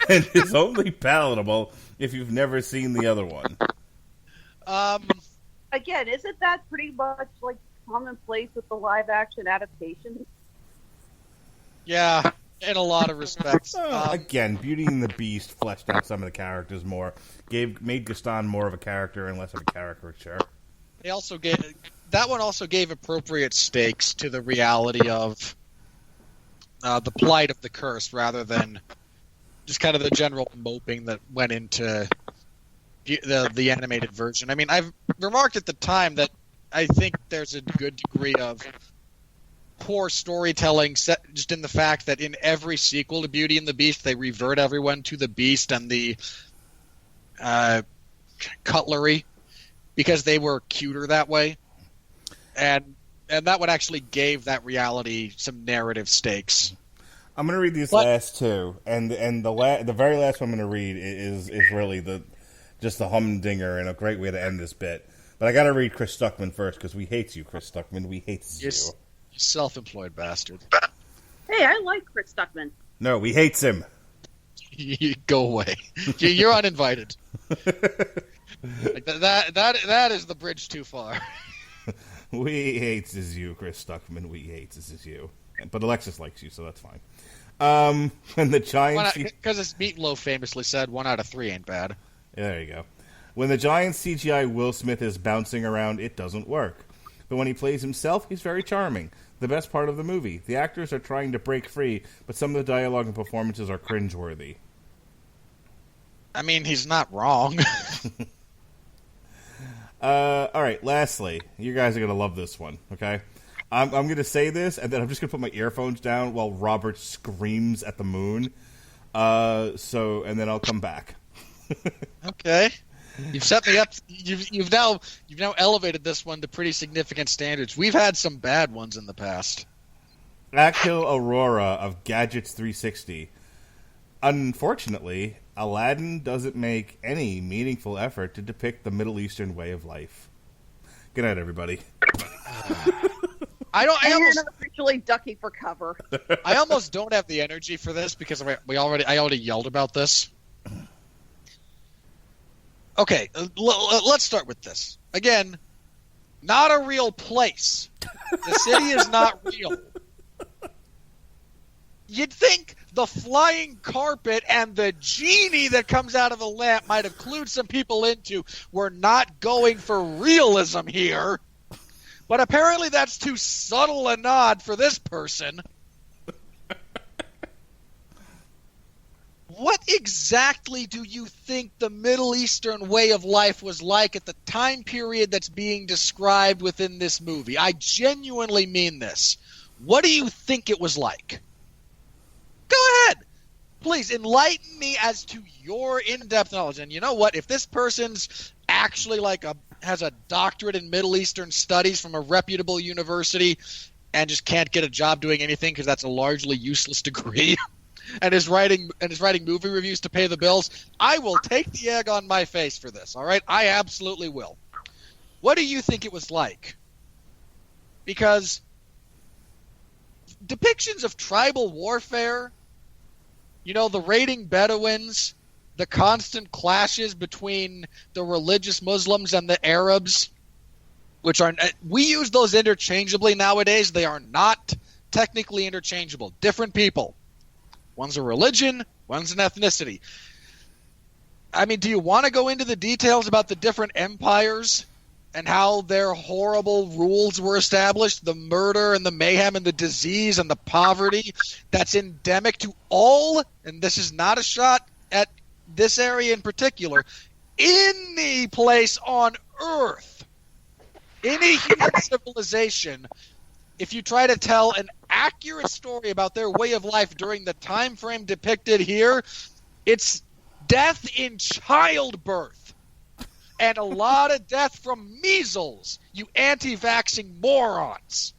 and is only palatable if you've never seen the other one. Again, isn't that pretty much like commonplace with the live action adaptations? Yeah, in a lot of respects. Again, Beauty and the Beast fleshed out some of the characters more, made Gaston more of a character and less of a caricature. They also that one also gave appropriate stakes to the reality of the plight of the curse, rather than just kind of the general moping that went into the animated version. I mean, I've remarked at the time that I think there's a good degree of poor storytelling, just in the fact that in every sequel to Beauty and the Beast, they revert everyone to the Beast and the cutlery, because they were cuter that way, and that one actually gave that reality some narrative stakes. I'm going to read these last two, and the very last one I'm going to read is really just the humdinger and a great way to end this bit. But I got to read Chris Stuckman first, because we hate you, Chris Stuckman. We hate you. You self-employed bastard. Hey, I like Chris Stuckman. No, we hates him. Go away. You're uninvited. Like that is the bridge too far. We hates is you, Chris Stuckman. We hates is you. But Alexis likes you, so that's fine. When the Giants... Because as Meatloaf famously said, 1 out of 3 ain't bad. There you go. When the Giants CGI Will Smith is bouncing around, it doesn't work. But when he plays himself, he's very charming. The best part of the movie. The actors are trying to break free, but some of the dialogue and performances are cringeworthy. I mean, he's not wrong. All right, lastly, you guys are going to love this one, okay? I'm going to say this, and then I'm just going to put my earphones down while Robert screams at the moon. And then I'll come back. Okay. You've set me up. You've now elevated this one to pretty significant standards. We've had some bad ones in the past. Akil Aurora of Gadgets 360. Unfortunately, Aladdin doesn't make any meaningful effort to depict the Middle Eastern way of life. Good night, everybody. I am officially ducking for cover. I almost don't have the energy for this because I already yelled about this. Okay, let's start with this. Again, not a real place. The city is not real. You'd think the flying carpet and the genie that comes out of the lamp might have clued some people into we're not going for realism here. But apparently that's too subtle a nod for this person. What exactly do you think the Middle Eastern way of life was like at the time period that's being described within this movie? I genuinely mean this. What do you think it was like? Go ahead. Please enlighten me as to your in-depth knowledge. And you know what? If this person's actually has a doctorate in Middle Eastern studies from a reputable university and just can't get a job doing anything because that's a largely useless degree and is writing movie reviews to pay the bills, I will take the egg on my face for this, all right? I absolutely will. What do you think it was like? Because depictions of tribal warfare, the raiding Bedouins, the constant clashes between the religious Muslims and the Arabs, we use those interchangeably nowadays. They are not technically interchangeable. Different people. One's a religion, one's an ethnicity. I mean, do you want to go into the details about the different empires and how their horrible rules were established, the murder and the mayhem and the disease and the poverty that's endemic to all, and this is not a shot at this area in particular, any place on Earth, any human civilization, if you try to tell an accurate story about their way of life during the time frame depicted here, it's death in childbirth and a lot of death from measles, you anti-vaxxing morons.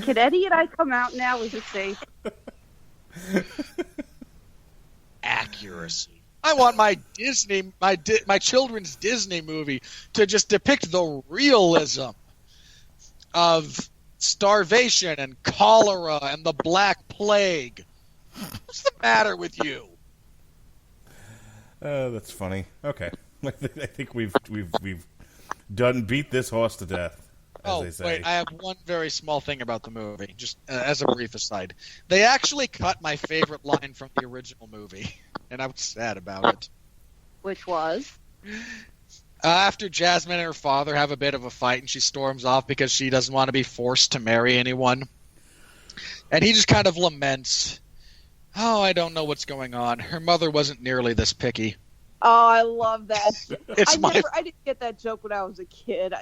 Can Eddie and I come out now? Is it safe? Accuracy. I want my children's Disney movie to just depict the realism of starvation and cholera and the Black Plague. What's the matter with you? That's funny. Okay, I think we've beat this horse to death. As they say. Wait, I have one very small thing about the movie, just as a brief aside. They actually cut my favorite line from the original movie, and I was sad about it. Which was? After Jasmine and her father have a bit of a fight, and she storms off because she doesn't want to be forced to marry anyone. And he just kind of laments, "Oh, I don't know what's going on. Her mother wasn't nearly this picky." Oh, I love that. I didn't get that joke when I was a kid.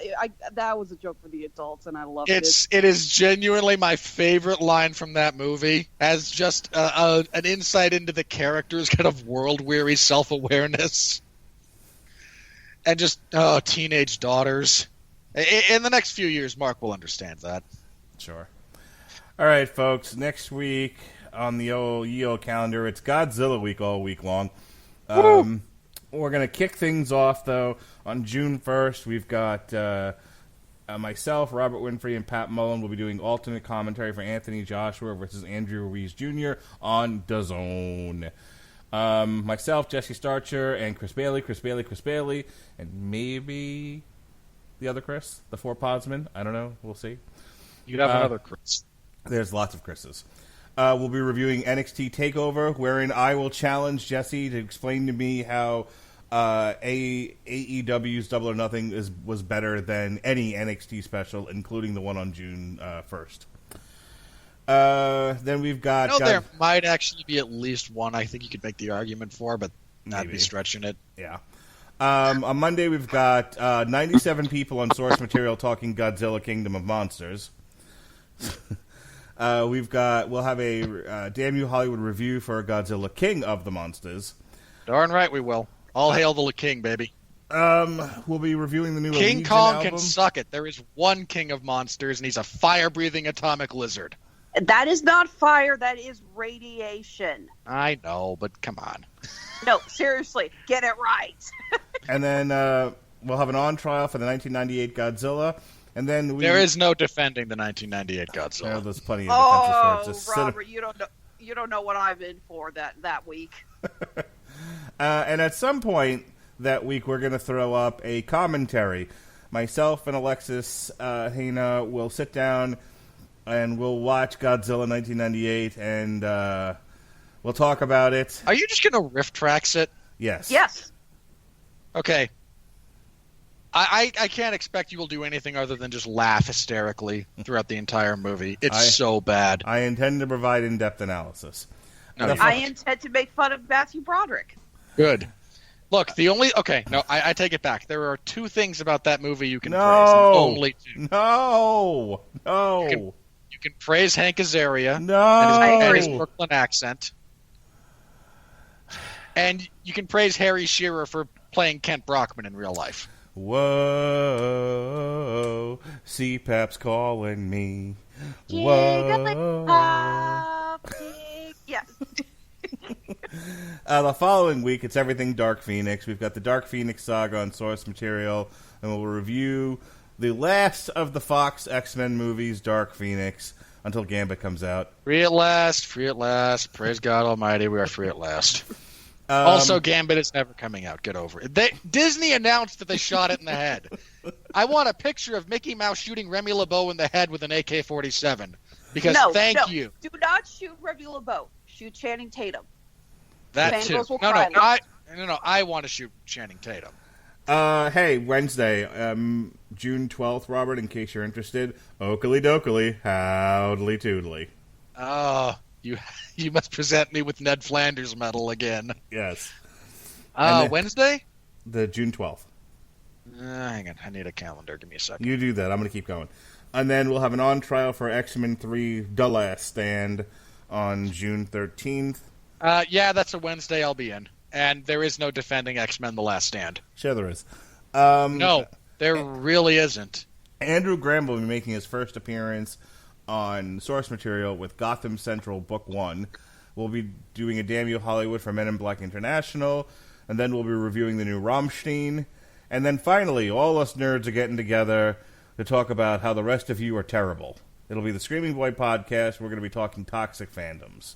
That was a joke for the adults, and I loved it. It is genuinely my favorite line from that movie, as just an insight into the character's kind of world-weary self-awareness. And just, teenage daughters. In the next few years, Mark will understand that. Sure. All right, folks. Next week on the old calendar, it's Godzilla week all week long. We're going to kick things off, though. On June 1st, we've got myself, Robert Winfrey, and Pat Mullen will be doing alternate commentary for Anthony Joshua versus Andrew Ruiz Jr. on DAZN. Myself, Jesse Starcher, and Chris Bailey, and maybe the other Chris, the Four Podsman. I don't know. We'll see. You'd have another Chris. There's lots of Chris's. We'll be reviewing NXT TakeOver, wherein I will challenge Jesse to explain to me how AEW's Double or Nothing was better than any NXT special, including the one on June 1st. Then we've got... there might actually be at least one I think you could make the argument for, but that'd Maybe. be stretching it. Yeah. On Monday, we've got 97 people on source material talking Godzilla Kingdom of Monsters. We'll have a Damn You Hollywood review for Godzilla King of the Monsters. Darn right we will. All hail the King, baby. We'll be reviewing the new King Legion Kong album. can suck it. There is one king of monsters, and he's a fire-breathing atomic lizard. That is not fire. That is radiation. I know, but come on. No, seriously, get it right. And then we'll have an on-trial for the 1998 Godzilla. And then There is no defending the 1998 Godzilla. there's plenty of defenses for it. Robert, you don't know what I'm in for that week. And at some point that week, we're going to throw up a commentary. Myself and Alexis Hina will sit down and we'll watch Godzilla 1998 and we'll talk about it. Are you just going to riff tracks it? Yes. Yes. Okay. I can't expect you will do anything other than just laugh hysterically throughout the entire movie. It's so bad. I intend to provide in-depth analysis. No, I intend to make fun of Matthew Broderick. Good. Look, I take it back. There are two things about that movie you can praise. No. And only two. No. You can praise Hank Azaria No. and his Brooklyn accent. And you can praise Harry Shearer for playing Kent Brockman in real life. Whoa, CPAP's calling me. Whoa. Yes. The following week, it's everything Dark Phoenix. We've got the Dark Phoenix saga on source material, and we'll review the last of the Fox X-Men movies, Dark Phoenix, until Gambit comes out. Free at last. Praise God Almighty, we are free at last. Also, Gambit is never coming out. Get over it. Disney announced that they shot it in the head. I want a picture of Mickey Mouse shooting Remy LeBeau in the head with an AK-47. Because thank you. Do not shoot Remy LeBeau. Shoot Channing Tatum. That too. Fangirls will cry. I want to shoot Channing Tatum. Hey, Wednesday, June 12th, Robert, in case you're interested. Oakley dokley, howdly toodly. Oh, you must present me with Ned Flanders medal again. Yes. Wednesday? The June 12th. Hang on, I need a calendar. Give me a second. You do that. I'm going to keep going. And then we'll have an on-trial for X-Men 3 The Last Stand on June 13th. Yeah, that's a Wednesday I'll be in. And there is no defending X-Men The Last Stand. Sure there is. No, there really isn't. Andrew Graham will be making his first appearance on source material with Gotham Central Book 1. We'll be doing a Damn You Hollywood for Men in Black International, and then we'll be reviewing the new Rammstein. And then finally, all us nerds are getting together to talk about how the rest of you are terrible. It'll be the Screaming Boy podcast. We're going to be talking toxic fandoms.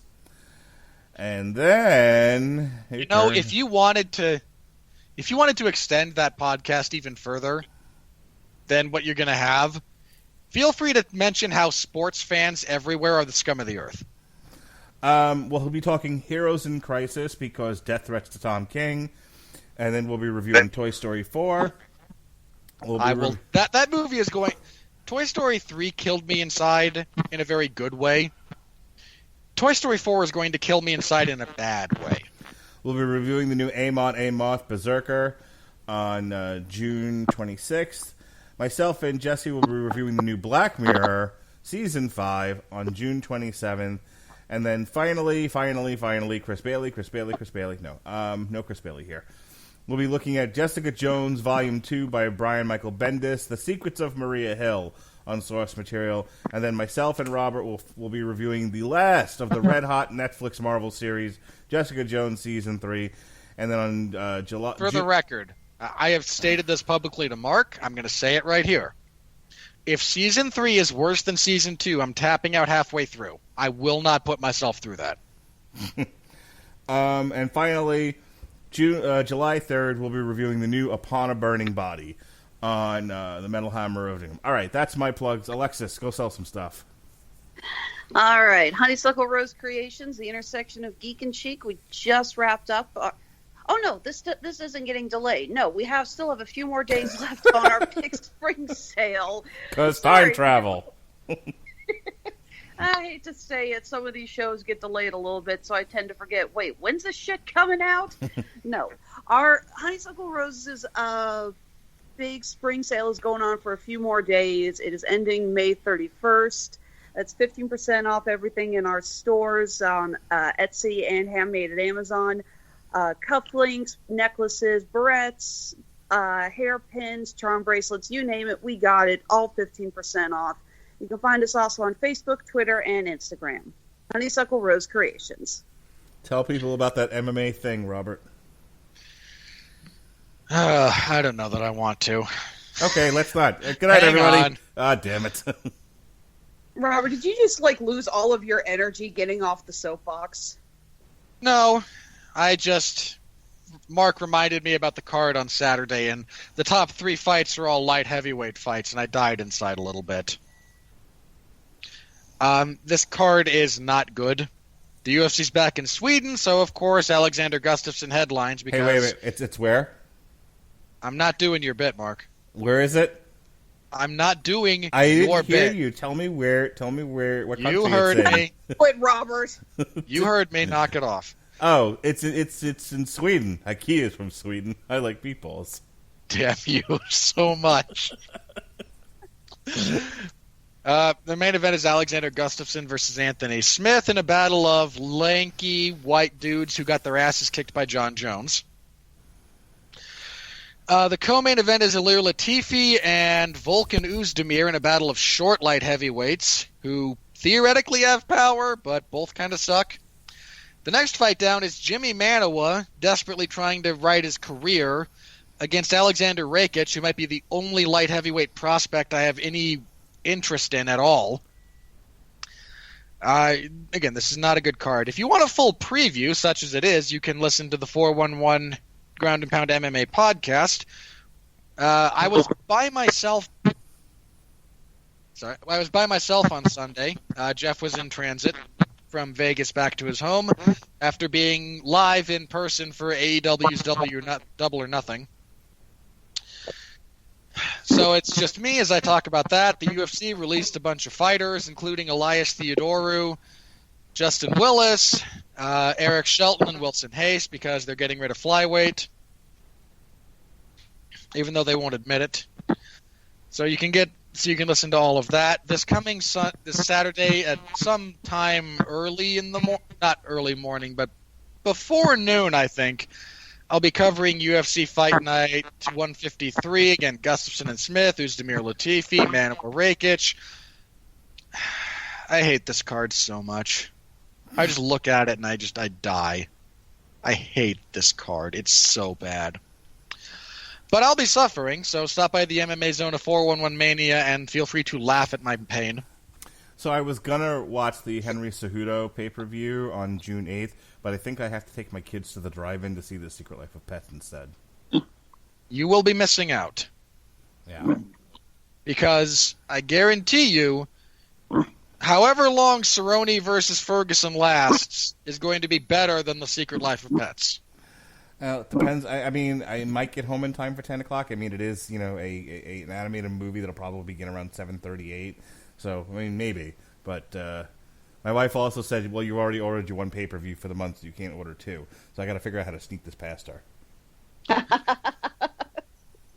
And then... if you wanted to extend that podcast even further than what you're going to have, feel free to mention how sports fans everywhere are the scum of the earth. We'll be talking Heroes in Crisis because death threats to Tom King. And then we'll be reviewing Toy Story 4. That movie is going... Toy Story 3 killed me inside in a very good way. Toy Story 4 is going to kill me inside in a bad way. We'll be reviewing the new Amon Amoth Berserker on June 26th. Myself and Jesse will be reviewing the new Black Mirror Season 5 on June 27th. And then finally, Chris Bailey. No Chris Bailey here. We'll be looking at Jessica Jones Volume 2 by Brian Michael Bendis, The Secrets of Maria Hill on source material. And then myself and Robert will be reviewing the last of the red-hot Netflix Marvel series, Jessica Jones Season 3. And then on July... For the record, I have stated this publicly to Mark. I'm going to say it right here. If Season 3 is worse than Season 2, I'm tapping out halfway through. I will not put myself through that. And finally... July 3rd, we'll be reviewing the new Upon a Burning Body on the Metal Hammer of Doom. All right, that's my plugs. Alexis, go sell some stuff. All right, Honeysuckle Rose Creations, the intersection of geek and chic. We just wrapped up. Oh no, this isn't getting delayed. No, we still have a few more days left on our big spring sale. Because time travel. I hate to say it, some of these shows get delayed a little bit, so I tend to forget. Wait, when's this shit coming out? No, our Honeysuckle Roses big spring sale is going on for a few more days. It is ending May 31st. That's 15% off everything in our stores on Etsy and Handmade at Amazon. Cufflinks, necklaces, barrettes, hairpins, charm bracelets, you name it, we got it, all 15% off. You can find us also on Facebook, Twitter, and Instagram. Honeysuckle Rose Creations. Tell people about that MMA thing, Robert. I don't know that I want to. Okay, let's not. Good night, Hang everybody. on. Ah, damn it. Robert, did you just lose all of your energy getting off the soapbox? No, Mark reminded me about the card on Saturday, and the top 3 fights are all light heavyweight fights, and I died inside a little bit. This card is not good. The UFC's back in Sweden, so of course Alexander Gustafsson headlines because... Hey, wait. It's where? I'm not doing your bit, Mark. Where is it? I'm not doing I didn't your hear bit. You. Tell me where. What country You heard it's in. me. Quit, Robert. You heard me. Knock it off. Oh, it's in Sweden. IKEA's from Sweden. I like meatballs. Damn you so much. The main event is Alexander Gustafsson versus Anthony Smith in a battle of lanky white dudes who got their asses kicked by John Jones. The co-main event is Ilir Latifi and Volkan Oezdemir in a battle of short light heavyweights who theoretically have power, but both kind of suck. The next fight down is Jimmy Manawa, desperately trying to right his career, against Alexander Rakic, who might be the only light heavyweight prospect I have any interest in at all. Again, this is not a good card. If you want a full preview, such as it is, you can listen to the 411 Ground and Pound MMA podcast. I was by myself. Sorry, I was by myself on Sunday. Jeff was in transit from Vegas back to his home after being live in person for AEW's Double or Nothing. So it's just me as I talk about that. The UFC released a bunch of fighters, including Elias Theodorou, Justin Willis, Eric Shelton, and Wilson Hayes, because they're getting rid of flyweight, even though they won't admit it. So you can listen to all of that this coming this Saturday at some time early in the not early morning, but before noon, I think. I'll be covering UFC Fight Night 153, again, Gustafsson and Smith, Oezdemir Latifi, Manawa Rakic. I hate this card so much. I just look at it and I die. I hate this card. It's so bad. But I'll be suffering, so stop by the MMA Zone of 411 Mania and feel free to laugh at my pain. So I was gonna watch the Henry Cejudo pay-per-view on June 8th, but I think I have to take my kids to the drive-in to see The Secret Life of Pets instead. You will be missing out. Yeah. Because I guarantee you, however long Cerrone versus Ferguson lasts is going to be better than The Secret Life of Pets. It depends. I mean, I might get home in time for 10 o'clock. I mean, it is, an animated movie that'll probably begin around 7:38. So, I mean, maybe. But my wife also said, well, you already ordered your one pay-per-view for the month, so you can't order two. So I got to figure out how to sneak this past her.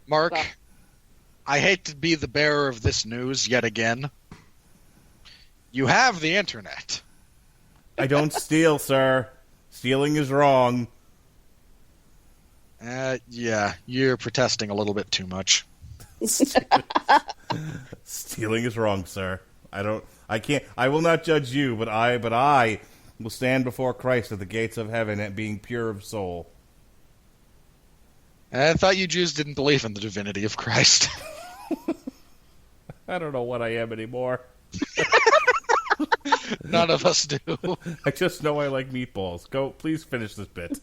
Mark, I hate to be the bearer of this news yet again. You have the internet. I don't steal, sir. Stealing is wrong. Yeah, you're protesting a little bit too much. Stealing is wrong, sir. I will not judge you, but I will stand before Christ at the gates of heaven at being pure of soul. I thought you Jews didn't believe in the divinity of Christ. I don't know what I am anymore. None of us do. I just know I like meatballs. Please finish this bit.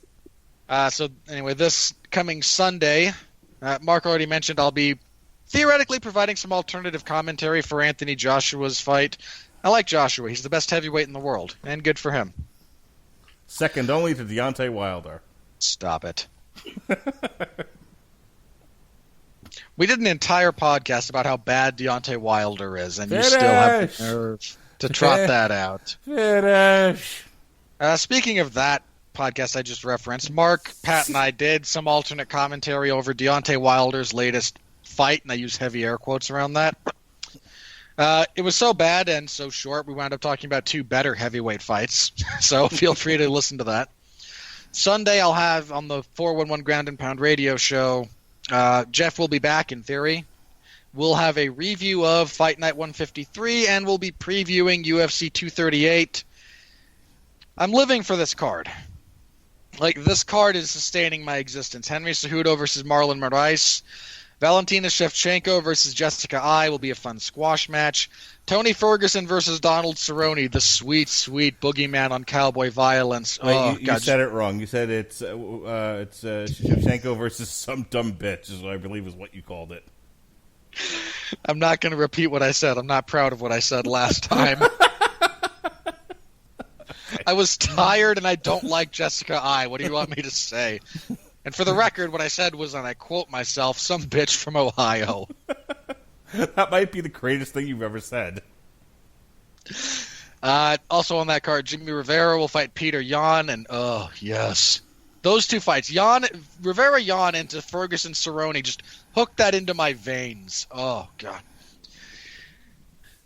So anyway, this coming Sunday, Mark already mentioned I'll be theoretically providing some alternative commentary for Anthony Joshua's fight. I like Joshua. He's the best heavyweight in the world, and good for him. Second only to Deontay Wilder. Stop it. We did an entire podcast about how bad Deontay Wilder is, and you still have the nerve to trot that out. Finish. Speaking of that podcast I just referenced, Mark, Pat, and I did some alternate commentary over Deontay Wilder's latest fight, and I use heavy air quotes around that. It was so bad and so short, we wound up talking about 2 better heavyweight fights, so feel free to listen to that. Sunday I'll have on the 411 Ground and Pound radio show, Jeff will be back in theory. We'll have a review of Fight Night 153, and we'll be previewing UFC 238. I'm living for this card. Like, this card is sustaining my existence. Henry Cejudo versus Marlon Moraes. Valentina Shevchenko versus Jessica Ai will be a fun squash match. Tony Ferguson versus Donald Cerrone, the sweet, sweet boogeyman on cowboy violence. Wait, you said it wrong. You said it's Shevchenko versus some dumb bitch, is what I believe is what you called it. I'm not going to repeat what I said. I'm not proud of what I said last time. I was tired, and I don't like Jessica Ai. What do you want me to say? And for the record, what I said was, and I quote myself, some bitch from Ohio. That might be the greatest thing you've ever said. Also on that card, Jimmy Rivera will fight Peter Yan, and oh, yes. Those 2 fights, Rivera Yan into Ferguson Cerrone, just hooked that into my veins. Oh, God.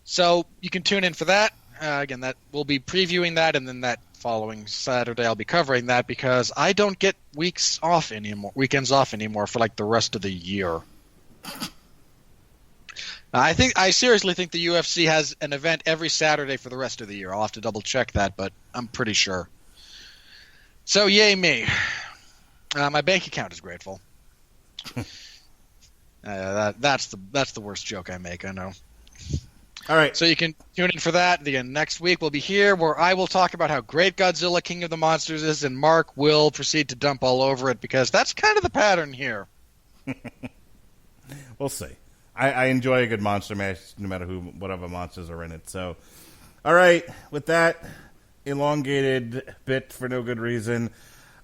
So you can tune in for that. Again, that we'll be previewing that, and then that following Saturday I'll be covering that because I don't get weekends off anymore for like the rest of the year. I seriously think the UFC has an event every Saturday for the rest of the year. I'll have to double check that, but I'm pretty sure. So yay me. My bank account is grateful. That's the worst joke I make, I know. All right. So you can tune in for that. Again, next week we'll be here where I will talk about how great Godzilla King of the Monsters is, and Mark will proceed to dump all over it because that's kind of the pattern here. We'll see. I enjoy a good monster match no matter whatever monsters are in it. So, all right. With that elongated bit for no good reason,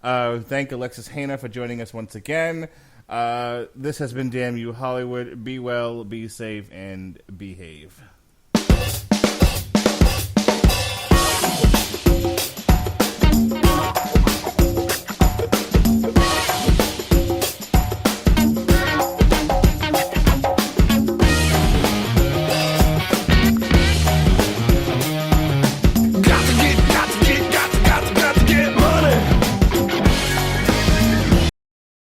thank Alexis Hana for joining us once again. This has been Damn You Hollywood. Be well, be safe, and behave.